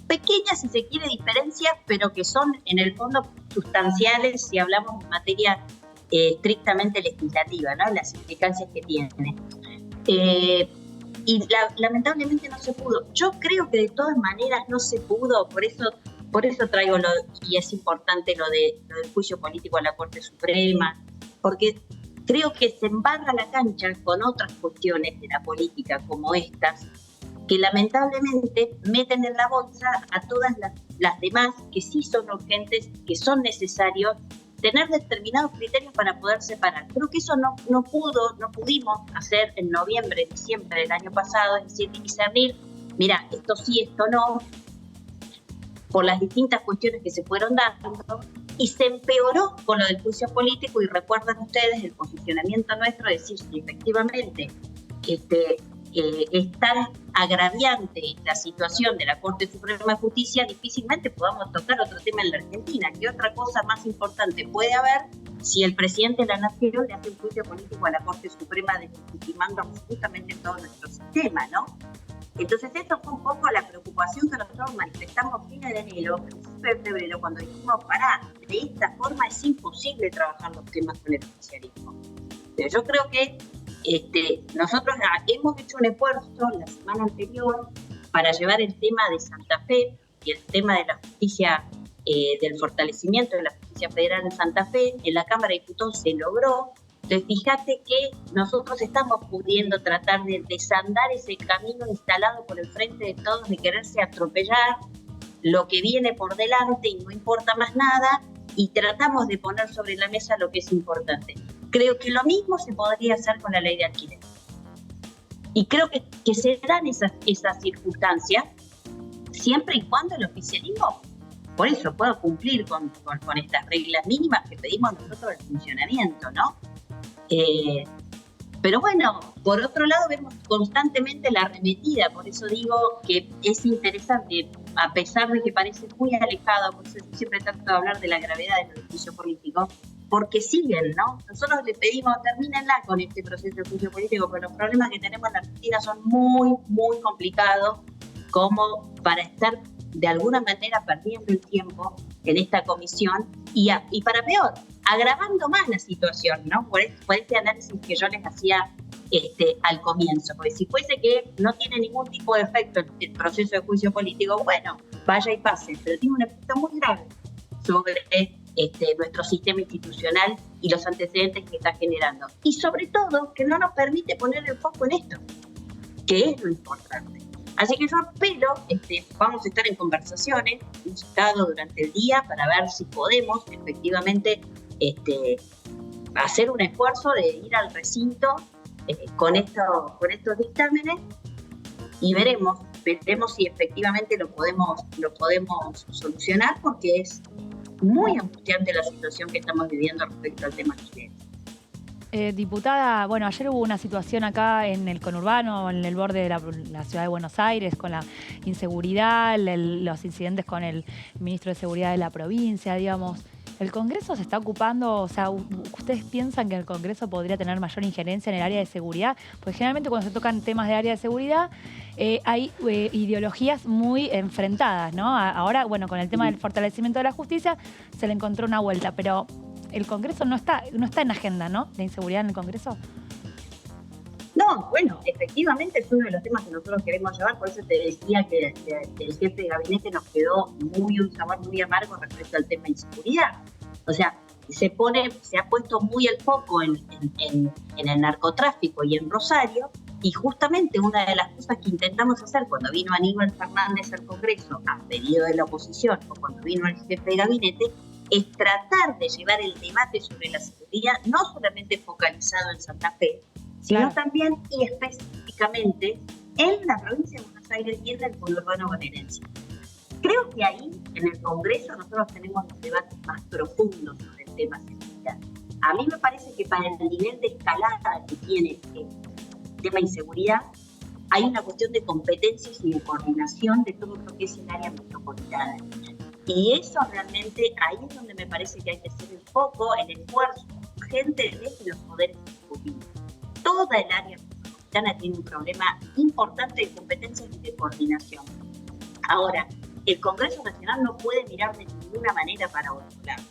pequeñas, si se quiere, diferencias, pero que son en el fondo sustanciales si hablamos en materia estrictamente legislativa, ¿no? Las implicancias que tiene. Y lamentablemente no se pudo. Yo creo que de todas maneras no se pudo, por eso traigo y es importante lo del juicio político a la Corte Suprema, porque creo que se embarra la cancha con otras cuestiones de la política como estas, que lamentablemente meten en la bolsa a todas las demás que sí son urgentes, que son necesarios, tener determinados criterios para poder separar. Creo que eso no pudimos hacer en noviembre, diciembre del año pasado, es decir, discernir, mira, esto sí, esto no, por las distintas cuestiones que se fueron dando, y se empeoró con lo del juicio político, y recuerdan ustedes el posicionamiento nuestro, de decir si efectivamente es tan agraviante la situación de la Corte Suprema de Justicia, difícilmente podamos tocar otro tema en la Argentina. ¿Qué otra cosa más importante puede haber si el presidente de la Nación le hace un juicio político a la Corte Suprema, deslegitimando absolutamente todo nuestro sistema, ¿no? Entonces, esto fue un poco la preocupación que nosotros manifestamos a fines de enero, principios de febrero, cuando dijimos, de esta forma es imposible trabajar los temas con el oficialismo. Pero yo creo que nosotros hemos hecho un esfuerzo la semana anterior para llevar el tema de Santa Fe y el tema de la justicia, del fortalecimiento de la justicia federal en Santa Fe. En la Cámara de Diputados se logró. Entonces, fíjate que nosotros estamos pudiendo tratar de desandar ese camino instalado por el Frente de Todos de quererse atropellar lo que viene por delante y no importa más nada, y tratamos de poner sobre la mesa lo que es importante. Creo que lo mismo se podría hacer con la ley de alquiler. Y creo que se dan esas circunstancias siempre y cuando el oficialismo, por eso, pueda cumplir con estas reglas mínimas que pedimos nosotros del funcionamiento, ¿no? Pero bueno, por otro lado vemos constantemente la arremetida, por eso digo que es interesante, a pesar de que parece muy alejado, por eso siempre trato de hablar de la gravedad del juicio político, porque siguen, ¿no? Nosotros le pedimos, termínenla con este proceso de juicio político, porque los problemas que tenemos en la Argentina son muy, muy complicados, como para estar de alguna manera perdiendo el tiempo en esta comisión y para peor, agravando más la situación, ¿no? Por este análisis que yo les hacía al comienzo, porque si fuese que no tiene ningún tipo de efecto el proceso de juicio político, bueno, vaya y pase, pero tiene un efecto muy grave sobre nuestro sistema institucional y los antecedentes que está generando. Y sobre todo, que no nos permite poner el foco en esto, que es lo importante. Así que yo apelo, vamos a estar en conversaciones, hemos estado durante el día para ver si podemos efectivamente hacer un esfuerzo de ir al recinto con estos dictámenes, y veremos si efectivamente lo podemos solucionar, porque es muy angustiante la situación que estamos viviendo respecto al tema chileno. Diputada, bueno, ayer hubo una situación acá en el conurbano, en el borde de la ciudad de Buenos Aires, con la inseguridad, los incidentes con el ministro de Seguridad de la provincia, digamos. ¿El Congreso se está ocupando? O sea, ¿ustedes piensan que el Congreso podría tener mayor injerencia en el área de seguridad? Porque generalmente cuando se tocan temas de área de seguridad hay ideologías muy enfrentadas, ¿no? Ahora, bueno, con el tema del fortalecimiento de la justicia se le encontró una vuelta, pero el Congreso no está en agenda, ¿no? ¿De inseguridad en el Congreso? No, bueno, efectivamente es uno de los temas que nosotros queremos llevar, por eso te decía que el jefe de gabinete nos quedó un sabor muy amargo respecto al tema de inseguridad. O sea, se ha puesto muy el foco en el narcotráfico y en Rosario, y justamente una de las cosas que intentamos hacer cuando vino Aníbal Fernández al Congreso a pedido de la oposición, o cuando vino el jefe de gabinete, es tratar de llevar el debate sobre la seguridad no solamente focalizado en Santa Fe, sino también y específicamente en la provincia de Buenos Aires y en el conurbano bonaerense. Creo que ahí, en el Congreso, nosotros tenemos los debates más profundos sobre el tema seguridad. A mí me parece que para el nivel de escalada que tiene el tema inseguridad, hay una cuestión de competencias y de coordinación de todo lo que es el área metropolitana. Y eso realmente, ahí es donde me parece que hay que hacer el foco, el esfuerzo urgente desde los poderes ejecutivos. Toda el área metropolitana tiene un problema importante de competencias y de coordinación. Ahora, el Congreso Nacional no puede mirar de ninguna manera para otro lado.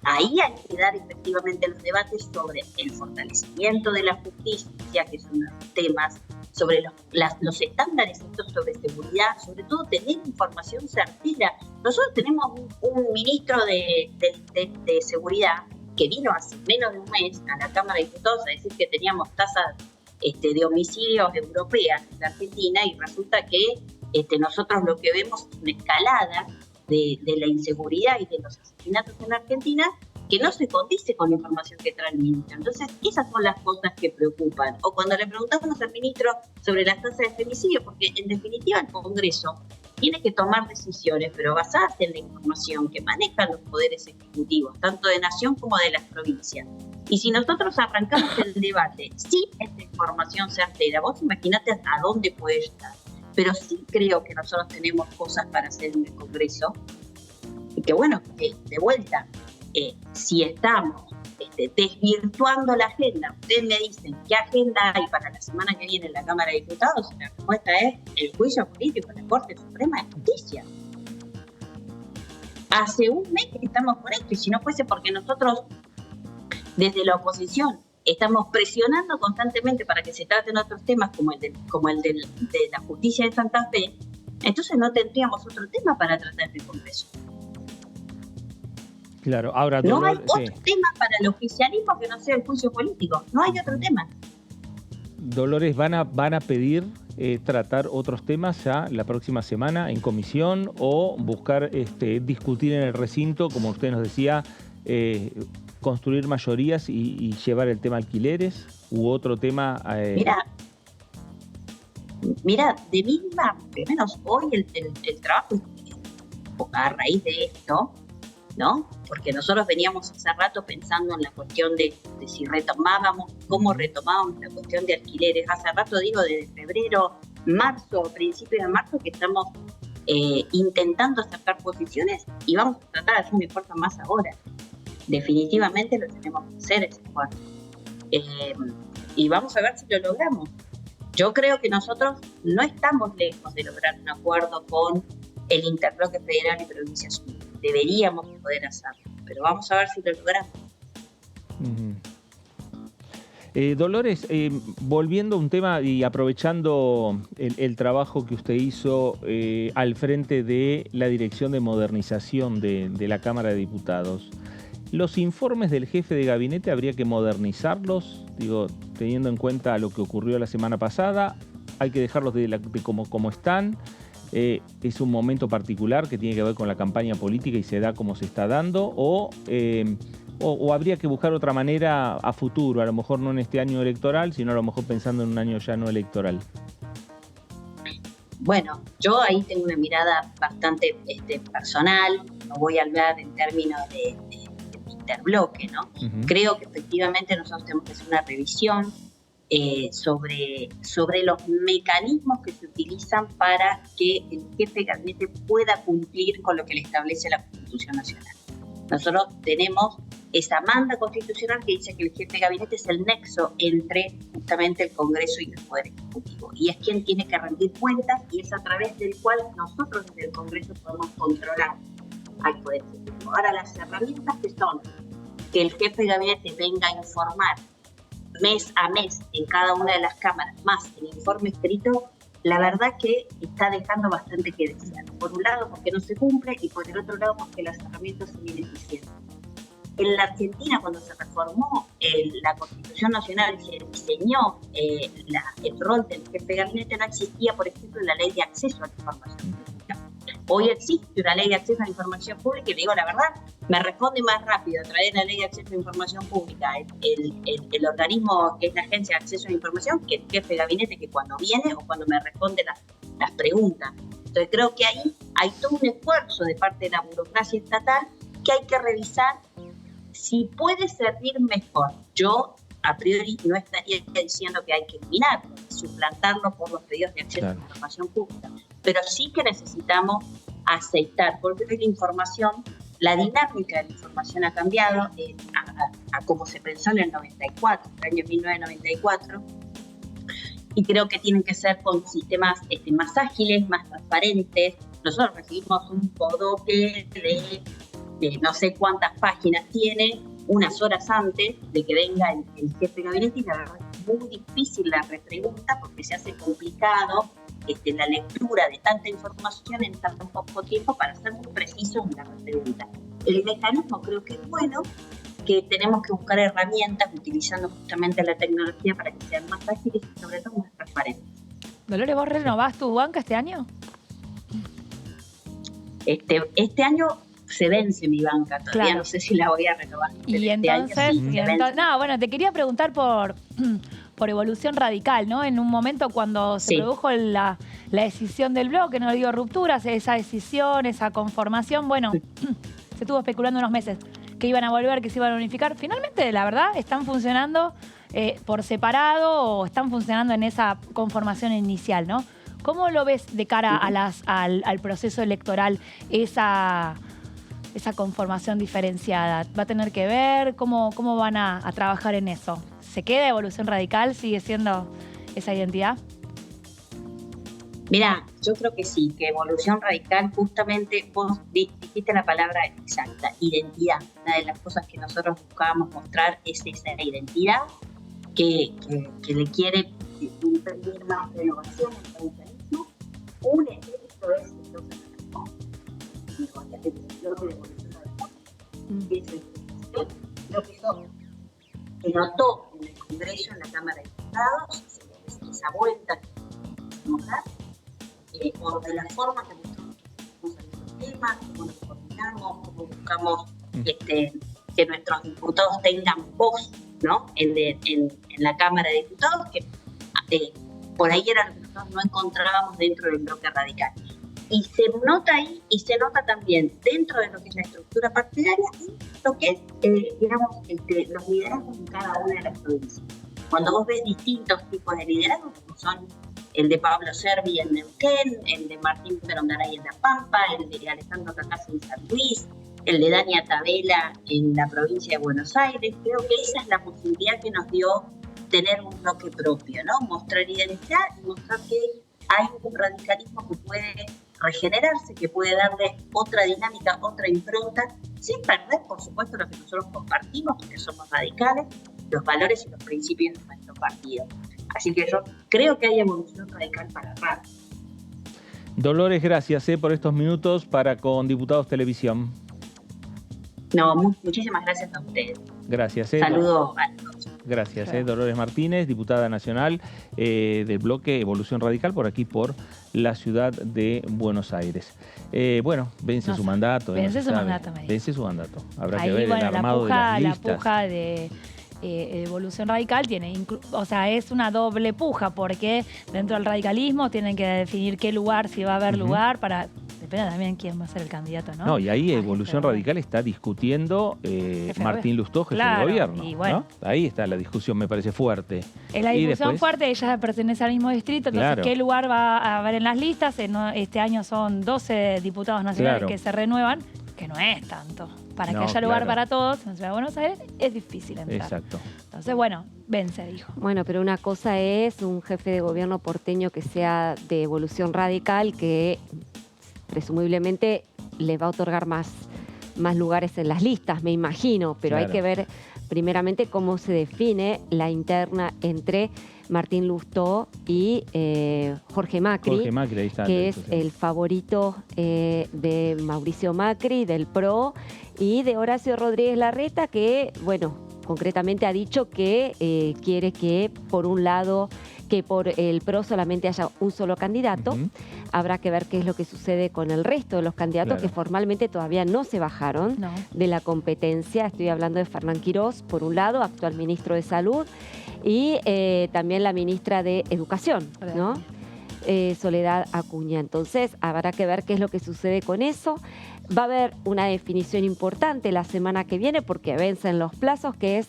Ahí hay que dar efectivamente los debates sobre el fortalecimiento de la justicia, que son los temas, sobre los estándares estos sobre seguridad, sobre todo tener información certera. Nosotros tenemos un ministro de seguridad que vino hace menos de un mes a la Cámara de Diputados a decir que teníamos tasas de homicidios europeas en la Argentina, y resulta que nosotros lo que vemos es una escalada de la inseguridad y de los asesinatos en la Argentina que no se condice con la información que trae el ministro. Entonces, esas son las cosas que preocupan. O cuando le preguntamos al ministro sobre las tasas de femicidio, porque en definitiva el Congreso tiene que tomar decisiones, pero basadas en la información que manejan los poderes ejecutivos, tanto de nación como de las provincias. Y si nosotros arrancamos el debate sin esta información certera, vos imaginate a dónde puede llegar. Pero sí creo que nosotros tenemos cosas para hacer en el Congreso. Y que bueno, de vuelta, si estamos desvirtuando la agenda, ustedes me dicen qué agenda hay para la semana que viene en la Cámara de Diputados, la respuesta es el juicio político en la Corte Suprema de Justicia. Hace un mes que estamos con esto, y si no fuese porque nosotros desde la oposición estamos presionando constantemente para que se traten otros temas como el de la justicia de Santa Fe, entonces no tendríamos otro tema para tratar en el Congreso. Claro, ahora no hay otro tema para el oficialismo que no sea el juicio político. No hay otro tema. Dolores, ¿van a pedir tratar otros temas ya la próxima semana en comisión o buscar discutir en el recinto, como usted nos decía, construir mayorías y llevar el tema alquileres u otro tema? Mira, de mínima, al menos hoy el trabajo a raíz de esto, ¿no? Porque nosotros veníamos hace rato pensando en la cuestión de si retomábamos, cómo retomábamos la cuestión de alquileres. Hace rato, digo, desde febrero, marzo, principios de marzo, que estamos intentando acercar posiciones y vamos a tratar de hacer un esfuerzo más ahora. Definitivamente lo tenemos que hacer ese esfuerzo. Y vamos a ver si lo logramos. Yo creo que nosotros no estamos lejos de lograr un acuerdo con el Interbloque Federal y Provincias Unidas. Deberíamos poder hacerlo, pero vamos a ver si lo logramos. Dolores, volviendo a un tema y aprovechando el trabajo que usted hizo al frente de la Dirección de Modernización de la Cámara de Diputados, ¿los informes del jefe de gabinete habría que modernizarlos? Digo, teniendo en cuenta lo que ocurrió la semana pasada, ¿hay que dejarlos de como están? ¿Es un momento particular que tiene que ver con la campaña política y se da como se está dando? ¿O habría que buscar otra manera a futuro? A lo mejor no en este año electoral, sino a lo mejor pensando en un año ya no electoral. Bueno, yo ahí tengo una mirada bastante personal. No voy a hablar en términos de interbloque, ¿no? Creo que efectivamente nosotros tenemos que hacer una revisión sobre los mecanismos que se utilizan para que el jefe de gabinete pueda cumplir con lo que le establece la Constitución Nacional. Nosotros tenemos esa manda constitucional que dice que el jefe de gabinete es el nexo entre justamente el Congreso y el Poder Ejecutivo, y es quien tiene que rendir cuentas, y es a través del cual nosotros desde el Congreso podemos controlar al Poder Ejecutivo. Ahora, las herramientas que son que el jefe de gabinete venga a informar mes a mes en cada una de las cámaras, más el informe escrito, la verdad que está dejando bastante que desear. Por un lado porque no se cumple, y por el otro lado porque las herramientas son ineficientes. En la Argentina, cuando se reformó la Constitución Nacional y se diseñó el rol del jefe de gabinete, no existía, por ejemplo, la ley de acceso a la información pública. Hoy existe una ley de acceso a la información pública y le digo la verdad, me responde más rápido a través de la ley de acceso a la información pública el organismo que es la Agencia de Acceso a la Información que el jefe de gabinete, que cuando viene o cuando me responde las preguntas. Entonces creo que ahí hay todo un esfuerzo de parte de la burocracia estatal que hay que revisar si puede servir mejor. Yo a priori no estaría diciendo que hay que eliminarlo, suplantarlo por los pedidos de acceso a la información pública, pero sí que necesitamos aceptar, porque la información, la dinámica de la información ha cambiado a como se pensó en el 94, el año 1994, y creo que tienen que ser con sistemas más ágiles, más transparentes. Nosotros recibimos un podoque de no sé cuántas páginas tiene, unas horas antes de que venga el jefe de gabinete, y la verdad es muy difícil la repregunta porque se hace complicado la lectura de tanta información en tan poco tiempo para ser muy precisos en la repregunta. El mecanismo creo que es bueno, que tenemos que buscar herramientas utilizando justamente la tecnología para que sean más ágiles y sobre todo más transparentes. Dolores, ¿vos renovás tu banca este año? Este año se vence mi banca, todavía no sé si la voy a renovar. Y entonces, bueno, te quería preguntar por Evolución Radical, ¿no? En un momento cuando se produjo la decisión del bloque, no digo rupturas, esa decisión, esa conformación, bueno, se estuvo especulando unos meses que iban a volver, que se iban a unificar. Finalmente, la verdad, están funcionando por separado o están funcionando en esa conformación inicial, ¿no? ¿Cómo lo ves de cara al proceso electoral esa conformación diferenciada? ¿Va a tener que ver? ¿Cómo van a trabajar en eso? ¿Se queda Evolución Radical? ¿Sigue siendo esa identidad? Mirá, yo creo que sí, que Evolución Radical, justamente vos dijiste la palabra exacta, identidad. Una de las cosas que nosotros buscábamos mostrar es esa identidad que le quiere imprimir más renovación al radicalismo. Un ejemplo es el bloque de Evolución Radical, lo que notó en el Congreso, en la Cámara de Diputados, esa vuelta que vamos a dar, por de la forma que nosotros el tema, cómo nos coordinamos, cómo buscamos que nuestros diputados tengan voz, ¿no? en la Cámara de Diputados, que por ahí era lo que nosotros no encontrábamos dentro del bloque radical. Y se nota ahí, y se nota también dentro de lo que es la estructura partidaria y lo que es, digamos, los liderazgos en cada una de las provincias. Cuando vos ves distintos tipos de liderazgos, como son el de Pablo Servi en Neuquén, el de Martín Perongaray en La Pampa, el de Alejandro Cacazzi en San Luis, el de Dania Tabela en la provincia de Buenos Aires, creo que esa es la posibilidad que nos dio tener un bloque propio, ¿no? Mostrar identidad y mostrar que hay un radicalismo que puede regenerarse, que puede darle otra dinámica, otra impronta, sin perder, por supuesto, lo que nosotros compartimos, porque somos radicales, los valores y los principios de nuestro partido. Así que yo creo que hay Evolución Radical para rato. Dolores, gracias por estos minutos para con Diputados Televisión. No, muchísimas gracias a ustedes. Gracias. Saludos a todos. Gracias, Dolores Martínez, diputada nacional del bloque Evolución Radical, por aquí por la ciudad de Buenos Aires. Bueno, vence su mandato. Vence su mandato, me dice. Vence su mandato. Habrá ahí, que ver el armado de las listas. La puja de Evolución Radical es una doble puja, porque dentro del radicalismo tienen que definir qué lugar, si va a haber lugar para... Depende también quién va a ser el candidato, ¿no? No, y ahí Evolución Radical está discutiendo Martín Lustó, jefe del gobierno. Y bueno, ¿no? Ahí está la discusión, me parece fuerte. Es la discusión fuerte, ella pertenece al mismo distrito, entonces ¿qué lugar va a haber en las listas? Este año son 12 diputados nacionales que se renuevan, que no es tanto. Para que haya lugar para todos en la Ciudad de Buenos Aires es difícil entrar. Exacto. Entonces, bueno, vence, dijo. Bueno, pero una cosa es un jefe de gobierno porteño que sea de Evolución Radical, que presumiblemente le va a otorgar más lugares en las listas, me imagino, pero hay que ver primeramente cómo se define la interna entre Martín Lustó y Jorge Macri, ahí está, que es el favorito de Mauricio Macri, del PRO, y de Horacio Rodríguez Larreta, que, bueno, concretamente ha dicho que quiere que, por un lado, que por el PRO solamente haya un solo candidato. Habrá que ver qué es lo que sucede con el resto de los candidatos que formalmente todavía no se bajaron de la competencia. Estoy hablando de Fernán Quirós, por un lado, actual ministro de Salud, y también la ministra de Educación, ¿no? Soledad Acuña. Entonces habrá que ver qué es lo que sucede con eso. Va a haber una definición importante la semana que viene porque vencen los plazos, que es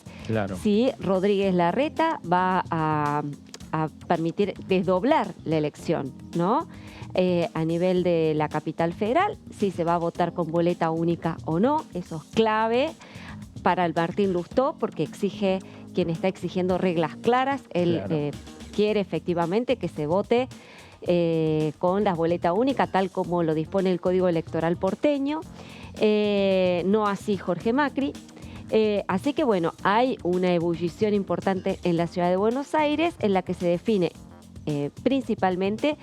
si Rodríguez Larreta va a permitir desdoblar la elección, ¿no? A nivel de la capital federal, si se va a votar con boleta única o no. Eso es clave para el Martín Lustó porque exige, quien está exigiendo reglas claras, él quiere efectivamente que se vote con la boleta única, tal como lo dispone el Código Electoral porteño, no así Jorge Macri. Así que bueno, hay una ebullición importante en la ciudad de Buenos Aires en la que se define principalmente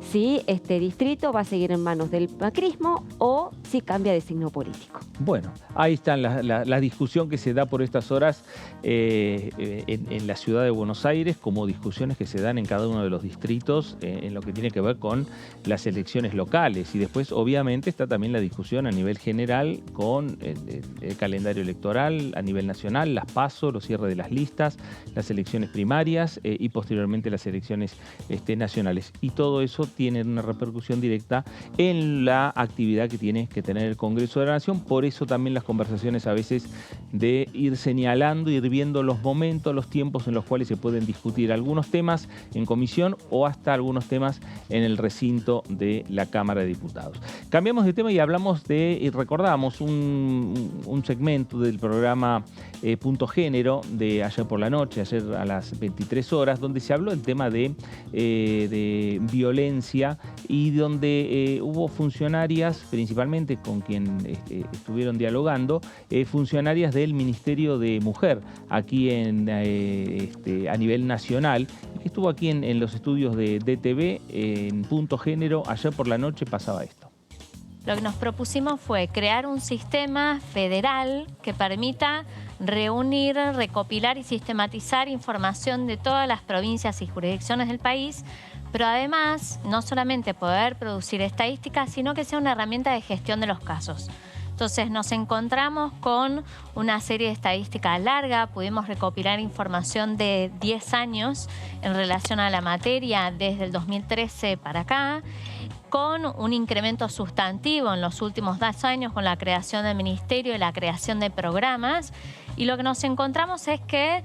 si este distrito va a seguir en manos del macrismo o si cambia de signo político. Bueno, ahí está la discusión que se da por estas horas en la ciudad de Buenos Aires, como discusiones que se dan en cada uno de los distritos en lo que tiene que ver con las elecciones locales. Y después, obviamente, está también la discusión a nivel general con el calendario electoral a nivel nacional, las PASO, los cierres de las listas, las elecciones primarias y posteriormente las elecciones nacionales. Y todo eso tiene una repercusión directa en la actividad que tiene que tener el Congreso de la Nación. Por eso también las conversaciones a veces de ir señalando, ir viendo los momentos, los tiempos en los cuales se pueden discutir algunos temas en comisión o hasta algunos temas en el recinto de la Cámara de Diputados. Cambiamos de tema y hablamos y recordamos un segmento del programa Punto Género de ayer por la noche, ayer a las 23 horas, donde se habló del tema de violencia y donde hubo funcionarias, principalmente con quien estuvieron dialogando, funcionarias del Ministerio de Mujer, aquí a nivel nacional, que estuvo aquí en los estudios de DTV, en Punto Género. Ayer por la noche pasaba esto. Lo que nos propusimos fue crear un sistema federal que permita reunir, recopilar y sistematizar información de todas las provincias y jurisdicciones del país, pero además no solamente poder producir estadísticas, sino que sea una herramienta de gestión de los casos. Entonces nos encontramos con una serie de estadísticas larga, pudimos recopilar información de 10 años en relación a la materia desde el 2013 para acá, con un incremento sustantivo en los últimos 2 años con la creación del ministerio y la creación de programas. Y lo que nos encontramos es que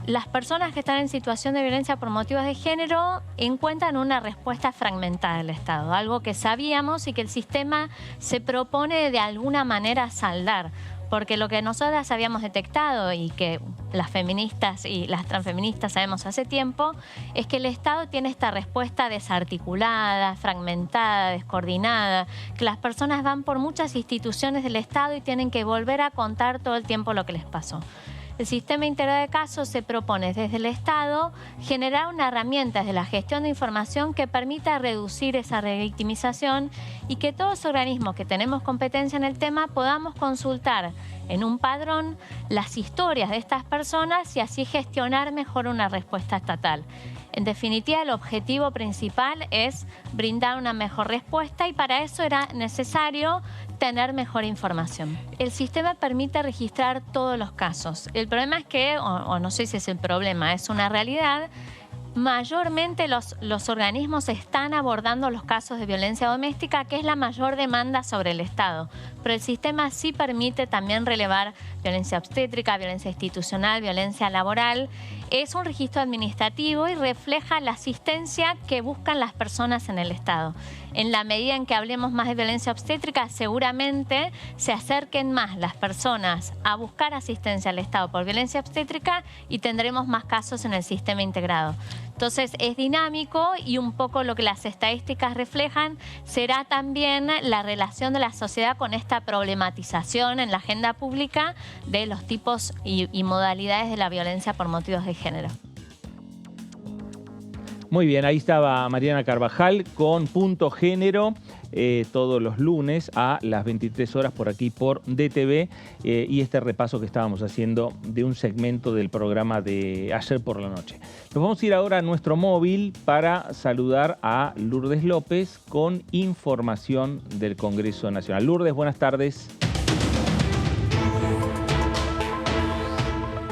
las personas que están en situación de violencia por motivos de género encuentran una respuesta fragmentada del Estado, algo que sabíamos y que el sistema se propone de alguna manera saldar. Porque lo que nosotras habíamos detectado y que las feministas y las transfeministas sabemos hace tiempo es que el Estado tiene esta respuesta desarticulada, fragmentada, descoordinada, que las personas van por muchas instituciones del Estado y tienen que volver a contar todo el tiempo lo que les pasó. El sistema integrado de casos se propone desde el Estado generar una herramienta desde la gestión de información que permita reducir esa revictimización y que todos los organismos que tenemos competencia en el tema podamos consultar en un padrón las historias de estas personas y así gestionar mejor una respuesta estatal. En definitiva, el objetivo principal es brindar una mejor respuesta y para eso era necesario tener mejor información. El sistema permite registrar todos los casos. El problema es que, o no sé si es el problema, es una realidad, mayormente los organismos están abordando los casos de violencia doméstica, que es la mayor demanda sobre el Estado. Pero el sistema sí permite también relevar violencia obstétrica, violencia institucional, violencia laboral. Es un registro administrativo y refleja la asistencia que buscan las personas en el Estado. En la medida en que hablemos más de violencia obstétrica, seguramente se acerquen más las personas a buscar asistencia al Estado por violencia obstétrica y tendremos más casos en el sistema integrado. Entonces es dinámico y un poco lo que las estadísticas reflejan será también la relación de la sociedad con esta problematización en la agenda pública de los tipos y modalidades de la violencia por motivos de género. Muy bien, ahí estaba Mariana Carvajal con Punto Género todos los lunes a las 23 horas por aquí por DTV y este repaso que estábamos haciendo de un segmento del programa de ayer por la noche. Nos vamos a ir ahora a nuestro móvil para saludar a Lourdes López con información del Congreso Nacional. Lourdes, buenas tardes.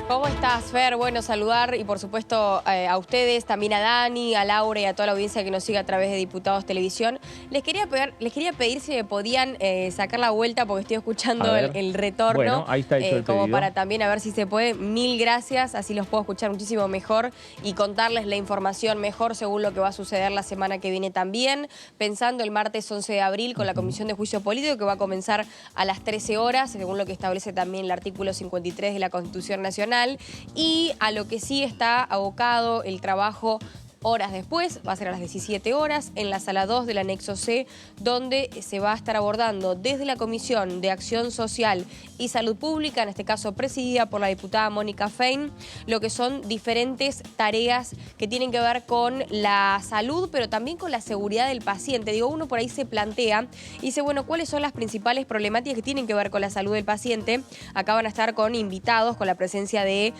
¿Cómo estás? días, Fer. Bueno, saludar y por supuesto a ustedes, también a Dani, a Laura y a toda la audiencia que nos sigue a través de Diputados Televisión. Les quería pedir si me podían sacar la vuelta porque estoy escuchando el retorno. Bueno, ahí está hecho el como pedido. para también a ver si se puede. Mil gracias, así los puedo escuchar muchísimo mejor y contarles la información mejor según lo que va a suceder la semana que viene también. Pensando el martes 11 de abril con la Comisión de Juicio Político que va a comenzar a las 13 horas, según lo que establece también el artículo 53 de la Constitución Nacional. Y a lo que sí está abocado el trabajo horas después, va a ser a las 17 horas, en la sala 2 del anexo C, donde se va a estar abordando desde la Comisión de Acción Social y Salud Pública, en este caso presidida por la diputada Mónica Fein, lo que son diferentes tareas que tienen que ver con la salud, pero también con la seguridad del paciente. Digo, uno por ahí se plantea y dice, bueno, ¿cuáles son las principales problemáticas que tienen que ver con la salud del paciente? Acá van a estar con invitados, con la presencia de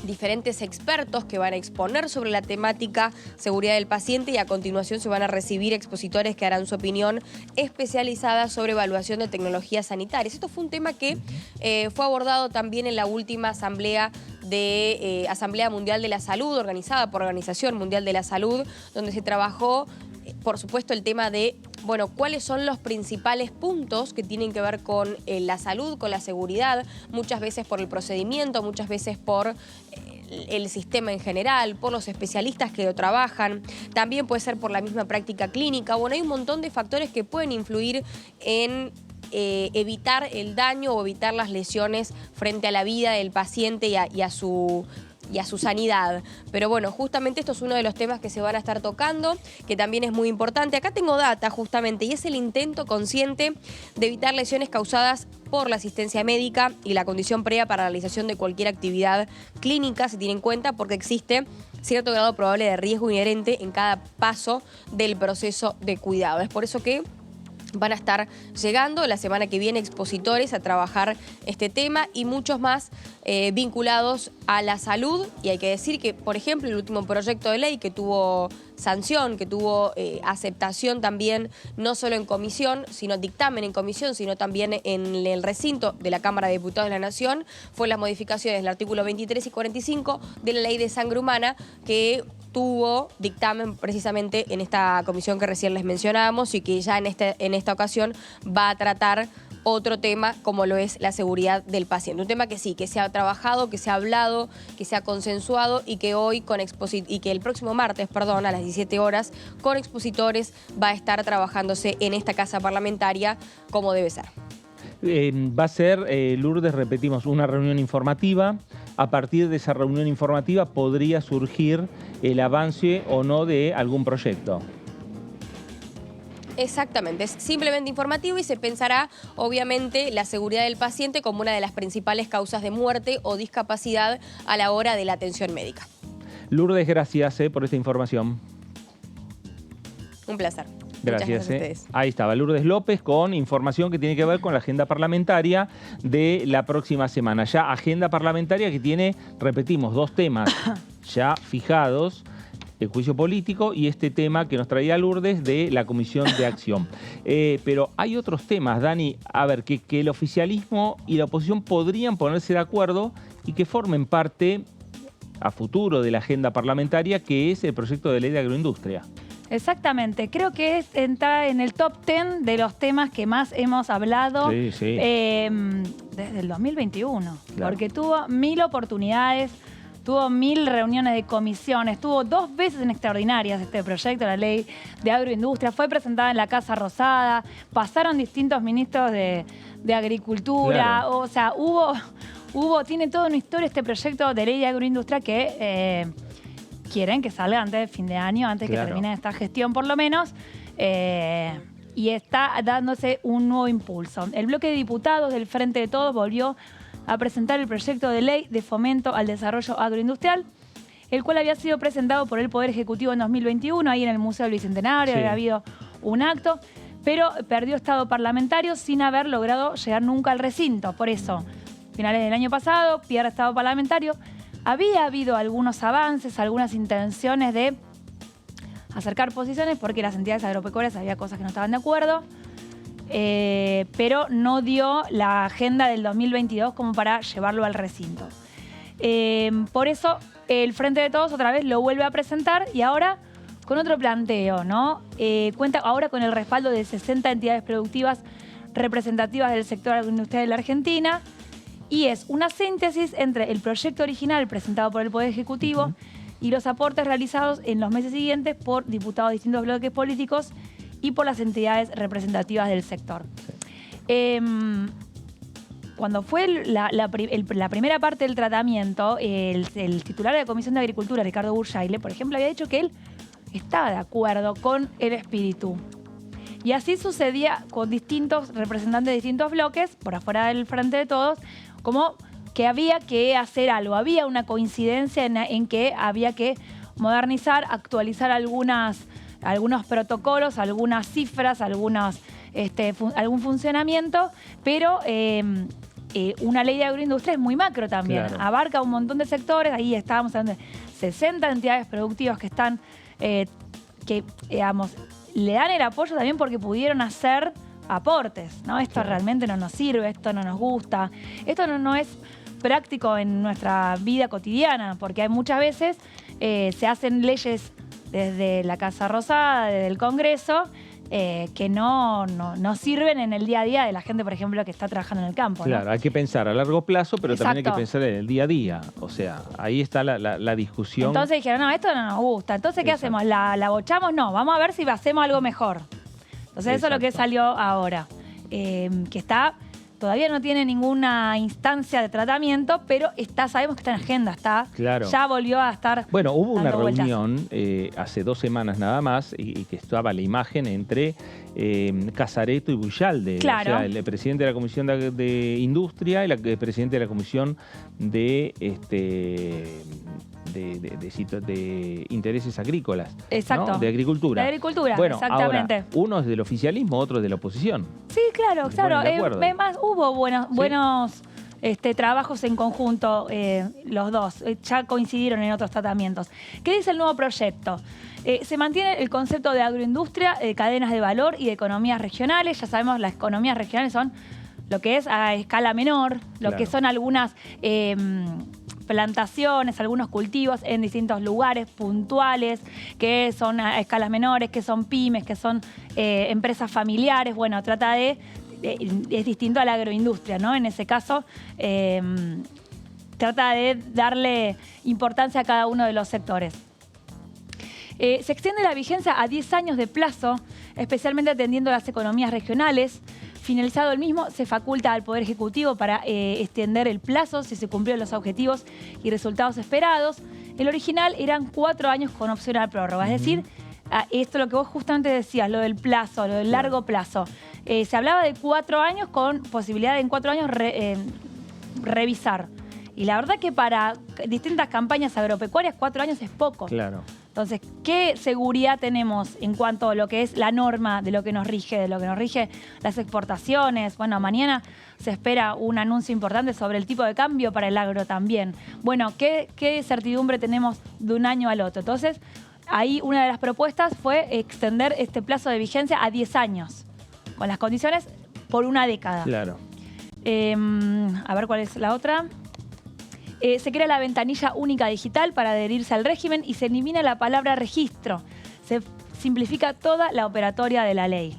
diferentes expertos que van a exponer sobre la temática seguridad del paciente y a continuación se van a recibir expositores que harán su opinión especializada sobre evaluación de tecnologías sanitarias. Esto fue un tema que fue abordado también en la última asamblea de Asamblea Mundial de la Salud, organizada por Organización Mundial de la Salud, donde se trabajó, por supuesto, el tema de, bueno, cuáles son los principales puntos que tienen que ver con la salud, con la seguridad, muchas veces por el procedimiento, muchas veces por el sistema en general, por los especialistas que lo trabajan, también puede ser por la misma práctica clínica. Bueno, hay un montón de factores que pueden influir en evitar el daño o evitar las lesiones frente a la vida del paciente y a su sanidad. Pero bueno, justamente esto es uno de los temas que se van a estar tocando, que también es muy importante. Acá tengo data justamente, y es el intento consciente de evitar lesiones causadas por la asistencia médica y la condición previa para la realización de cualquier actividad clínica. Se tiene en cuenta porque existe cierto grado probable de riesgo inherente en cada paso del proceso de cuidado. Es por eso que van a estar llegando la semana que viene expositores a trabajar este tema y muchos más vinculados a la salud. Y hay que decir que, por ejemplo, el último proyecto de ley que tuvo sanción, que tuvo aceptación también, no solo en comisión, sino dictamen en comisión, sino también en el recinto de la Cámara de Diputados de la Nación, fue las modificaciones del artículo 23 y 45 de la Ley de Sangre Humana, que tuvo dictamen precisamente en esta comisión que recién les mencionábamos y que ya en esta ocasión va a tratar otro tema como lo es la seguridad del paciente. Un tema que sí, que se ha trabajado, que se ha hablado, que se ha consensuado y que hoy y que el próximo martes, perdón, a las 17 horas, con expositores va a estar trabajándose en esta casa parlamentaria como debe ser. Va a ser, Lourdes, repetimos, una reunión informativa. A partir de esa reunión informativa podría surgir el avance o no de algún proyecto. Exactamente, es simplemente informativo y se pensará, obviamente, la seguridad del paciente como una de las principales causas de muerte o discapacidad a la hora de la atención médica. Lourdes, gracias por esta información. Un placer. Gracias. Ahí estaba Lourdes López con información que tiene que ver con la agenda parlamentaria de la próxima semana. Ya agenda parlamentaria que tiene, repetimos, dos temas ya fijados: el juicio político y este tema que nos traía Lourdes de la Comisión de Acción. Pero hay otros temas, Dani, a ver, que el oficialismo y la oposición podrían ponerse de acuerdo y que formen parte a futuro de la agenda parlamentaria, que es el proyecto de ley de agroindustria. Exactamente, creo que entra en el top 10 de los temas que más hemos hablado desde el 2021, claro. Porque tuvo 1000 oportunidades, tuvo 1000 reuniones de comisiones, tuvo 2 veces en extraordinarias este proyecto, la ley de agroindustria, fue presentada en la Casa Rosada, pasaron distintos ministros de Agricultura, claro. O sea, tiene toda una historia este proyecto de ley de agroindustria que quieren que salga antes del fin de año, antes que termine esta gestión por lo menos, y está dándose un nuevo impulso. El bloque de diputados del Frente de Todos volvió a presentar el proyecto de ley de fomento al desarrollo agroindustrial, el cual había sido presentado por el Poder Ejecutivo en 2021, ahí en el Museo del Bicentenario, había habido un acto, pero perdió estado parlamentario sin haber logrado llegar nunca al recinto. Por eso, finales del año pasado, pierde estado parlamentario. Había habido algunos avances, algunas intenciones de acercar posiciones porque las entidades agropecuarias había cosas que no estaban de acuerdo, pero no dio la agenda del 2022 como para llevarlo al recinto. Por eso el Frente de Todos otra vez lo vuelve a presentar y ahora con otro planteo, ¿no? Cuenta ahora con el respaldo de 60 entidades productivas representativas del sector agroindustrial de la Argentina y es una síntesis entre el proyecto original presentado por el Poder Ejecutivo y los aportes realizados en los meses siguientes por diputados de distintos bloques políticos y por las entidades representativas del sector. Cuando fue la primera parte del tratamiento, el titular de la Comisión de Agricultura, Ricardo Burjaile, por ejemplo, había dicho que él estaba de acuerdo con el espíritu. Y así sucedía con distintos representantes de distintos bloques, por afuera del Frente de Todos, como que había que hacer algo. Había una coincidencia en que había que modernizar, actualizar algunos protocolos, algunas cifras, algún funcionamiento, pero una ley de agroindustria es muy macro también. Claro. Abarca un montón de sectores. Ahí estábamos hablando de 60 entidades productivas que están, digamos, le dan el apoyo también porque pudieron hacer aportes, ¿no? Esto realmente no nos sirve, esto no nos gusta, esto no es práctico en nuestra vida cotidiana, porque hay muchas veces se hacen leyes desde la Casa Rosada, desde el Congreso, que no sirven en el día a día de la gente, por ejemplo, que está trabajando en el campo. Claro, ¿no? Hay que pensar a largo plazo, pero Exacto. también hay que pensar en el día a día. O sea, ahí está la discusión. Entonces dijeron, no, esto no nos gusta. Entonces, ¿qué hacemos? ¿La bochamos? No, vamos a ver si hacemos algo mejor. Entonces, eso es lo que salió ahora. Que todavía no tiene ninguna instancia de tratamiento, pero sabemos que está en agenda, ya volvió a estar. Bueno, hubo una reunión hace 2 semanas nada más y que estaba la imagen entre Casareto y Buyalde, claro. O sea, el presidente de la Comisión de Industria y el presidente de la Comisión de intereses agrícolas. Exacto. ¿no? De agricultura. De agricultura, bueno, exactamente. Ahora, uno es del oficialismo, otro es de la oposición. Sí, claro. Además, hubo buenos trabajos en conjunto los dos. Ya coincidieron en otros tratamientos. ¿Qué dice el nuevo proyecto? Se mantiene el concepto de agroindustria, de cadenas de valor y de economías regionales. Ya sabemos, las economías regionales son lo que es a escala menor, lo que son algunas plantaciones, algunos cultivos en distintos lugares puntuales, que son a escalas menores, que son pymes, que son empresas familiares. Bueno, es distinto a la agroindustria, ¿no? En ese caso, trata de darle importancia a cada uno de los sectores. Se extiende la vigencia a 10 años de plazo, especialmente atendiendo a las economías regionales. Finalizado el mismo, se faculta al Poder Ejecutivo para extender el plazo si se cumplieron los objetivos y resultados esperados. El original eran 4 años con opción a prórroga. Es decir, esto es lo que vos justamente decías, lo del plazo, lo del largo plazo. Se hablaba de 4 años con posibilidad de en 4 años revisar. Y la verdad que para distintas campañas agropecuarias 4 años es poco. Claro. Entonces, ¿qué seguridad tenemos en cuanto a lo que es la norma de lo que nos rige, las exportaciones? Bueno, mañana se espera un anuncio importante sobre el tipo de cambio para el agro también. Bueno, ¿qué certidumbre tenemos de un año al otro? Entonces, ahí una de las propuestas fue extender este plazo de vigencia a 10 años, con las condiciones por 1 década. Claro. A ver cuál es la otra. Se crea la ventanilla única digital para adherirse al régimen y se elimina la palabra registro. Se simplifica toda la operatoria de la ley.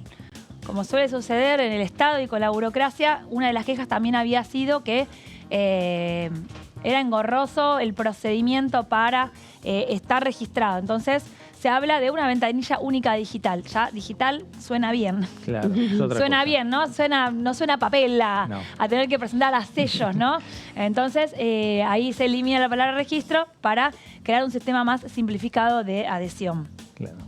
Como suele suceder en el Estado y con la burocracia, una de las quejas también había sido que era engorroso el procedimiento para estar registrado. Entonces, se habla de una ventanilla única digital. Ya digital suena bien. Claro, es otra suena cosa. Bien, ¿no? No suena a papel a tener que presentar a sellos, ¿no? Entonces, ahí se elimina la palabra registro para crear un sistema más simplificado de adhesión. Claro.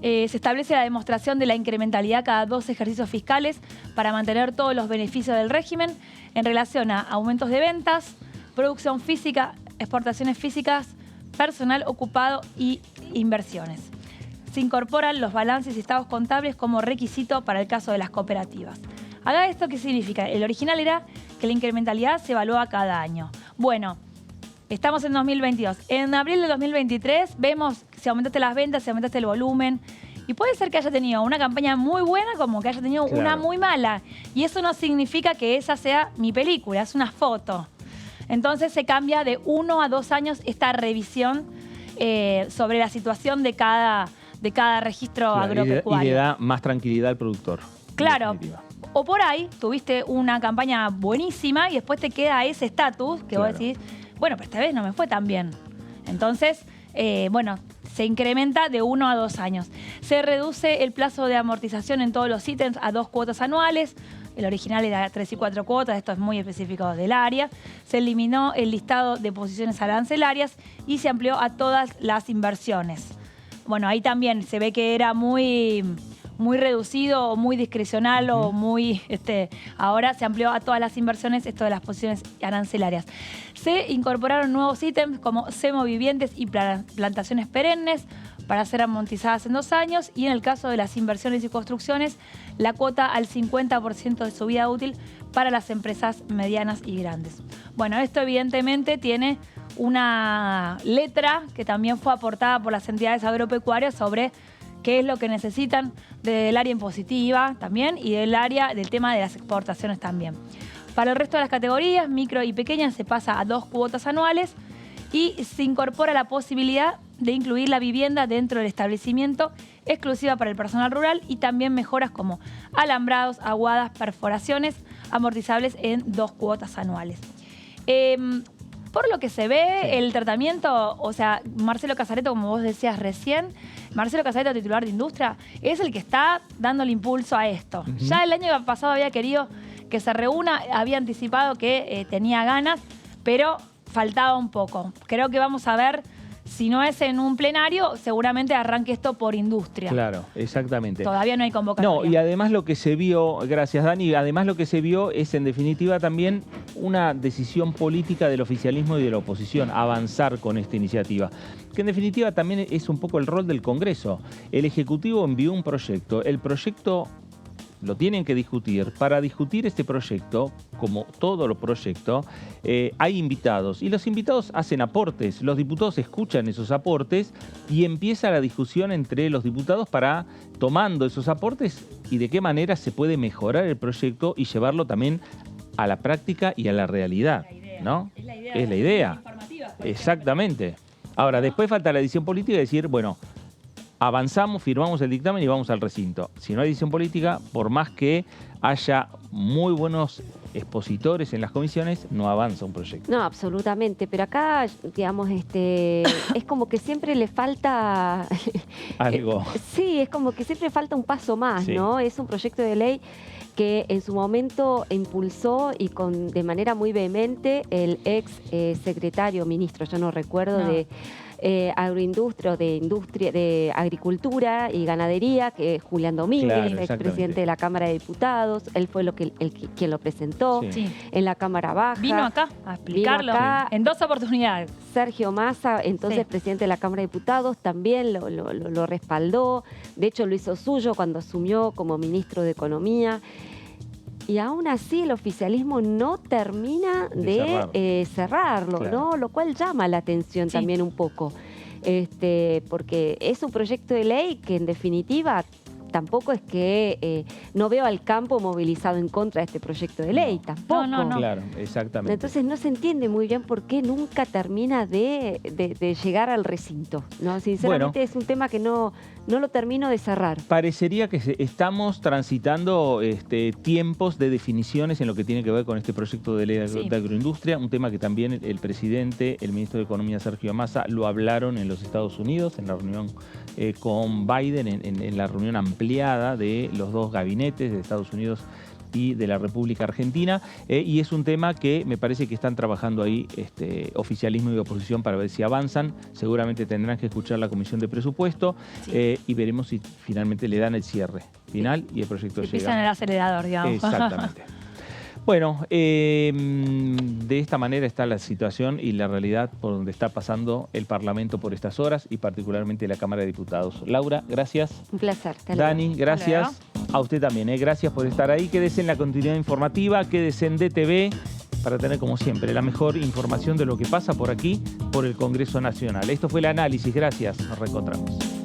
Se establece la demostración de la incrementalidad cada 2 ejercicios fiscales para mantener todos los beneficios del régimen en relación a aumentos de ventas, producción física, exportaciones físicas, personal ocupado y inversiones. Se incorporan los balances y estados contables como requisito para el caso de las cooperativas. Haga esto, ¿qué significa? El original era que la incrementalidad se evalúa cada año. Bueno, estamos en 2022. En abril de 2023 vemos si aumentaste las ventas, si aumentaste el volumen. Y puede ser que haya tenido una campaña muy buena como que haya tenido una muy mala. Y eso no significa que esa sea mi película, es una foto. Entonces se cambia de 1 a 2 años esta revisión sobre la situación de cada registro agropecuario. Y le da más tranquilidad al productor. Claro. O por ahí tuviste una campaña buenísima y después te queda ese estatus que vos decís, bueno, pero esta vez no me fue tan bien. Entonces, bueno, se incrementa de 1 a 2 años. Se reduce el plazo de amortización en todos los ítems a 2 cuotas anuales. El original era 3 y 4 cuotas, esto es muy específico del área. Se eliminó el listado de posiciones arancelarias y se amplió a todas las inversiones. Bueno, ahí también se ve que era muy reducido o muy discrecional o muy... ahora se amplió a todas las inversiones esto de las posiciones arancelarias. Se incorporaron nuevos ítems como semovivientes y plantaciones perennes para ser amortizadas en 2 años y en el caso de las inversiones y construcciones, la cuota al 50% de su vida útil para las empresas medianas y grandes. Bueno, esto evidentemente tiene una letra que también fue aportada por las entidades agropecuarias sobre qué es lo que necesitan del área impositiva también y del tema de las exportaciones también. Para el resto de las categorías, micro y pequeñas, se pasa a 2 cuotas anuales y se incorpora la posibilidad de incluir la vivienda dentro del establecimiento exclusiva para el personal rural y también mejoras como alambrados, aguadas, perforaciones amortizables en 2 cuotas anuales. Por lo que se ve, el tratamiento, o sea, Marcelo Casareto, como vos decías recién, Marcelo Casareto, titular de Industria, es el que está dando el impulso a esto. Ya el año pasado había querido que se reúna, había anticipado que tenía ganas, pero faltaba un poco. Creo que vamos a ver, si no es en un plenario, seguramente arranque esto por Industria. Claro, exactamente. Todavía no hay convocatoria. No, y además lo que se vio, gracias Dani, además lo que se vio es en definitiva también una decisión política del oficialismo y de la oposición, avanzar con esta iniciativa. Que en definitiva también es un poco el rol del Congreso. El Ejecutivo envió un proyecto, el proyecto lo tienen que discutir. Para discutir este proyecto, como todos los proyectos, hay invitados y los invitados hacen aportes. Los diputados escuchan esos aportes y empieza la discusión entre los diputados para, tomando esos aportes y de qué manera se puede mejorar el proyecto y llevarlo también a la práctica y a la realidad, ¿no? Es la idea. Exactamente. Ahora, después falta la decisión política de decir, bueno, avanzamos, firmamos el dictamen y vamos al recinto. Si no hay decisión política, por más que haya muy buenos expositores en las comisiones, no avanza un proyecto. No, absolutamente. Pero acá, digamos, es como que siempre le falta... algo. Sí, es como que siempre falta un paso más, ¿no? Es un proyecto de ley que en su momento impulsó y de manera muy vehemente el ex secretario, ministro, yo no recuerdo, de agroindustria, de agricultura y ganadería, que es Julián Domínguez, expresidente de la Cámara de Diputados. Él fue quien lo presentó en la Cámara Baja. Vino acá a explicarlo en 2 oportunidades. Sergio Massa, entonces presidente de la Cámara de Diputados, también lo respaldó. De hecho, lo hizo suyo cuando asumió como ministro de Economía. Y aún así el oficialismo no termina de cerrarlo, ¿no? Lo cual llama la atención también un poco. Porque es un proyecto de ley que en definitiva tampoco es que no veo al campo movilizado en contra de este proyecto de ley, tampoco. No. Claro, exactamente. Entonces no se entiende muy bien por qué nunca termina de llegar al recinto, ¿no? Sinceramente es un tema que no lo termino de cerrar. Parecería que estamos transitando tiempos de definiciones en lo que tiene que ver con este proyecto de ley de agroindustria, un tema que también el presidente, el ministro de Economía Sergio Massa, lo hablaron en los Estados Unidos, en la reunión con Biden, en la reunión ampliada de los 2 gabinetes de Estados Unidos y de la República Argentina, y es un tema que me parece que están trabajando ahí oficialismo y oposición para ver si avanzan. Seguramente tendrán que escuchar la Comisión de Presupuesto y veremos si finalmente le dan el cierre final y el proyecto llega. Pisan el acelerador, digamos. Exactamente. Bueno, de esta manera está la situación y la realidad por donde está pasando el Parlamento por estas horas y particularmente la Cámara de Diputados. Laura, gracias. Un placer. Dani, gracias. A usted también, gracias por estar ahí. Quédese en la continuidad informativa, quédese en DTV para tener como siempre la mejor información de lo que pasa por aquí, por el Congreso Nacional. Esto fue el análisis, gracias, nos reencontramos.